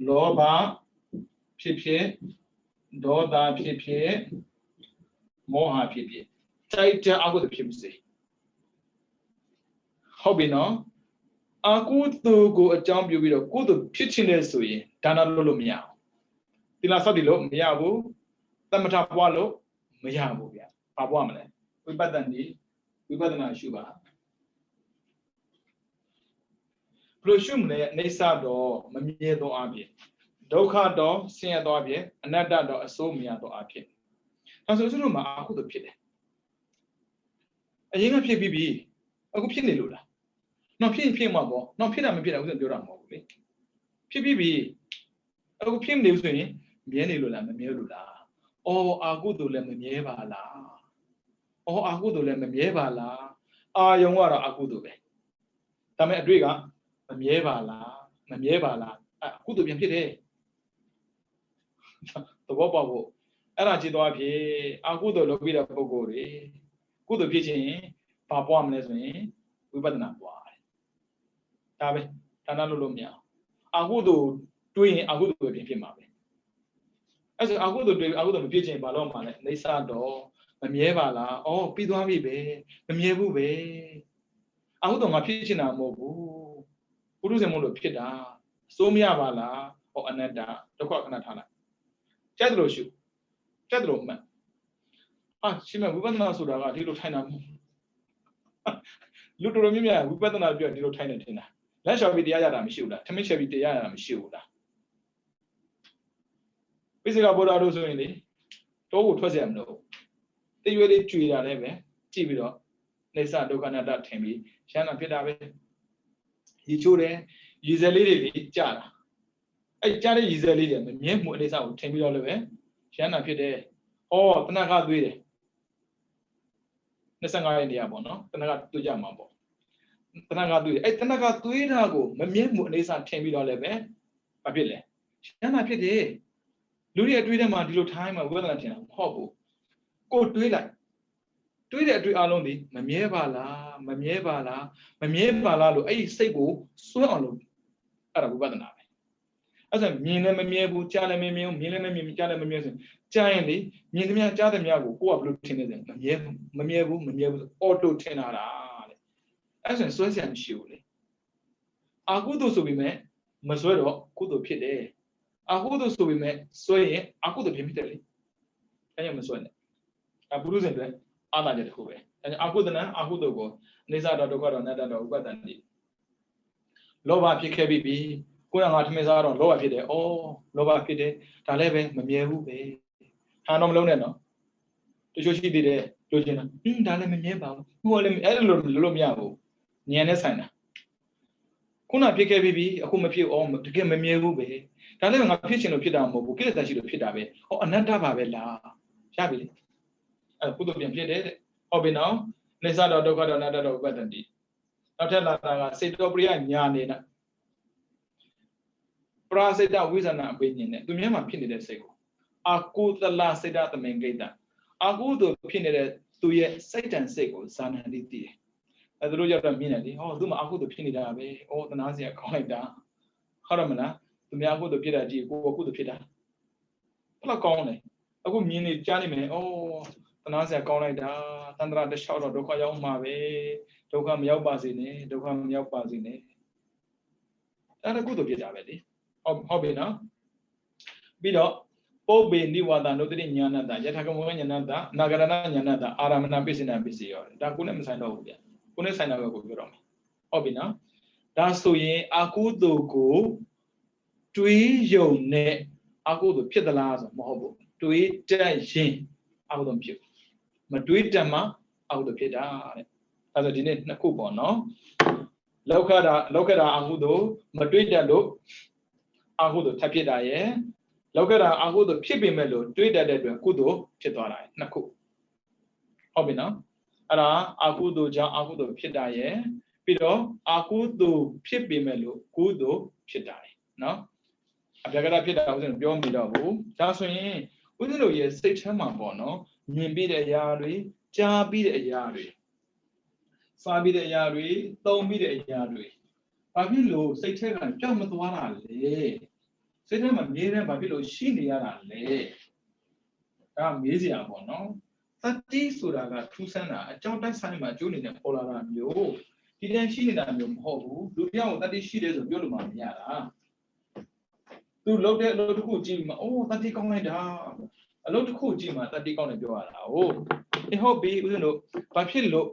လောဘဖြစ်ဖြစ်ဒေါသဖြစ်ဖြစ်မောဟဖြစ်ဖြစ်တိုက်တဲ့အကုသိုလ်ဖြစ်ပါစေဟုတ်ပြီနော်အကုသိုလ်ကိုအကြောင်းပြုပြီးတော့ကုသိုလ်ဖြစ်ခြင်းလဲဆိုရင်ဒါနလုပ်လို့မရဘူးသီလစောင့်တည်လို့မရဘူးသမထပွားလို့မရဘူးဗျာဘာပွားမလဲဝိပဿနာရှုပါဘလို့ရှုမလဲအိဋ္ဌာတော့မမြဲသောအဖြစ်ဒုက္ခတော့ဆင်းရဲသောအဖြစ်အနတ္တတော့အစိုးမရသောအဖြစ်ဒါဆိုတို့မှာအကုသိုလ်ဖြစ်တယ်အရင်ကဖြစ်ပြီးပြီအခုဖြစ်နေလို့လားနောက်ဖြစ်မှာပေါ့နောက်ဖြစ်တာမဖြစ်တာဥစ္စာပြောတာမဟုတ်ဘူးလေဖြစ်ပြီးပြီအခုဖြစ်မနေဘူးဆိုရင်မြဲနေလို့လားမမြဲလို့လားအော်အကုသိုလ်လည်းမမြဲပါလားအော်အကုသိုလ်လည်းမမြဲပါလားအာယုံကတော့အကုသိုလ်ပဲဒါပေမဲ့အတွေ့ကမမြဲပါလားအကုသိုလ်ပြန်ဖြစ်တယ်သဘောပေါက်ဖို့အဲ့ဒါကြည့်သွားဖြစ်အကုသိုလ်လုပ်ပြီးတဲ့ပုဂ္ဂိုလ်တွေကုသိုလ်ဖြစ်ခြင်းဘာပွားမလဲဆိုရင်ဝိပဿနာပွားတယ်ဒါပဲဒါနလုပ်လို့မရအကုသိုလ်တွေးရင်အကုသိုလ်ပဲဖြစ်မှာပဲ အဲ့ဆိုအခုတို့မပြည့်ချင်ဘာလို့မှလဲနေစာတော့မမြဲပါလားအော်ပြီးသွားပြီပဲမမြဲဘူးပဲအခုတော့ငါဖြစ်ချင်တာမဟုတ်ဘူးပုရုဇဉ်မို့လို့ဖြစ်တာစိုးမရပါလားဟောအနတ္တဒုက္ခခဏထားလိုက်ကြက်တယ်လို့ရှုကြက်တယ်လို့မှန်ရှင်မဝိပဿနာဆိုတာကဒီလိုထိုင်တာမဟုတ်လူတော်တော်များများဝိပဿနာပြောဒီလိုထိုင်နေတင်တာလက်လျှော်ပြီးတရားရတာမရှိဘူးလားထမင်းချက်ပြီးတရားရတာမရှိဘူးလားပိစိကဗုဒ္ဓတို့ဆိုရင်လေတော့ကိုထွက်เสียမလို့တရွေလေးကြွေတာလည်းပဲကြည့်ပြီးတော့နေဆဒုက္ခနာတထင်ပြီးရှမ်းတာဖြစ်တာပဲရီချိုးတယ်ရီစဲလေးတွေကြာတာအဲ့ကြာတဲ့ရီစဲလေးတွေမမြဲမှုအနေဆကိုထင်ပြီးတော့လည်းပဲရှမ်းတာဖြစ်တယ်ဩတဏှာကသွေးတယ်25ရက်နေရပေါ့နော်တဏှာကသွေးကြမှာပေါ့တဏှာကသွေးတယ်အဲ့တဏှာကသွေးတာကိုမမြဲမှုအနေဆထင်ပြီးတော့လည်းပဲဘာဖြစ်လဲရှမ်းတာဖြစ်တယ်လူတွေအတွေးထဲမှာဒီလိုထိုင်းမှာဝိပဿနာထင်တာမဟုတ်ဘူးကိုတွေးလိုက်တွေးတဲ့အတွေးအလုံးဒီမမြဲပါလားမမြဲပါလားမမြဲပါလားလို့အဲ့ဒီစိတ်ကိုစွန့်အောင်လို့အဲ့ဒါဝိပဿနာပဲအဲ့ဒါမြင်လည်းမမြဲဘူးကြားလည်းမမြဲဘူးမြင်လည်းမမြဲကြားလည်းမမြဲဆိုကြားရင်လေမြင်သမျှကြားသမျှကိုကိုကဘယ်လိုထင်နေလဲမမြဲဘူးအော်တိုထင်တာလားတဲ့အဲ့ဒါစွဲစရာမရှိဘူးလေအာဟုတုဆိုပြီးမဲ့မစွဲတော့ကုသိုလ်ဖြစ်တယ်အာဟုတုဆိုပြီးမဲ့စွဲရင်အာဟုတုဖြစ်တယ်လေအဲ့ရမစွဲနဲ့အပုရုဇဉ်တွေအာသာချက်တစ်ခုပဲအာဟုတနံအာဟုတုကိုအနေစာတော့ဒုက္ခတော့အနတ္တတော့ဥပဒ္ဒတိလောဘဖြစ်ခဲ့ပြီကိုယ်ကငါထမင်းစားတော့လောဘဖြစ်တယ်ဩလောဘဖြစ်တယ်ဒါလည်းပဲမမြဲဘူးပဲဟာတော့မလုံးနဲ့နော်တချို့ရှိသေးတယ်လို့ချင်းတာဒါလည်းမမြဲပါဘူးဟိုလည်းအဲ့လိုလို့မရဘူးဉာဏ်နဲ့ဆိုင်တာခုနဖြစ်ခဲ့ပြီအခုမဖြစ်အောင်တကယ်မမြဲဘူးပဲဒါလည်းငါဖြစ်ချင်လို့ဖြစ်တာမဟုတ်ဘူးကိလေသာရှိလို့ဖြစ်တာပဲဟောအနတ္တပါပဲလားရပြီလေအဲ့ကုသိုလ်ပြန်ဖြစ်တယ်တဲ့ဟုတ်ပြီနော်နေသတော့ဒုက္ခတော့အနတ္တတော့ဥပဒ္ဒတိနောက်ထပ်လာတာကစေတောပရိယညာနေတာပရာစေတဝိဇ္ဇနာအပိဉ္ဉနဲ့သူများမှာဖြစ်နေတဲ့စိတ်ကိုအာကုသလစေတသမိန်ဂိတ္တအာကုသိုလ်ဖြစ်နေတဲ့သူရဲ့စိတ်တန်စိတ်ကိုဇာနန္တိတည်တယ်အဲ့သူတို့ရောက်တော့မြင်တယ်လေဟောသူမှအာကုသိုလ်ဖြစ်နေတာပဲဩတနာစရာကောင်းလိုက်တာဟုတ်တယ်မလားသူများကုသိုလ်ဖြစ်တာကြည့်ကိုကုသိုလ်ဖြစ်တာဘယ်လောက်ကောင်းလဲအခုမြင်နေကြားနေမယ်ဩတနာစရာကောင်းလိုက်တာတန္တရာတစ်လျှောက်တော့ဒုက္ခရောက်မှာပဲဒုက္ခမရောက်ပါစေနဲ့ဒုက္ခမရောက်ပါစေနဲ့အဲ့ဒါကုသိုလ်ဖြစ်တာပဲလေဟုတ်ပြီနော်ပြီးတော့ပုပ္ပေနိဝါဒနုတ္တိညာဏတယထာကမောညာဏတနာဂရဏညာဏတအာရမဏပိစိဏပိစိယောဒါကိုလည်းမဆိုင်တော့ဘူးဗျကိုလည်းဆိုင်တာပဲကိုပြောတော့မယ်ဟုတ်ပြီနော်ဒါဆိုရင်အာကုသိုလ်ကိုတွေးယုံနဲ့အာကုသိုလ်ဖြစ်သလားဆိုမဟုတ်ဘူးတွေးတတ်ရင်အာကုသိုလ်ဖြစ်မတွေးတတ်မှအာကုသိုလ်ဖြစ်တာတဲ့အဲဆိုဒီနေ့နှစ်ခုပေါ့နော်လောက်ခတာအာကုသိုလ်မတွေးတတ်လို့အာကုသိုလ်ထပ်ဖြစ်တာရဲ့လောကဓာအာဟုသို့ဖြစ်ပေမဲ့လို့တွေးတတ်တဲ့အတွက်ကုသိုလ်ဖြစ်သွားတာနှစ်ခုဟုတ်ပြီနော်အဲ့ဒါအာဟုသို့ကြောင့်အာဟုသို့ဖြစ်တာရဲ့ပြီးတော့အာဟုသို့ဖြစ်ပေမဲ့လို့ကုသိုလ်ဖြစ်တာရဲ့နော်အပြာကရဖြစ်တာဥစဉ်ပြောမလို့ဘူးဒါဆိုရင်ဥစဉ်တို့ရဲ့စိတ်ထဲမှာပေါ့နော်မြင်ပြီးတဲ့အရာတွေကြားပြီးတဲ့အရာတွေစားပြီးတဲ့အရာတွေသုံးပြီးတဲ့အရာတွေဘာဖြစ်လို့စိတ်ထဲကကြောက်မသွားတာလဲစိတ်ထဲမှာမြဲတဲ့ဘာဖြစ်လို့ရှိနေရတာလဲဒါမေးစရာပေါ့နော်တတိဆိုတာကထူးဆန်းတာအကြောင်းတိုက်ဆိုင်မှာကျိုးနေတဲ့ပေါ်လာတာမျိုးဒီတန်းရှိနေတာမျိုးမဟုတ်ဘူးလူတစ်ယောက်တတိရှိတယ်ဆိုပြောလို့မှမရတာသူလုပ်တဲ့အလုပ်တစ်ခုကြည့်မှအိုးတတိကောင်းလိုက်တာအလုပ်တစ်ခုကြည့်မှတတိကောင်းတယ်ပြောရတာဟုတ်ဟုတ်ပြီဦးဇင်းတို့ဘာဖြစ်လို့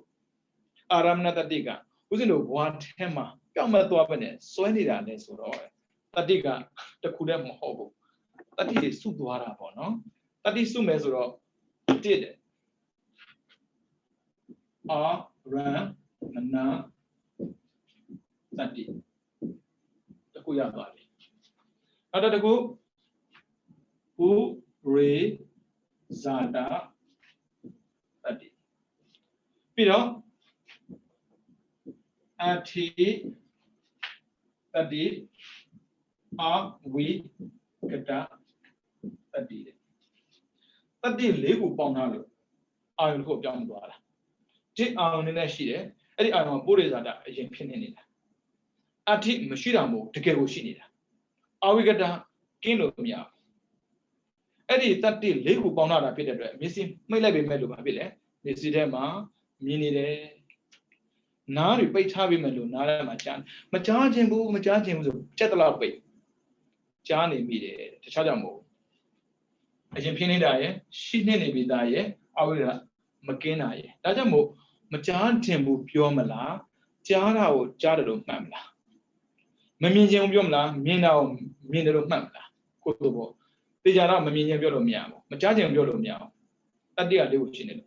အာရမဏတတိကဦးဇင်းတို့ဘဝထဲမှာပြောင်းမသွားပဲနဲ့စွဲနေတာလဲဆိုတော့တတိကတခုတည်းမဟုတ်ဘူးတတိတွေစုသွားတာပေါ့နော်တတိစုမယ်ဆိုတော့တစ်တယ်အာရမဏတတိတခုရသွားပြီနောက်တစ်ခုဥရေဇာတာတတိပြီးတော့အထိတတိအာဝိကတတတိတတိလေးကိုပေါင်းထားလို့အာယုန်ကိုပြောင်းသွားတာဒီအာယုန်နဲ့ရှိတယ်အဲ့ဒီအာယုန်ကပုရိသတာအရင်ဖြစ်နေနေတာအထိမရှိတာမဟုတ်တကယ်ကိုရှိနေတာအာဝိကတကင်းလို့မရဘူး Eddie that deal, Lego Bonada Peter, missing, may let me mellow a bit, Missidema, Minide. Now you pay Tavi Melu, Nara Machan. Machan Boo, Machan was a chatala way. Johnny Mide, Chadamo. As in Penny die, she didn't be die, I will McKenna. Tajamo, Machan Timbu, Pure Mala, Jara or Jado Mamla. Mammy Jumla, Mina, Mina Mamla, Kotobo. The Jara Mammy Yolo Miao, Machan Yolo Miao. That dear do chin.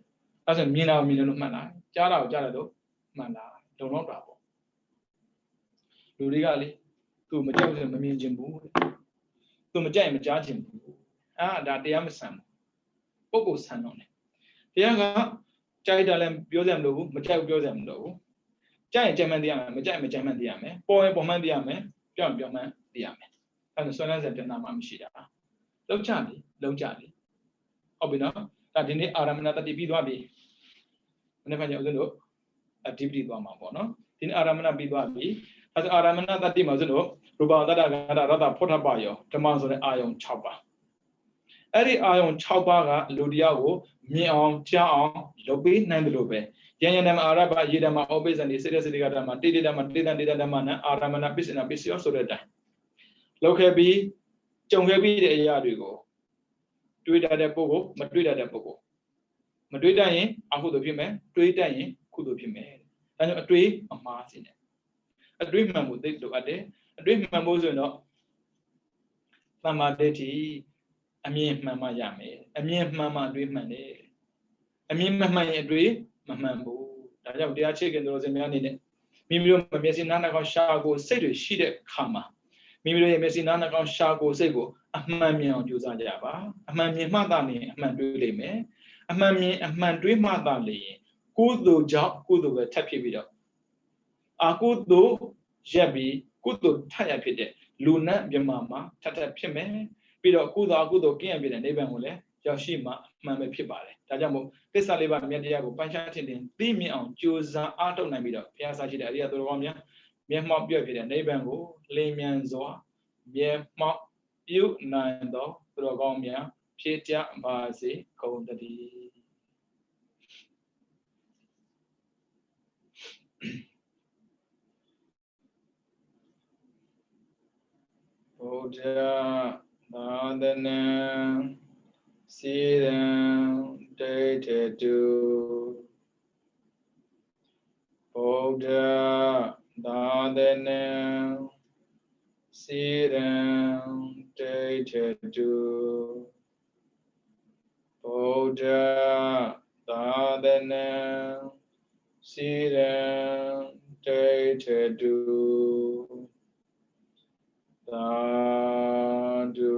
As a Mina Mana, Jara Jarado, Mana, don't know trouble. Ludigali, to Majam Mammy Jimbu, to Majam Jajim. That the Amazon. Pogo San on it. The younger Chidalem Biosem Low, Majam Biosem Low. Giant Jamandiame, Majamandiame, Boy Bomandiame, John Bioman Diame. And the Sonas at the Namamshida. Low Charlie, Obino, that in the Aramana that the Bidwabi. Whenever you know a deeply Bama, in Aramana Bidwabi, as Aramana that the Mazuno, Ruba that rather Potabayo, the Mans of the Iron Chopper. Every iron chopper, Ludiago, Mion, Tian, Lobe, Nandelobe. Yanam Araba, Yidama, Obes, and the City Gadama, Didamana, Aramana, Bis and a Bis of Soreta. Locabi, Jongabi, the Yadigo. Do it at a pogo, Madrid at a pogo. Madrid, I could have been, trade dying, could have been made. And a tree of Mars in it. A dream man would look at it. A dream man was not. Mama Deti. I mean, Mamma Yame, I mean, Mamma dream money. I mean, Mamma dream, Mamma boo. I have the chicken, there was a man in it. Mimio Messinana Shago said to she that comma. Mimio Messinana Shago Sego, a mammy on Juzajaba, a mammy Madani, a man do me, a mammy, a man dream Madani. Good do job, good over tappy video. A good do, Jabby, good do tire pit, Luna, your mamma, Tata Pime. Pido Kuda Gudo Game with a neighbor mole, Yoshima, Mamma Pibale, Tajamo, Pesaliba Mediago, Panchatin, Dimi on Juza, Auto Namido, Piazza Area Romia, Miamop Biopid and Neighbor, Lamian Zoa, Miamop, you Nando, Rogomia, Pietia, Bazi, Condadi. Oja. Nadana, see them, dated do. Bodha, Nadana, see them, dated do. Bodha, Nadana, see them, dated do. Sadhu,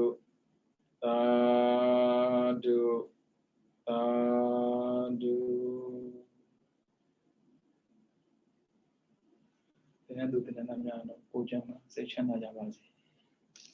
sadhu, sadhu. Then I do the Nana, Pujama, section Najavasi.